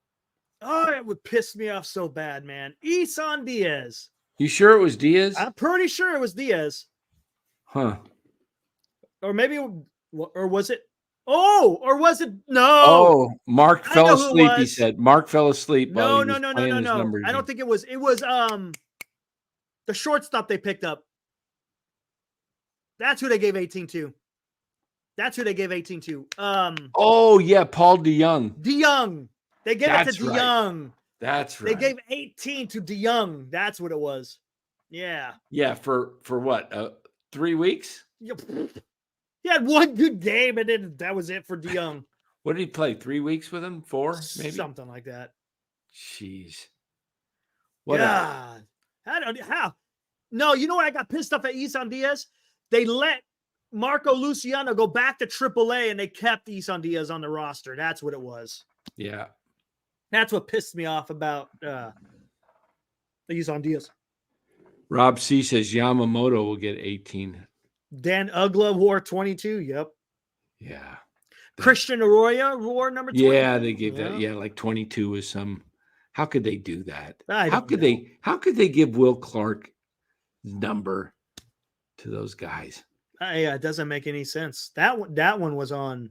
[SPEAKER 2] Oh, it would piss me off so bad, man. Isan Diaz.
[SPEAKER 1] You sure it was Diaz?
[SPEAKER 2] I'm pretty sure it was Diaz.
[SPEAKER 1] Huh.
[SPEAKER 2] Or maybe, or was it? Oh, or was it? No.
[SPEAKER 1] Oh, Mark
[SPEAKER 2] I
[SPEAKER 1] fell
[SPEAKER 2] know who it
[SPEAKER 1] asleep, he
[SPEAKER 2] was.
[SPEAKER 1] said. Mark fell asleep while
[SPEAKER 2] No.
[SPEAKER 1] he was playing his number.
[SPEAKER 2] I don't think it was. It was the shortstop they picked up. That's who they gave 18 to.
[SPEAKER 1] Oh, yeah, Paul DeYoung.
[SPEAKER 2] DeYoung. They gave it to
[SPEAKER 1] That's right.
[SPEAKER 2] DeYoung.
[SPEAKER 1] That's right.
[SPEAKER 2] They gave 18 to DeYoung. That's what it was. Yeah.
[SPEAKER 1] Yeah, for what? 3 weeks?
[SPEAKER 2] He had one good game, and then that was it for DeYoung.
[SPEAKER 1] What did he play? 3 weeks with him? 4, maybe?
[SPEAKER 2] Something like that.
[SPEAKER 1] Jeez.
[SPEAKER 2] God. How? No, you know what I got pissed off at Isan Diaz? They let Marco Luciano go back to AAA, and they kept Isan Diaz on the roster. That's what it was.
[SPEAKER 1] Yeah.
[SPEAKER 2] That's what pissed me off about Isan Diaz.
[SPEAKER 1] Rob C says Yamamoto will get 18.
[SPEAKER 2] Dan Ugla wore 22. Yep.
[SPEAKER 1] Yeah.
[SPEAKER 2] Christian Arroyo wore number 20.
[SPEAKER 1] Yeah, they gave that. Yeah, like 22 was some. How could they do that? How could they give Will Clark number to those guys?
[SPEAKER 2] Yeah, it doesn't make any sense. That one was on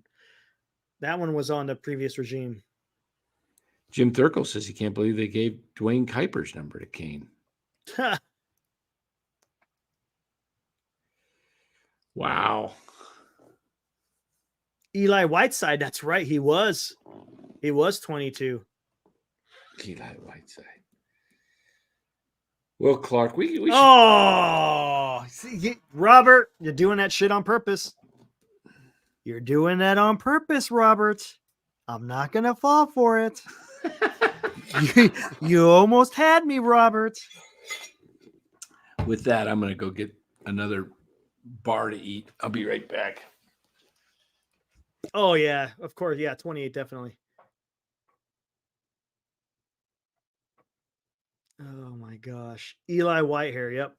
[SPEAKER 2] the previous regime.
[SPEAKER 1] Jim Thurkel says he can't believe they gave Dwayne Kuiper's number to Kane. Wow.
[SPEAKER 2] Eli Whiteside, that's right. He was 22.
[SPEAKER 1] Eli Whiteside. Will Clark, we should...
[SPEAKER 2] Oh, see, Robert, you're doing that shit on purpose. You're doing that on purpose, Robert. I'm not going to fall for it. you almost had me, Robert.
[SPEAKER 1] With that, I'm going to go get another bar to eat. I'll be right back.
[SPEAKER 2] Oh, yeah, of course. Yeah, 28, definitely. Oh, my gosh. Eli Whitehair, yep.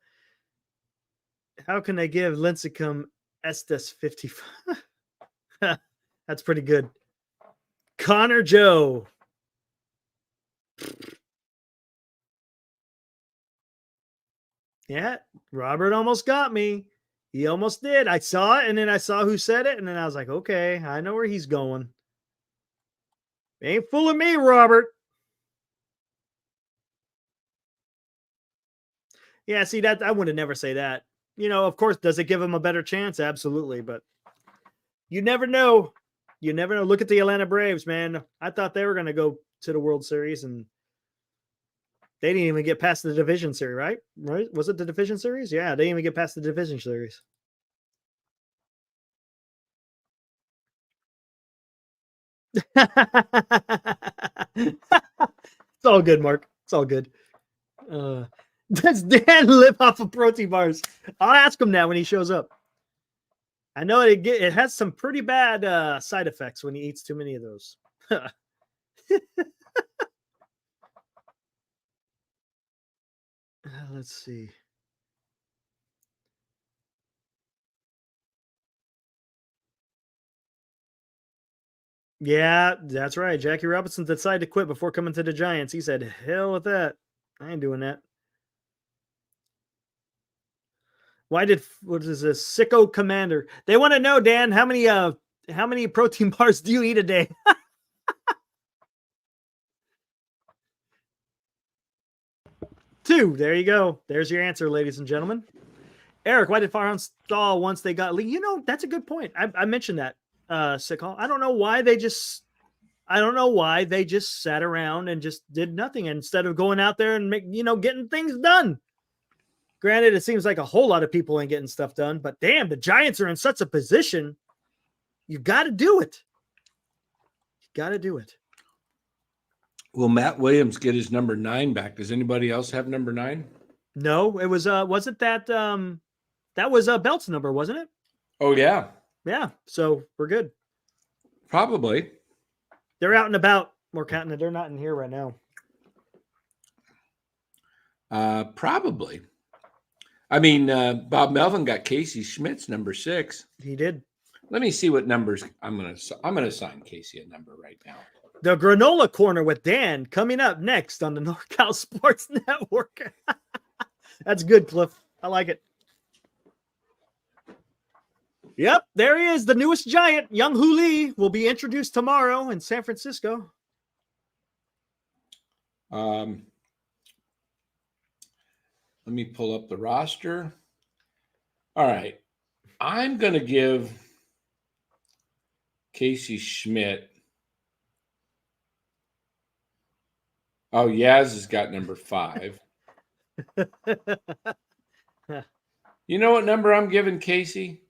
[SPEAKER 2] How can they give Lincecum Estes 55? That's pretty good. Connor Joe. Yeah, Robert almost got me. He almost did. I saw it, and then I saw who said it, and then I was like, okay, I know where he's going. Ain't fooling me, Robert. Yeah, see that I would have never say that. Of course, does it give him a better chance? Absolutely, but you never know. You never know. Look at the Atlanta Braves, man. I thought they were going to go to the World Series, and they didn't even get past the division series, right? Right? Was it the division series? Yeah, they didn't even get past the division series. It's all good, Mark. It's all good. Does Dan live off of protein bars? I'll ask him that when he shows up. I know it has some pretty bad side effects when he eats too many of those. Let's see. Yeah, that's right. Jackie Robinson decided to quit before coming to the Giants. He said, "Hell with that. I ain't doing that." What is this? Sicko Commander. They want to know, Dan, how many protein bars do you eat a day? 2. There you go. There's your answer, ladies and gentlemen. Eric, why did Farhan stall once they got Lee? That's a good point. I mentioned that, Sickle. I don't know why they just sat around and just did nothing instead of going out there and getting things done. Granted, it seems like a whole lot of people ain't getting stuff done, but damn, the Giants are in such a position. You got to do it. You got to do it.
[SPEAKER 1] Will Matt Williams get his number 9 back? Does anybody else have number 9?
[SPEAKER 2] No, it wasn't that that was Belt's number, wasn't it?
[SPEAKER 1] Oh yeah.
[SPEAKER 2] Yeah, so we're good.
[SPEAKER 1] Probably.
[SPEAKER 2] They're out and about. More counting. They're not in here right now.
[SPEAKER 1] Probably. I mean, Bob Melvin got Casey Schmidt's number 6.
[SPEAKER 2] He did.
[SPEAKER 1] Let me see what numbers I'm gonna assign Casey a number right now.
[SPEAKER 2] The Granola Corner with Dan coming up next on the NorCal Sports Network. That's good, Cliff. I like it. Yep, there he is, the newest Giant. Jung-hoo Lee will be introduced tomorrow in San Francisco.
[SPEAKER 1] Let me pull up the roster. All right. I'm going to give Casey Schmidt. Oh, Yaz has got number 5. You know what number I'm giving Casey?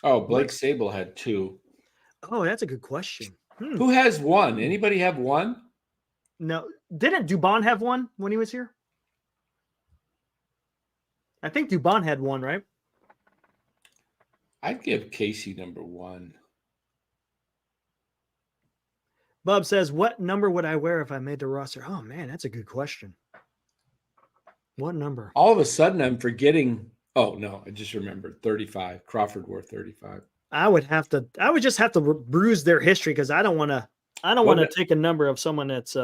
[SPEAKER 1] Oh, Blake Sable had 2.
[SPEAKER 2] Oh, that's a good question.
[SPEAKER 1] Who has 1? Anybody have 1?
[SPEAKER 2] No. Didn't Dubon have 1 when he was here? I think Dubon had 1, right?
[SPEAKER 1] I'd give Casey number 1.
[SPEAKER 2] Bub says, what number would I wear if I made the roster? Oh, man, that's a good question. What number?
[SPEAKER 1] All of a sudden, I'm forgetting. Oh, no, I just remembered 35. Crawford wore 35.
[SPEAKER 2] I would just have to bruise their history because I don't want to take a number of someone that's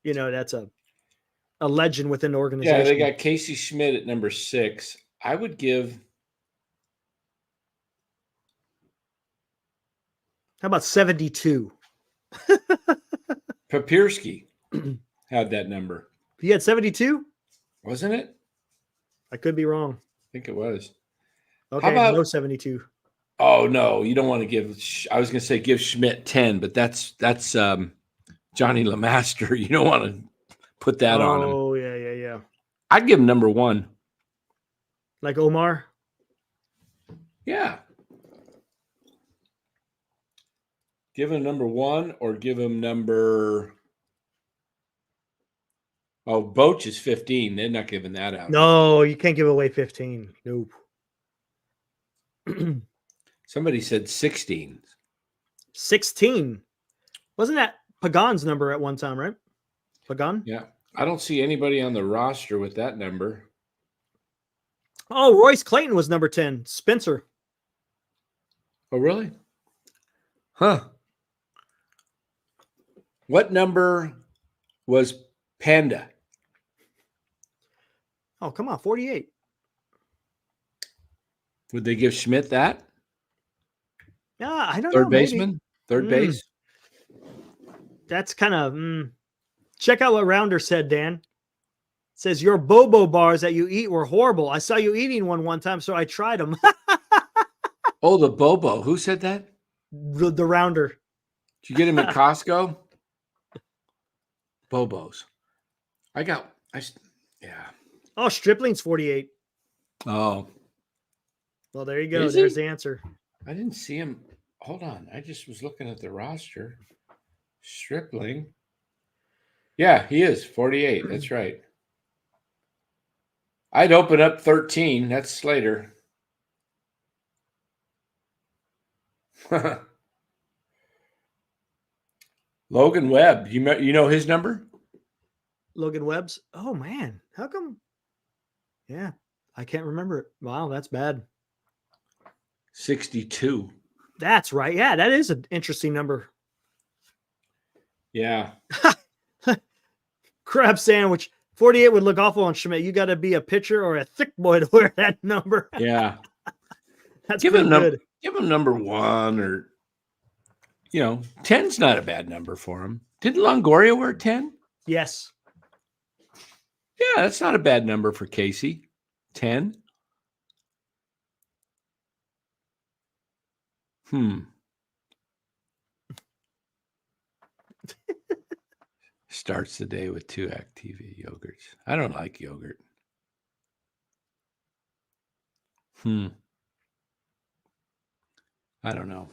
[SPEAKER 2] that's a legend within the organization.
[SPEAKER 1] Yeah, they got Casey Schmidt at number 6. I would give.
[SPEAKER 2] How about 72?
[SPEAKER 1] Papirski had that number.
[SPEAKER 2] He had 72?
[SPEAKER 1] Wasn't it?
[SPEAKER 2] I could be wrong.
[SPEAKER 1] I think it was.
[SPEAKER 2] Okay,
[SPEAKER 1] How about,
[SPEAKER 2] no 72.
[SPEAKER 1] Oh, no, you don't want to give. I was going to say give Schmidt 10, but that's Johnny LeMaster. You don't want to put that on him.
[SPEAKER 2] Oh, yeah.
[SPEAKER 1] I'd give him number 1.
[SPEAKER 2] Like Omar?
[SPEAKER 1] Yeah. Give him number 1 or give him number. Oh, Boach is 15. They're not giving that out.
[SPEAKER 2] No, you can't give away 15. Nope.
[SPEAKER 1] Somebody said 16.
[SPEAKER 2] 16. Wasn't that Pagan's number at one time, right? Pagan?
[SPEAKER 1] Yeah. I don't see anybody on the roster with that number.
[SPEAKER 2] Oh, Royce Clayton was number 10. Spencer.
[SPEAKER 1] Oh, really? Huh. What number was Panda?
[SPEAKER 2] Oh, come on, 48.
[SPEAKER 1] Would they give Schmidt that?
[SPEAKER 2] Yeah, I don't know.
[SPEAKER 1] Third
[SPEAKER 2] Maybe.
[SPEAKER 1] baseman? Third
[SPEAKER 2] Mm.
[SPEAKER 1] base?
[SPEAKER 2] That's kind of check out what Rounder said, Dan. It says your bobo bars that you eat were horrible. I saw you eating one time, so I tried them.
[SPEAKER 1] Oh, the Bobo. Who said that?
[SPEAKER 2] The Rounder.
[SPEAKER 1] Did you get him at Costco? Bobos. Yeah.
[SPEAKER 2] Oh, Stripling's 48.
[SPEAKER 1] Oh,
[SPEAKER 2] Well, there you go.
[SPEAKER 1] Is
[SPEAKER 2] There's
[SPEAKER 1] he?
[SPEAKER 2] the answer.
[SPEAKER 1] I didn't see him. Hold on. I just was looking at the roster. Stripling. Yeah, he is 48. That's right. I'd open up 13. That's Slater. Logan Webb. You know his number?
[SPEAKER 2] Logan Webb's. Oh man, how come? Yeah, I can't remember it. Wow, that's bad.
[SPEAKER 1] 62.
[SPEAKER 2] That's right. Yeah, that is an interesting number.
[SPEAKER 1] Yeah.
[SPEAKER 2] Crab sandwich. 48 would look awful on Schmidt. You got to be a pitcher or a thick boy to wear that number.
[SPEAKER 1] Yeah.
[SPEAKER 2] That's
[SPEAKER 1] Give
[SPEAKER 2] pretty
[SPEAKER 1] him
[SPEAKER 2] good.
[SPEAKER 1] Give him number 1 or 10's not a bad number for him. Didn't Longoria wear 10?
[SPEAKER 2] Yes.
[SPEAKER 1] Yeah, that's not a bad number for Casey. 10. Starts the day with 2 Activia yogurts. I don't like yogurt. I don't know.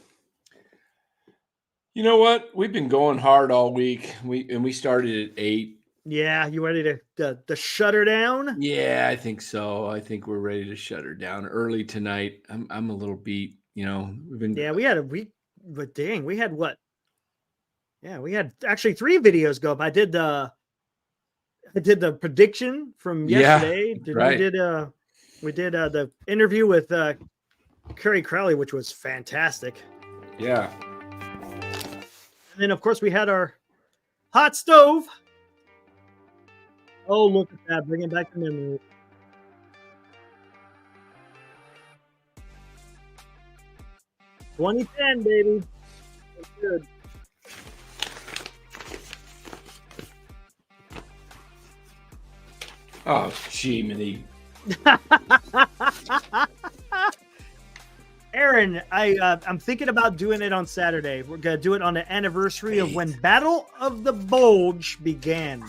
[SPEAKER 1] You know what? We've been going hard all week. We started at 8.
[SPEAKER 2] Yeah, you ready to shut her down?
[SPEAKER 1] Yeah, I think so. I think we're ready to shut her down early tonight. I'm a little beat. We've been.
[SPEAKER 2] Yeah, we had a week, but dang, we had what? Yeah, we had actually 3 videos go up. I did the prediction from yesterday.
[SPEAKER 1] Right.
[SPEAKER 2] We did the interview with Kerry Crowley, which was fantastic.
[SPEAKER 1] Yeah.
[SPEAKER 2] And then of course we had our hot stove. Oh, look at that, bringing back the memory. $20.10, baby. That's good.
[SPEAKER 1] Oh, gee, Minnie.
[SPEAKER 2] Aaron, I'm thinking about doing it on Saturday. We're gonna do it on the anniversary of when Battle of the Bulge began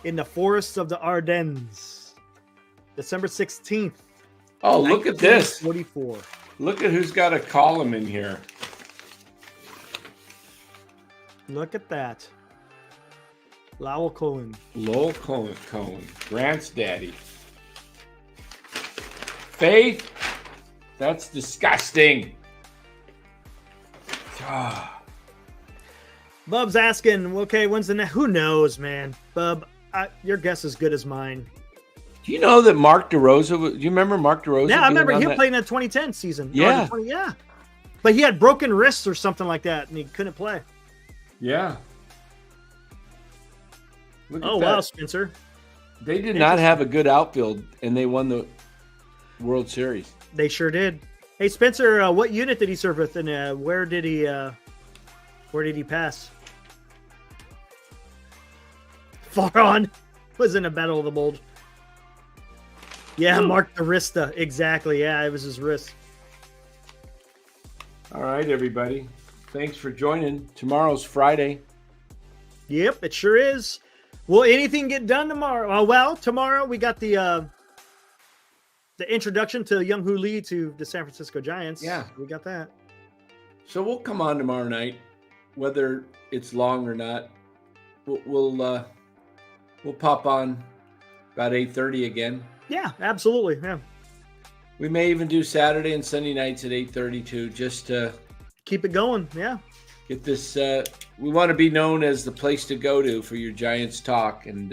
[SPEAKER 2] in the forests of the Ardennes, December 16th.
[SPEAKER 1] Oh, look at this.
[SPEAKER 2] 44.
[SPEAKER 1] Look at who's got a column in here.
[SPEAKER 2] Look at that. Lowell Cohen.
[SPEAKER 1] Lowell Cohen. Grant's daddy. Faith. That's disgusting.
[SPEAKER 2] Bub's asking, okay, when's the next? Who knows, man? Bub, your guess is good as mine.
[SPEAKER 1] Do you know that Mark DeRosa? Do you remember Mark DeRosa?
[SPEAKER 2] Yeah, I remember him playing in the 2010 season.
[SPEAKER 1] Yeah.
[SPEAKER 2] Yeah. But he had broken wrists or something like that, and he couldn't play.
[SPEAKER 1] Yeah. Look at
[SPEAKER 2] Oh,
[SPEAKER 1] that.
[SPEAKER 2] wow, Spencer.
[SPEAKER 1] They did not have a good outfield, and they won the World Series.
[SPEAKER 2] They sure did. Hey, Spencer, what unit did he serve with, and where did he pass? Far on. Was in a Battle of the Bulge. Yeah, Mark the Wrista. Exactly. Yeah, it was his wrist.
[SPEAKER 1] All right, everybody. Thanks for joining. Tomorrow's Friday.
[SPEAKER 2] Yep, it sure is. Will anything get done tomorrow? Well, tomorrow we got the introduction to Jung-hoo Lee to the San Francisco Giants.
[SPEAKER 1] Yeah.
[SPEAKER 2] We got that.
[SPEAKER 1] So we'll come on tomorrow night, whether it's long or not. We'll pop on about 8:30 again.
[SPEAKER 2] Yeah, absolutely. Yeah.
[SPEAKER 1] We may even do Saturday and Sunday nights at 8:30 too, just to
[SPEAKER 2] keep it going. Yeah.
[SPEAKER 1] Get this. We want to be known as the place to go to for your Giants talk, and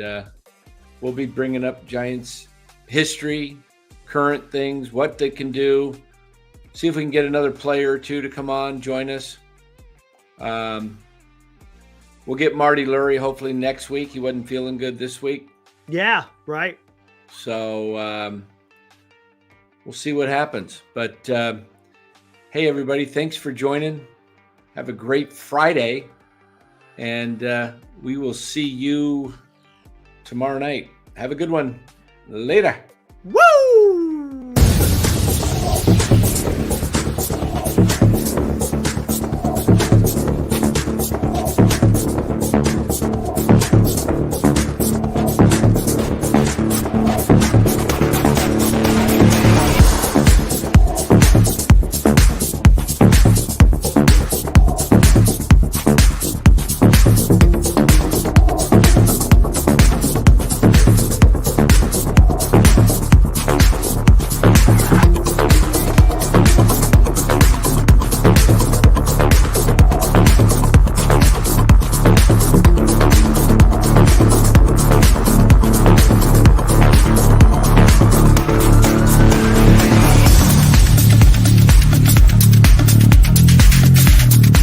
[SPEAKER 1] we'll be bringing up Giants history, current things, what they can do. See if we can get another player or two to come on, join us. We'll get Marty Lurie hopefully next week. He wasn't feeling good this week.
[SPEAKER 2] Yeah, right.
[SPEAKER 1] So we'll see what happens. But hey, everybody, thanks for joining. Have a great Friday. And we will see you tomorrow night. Have a good one. Later.
[SPEAKER 2] Woo!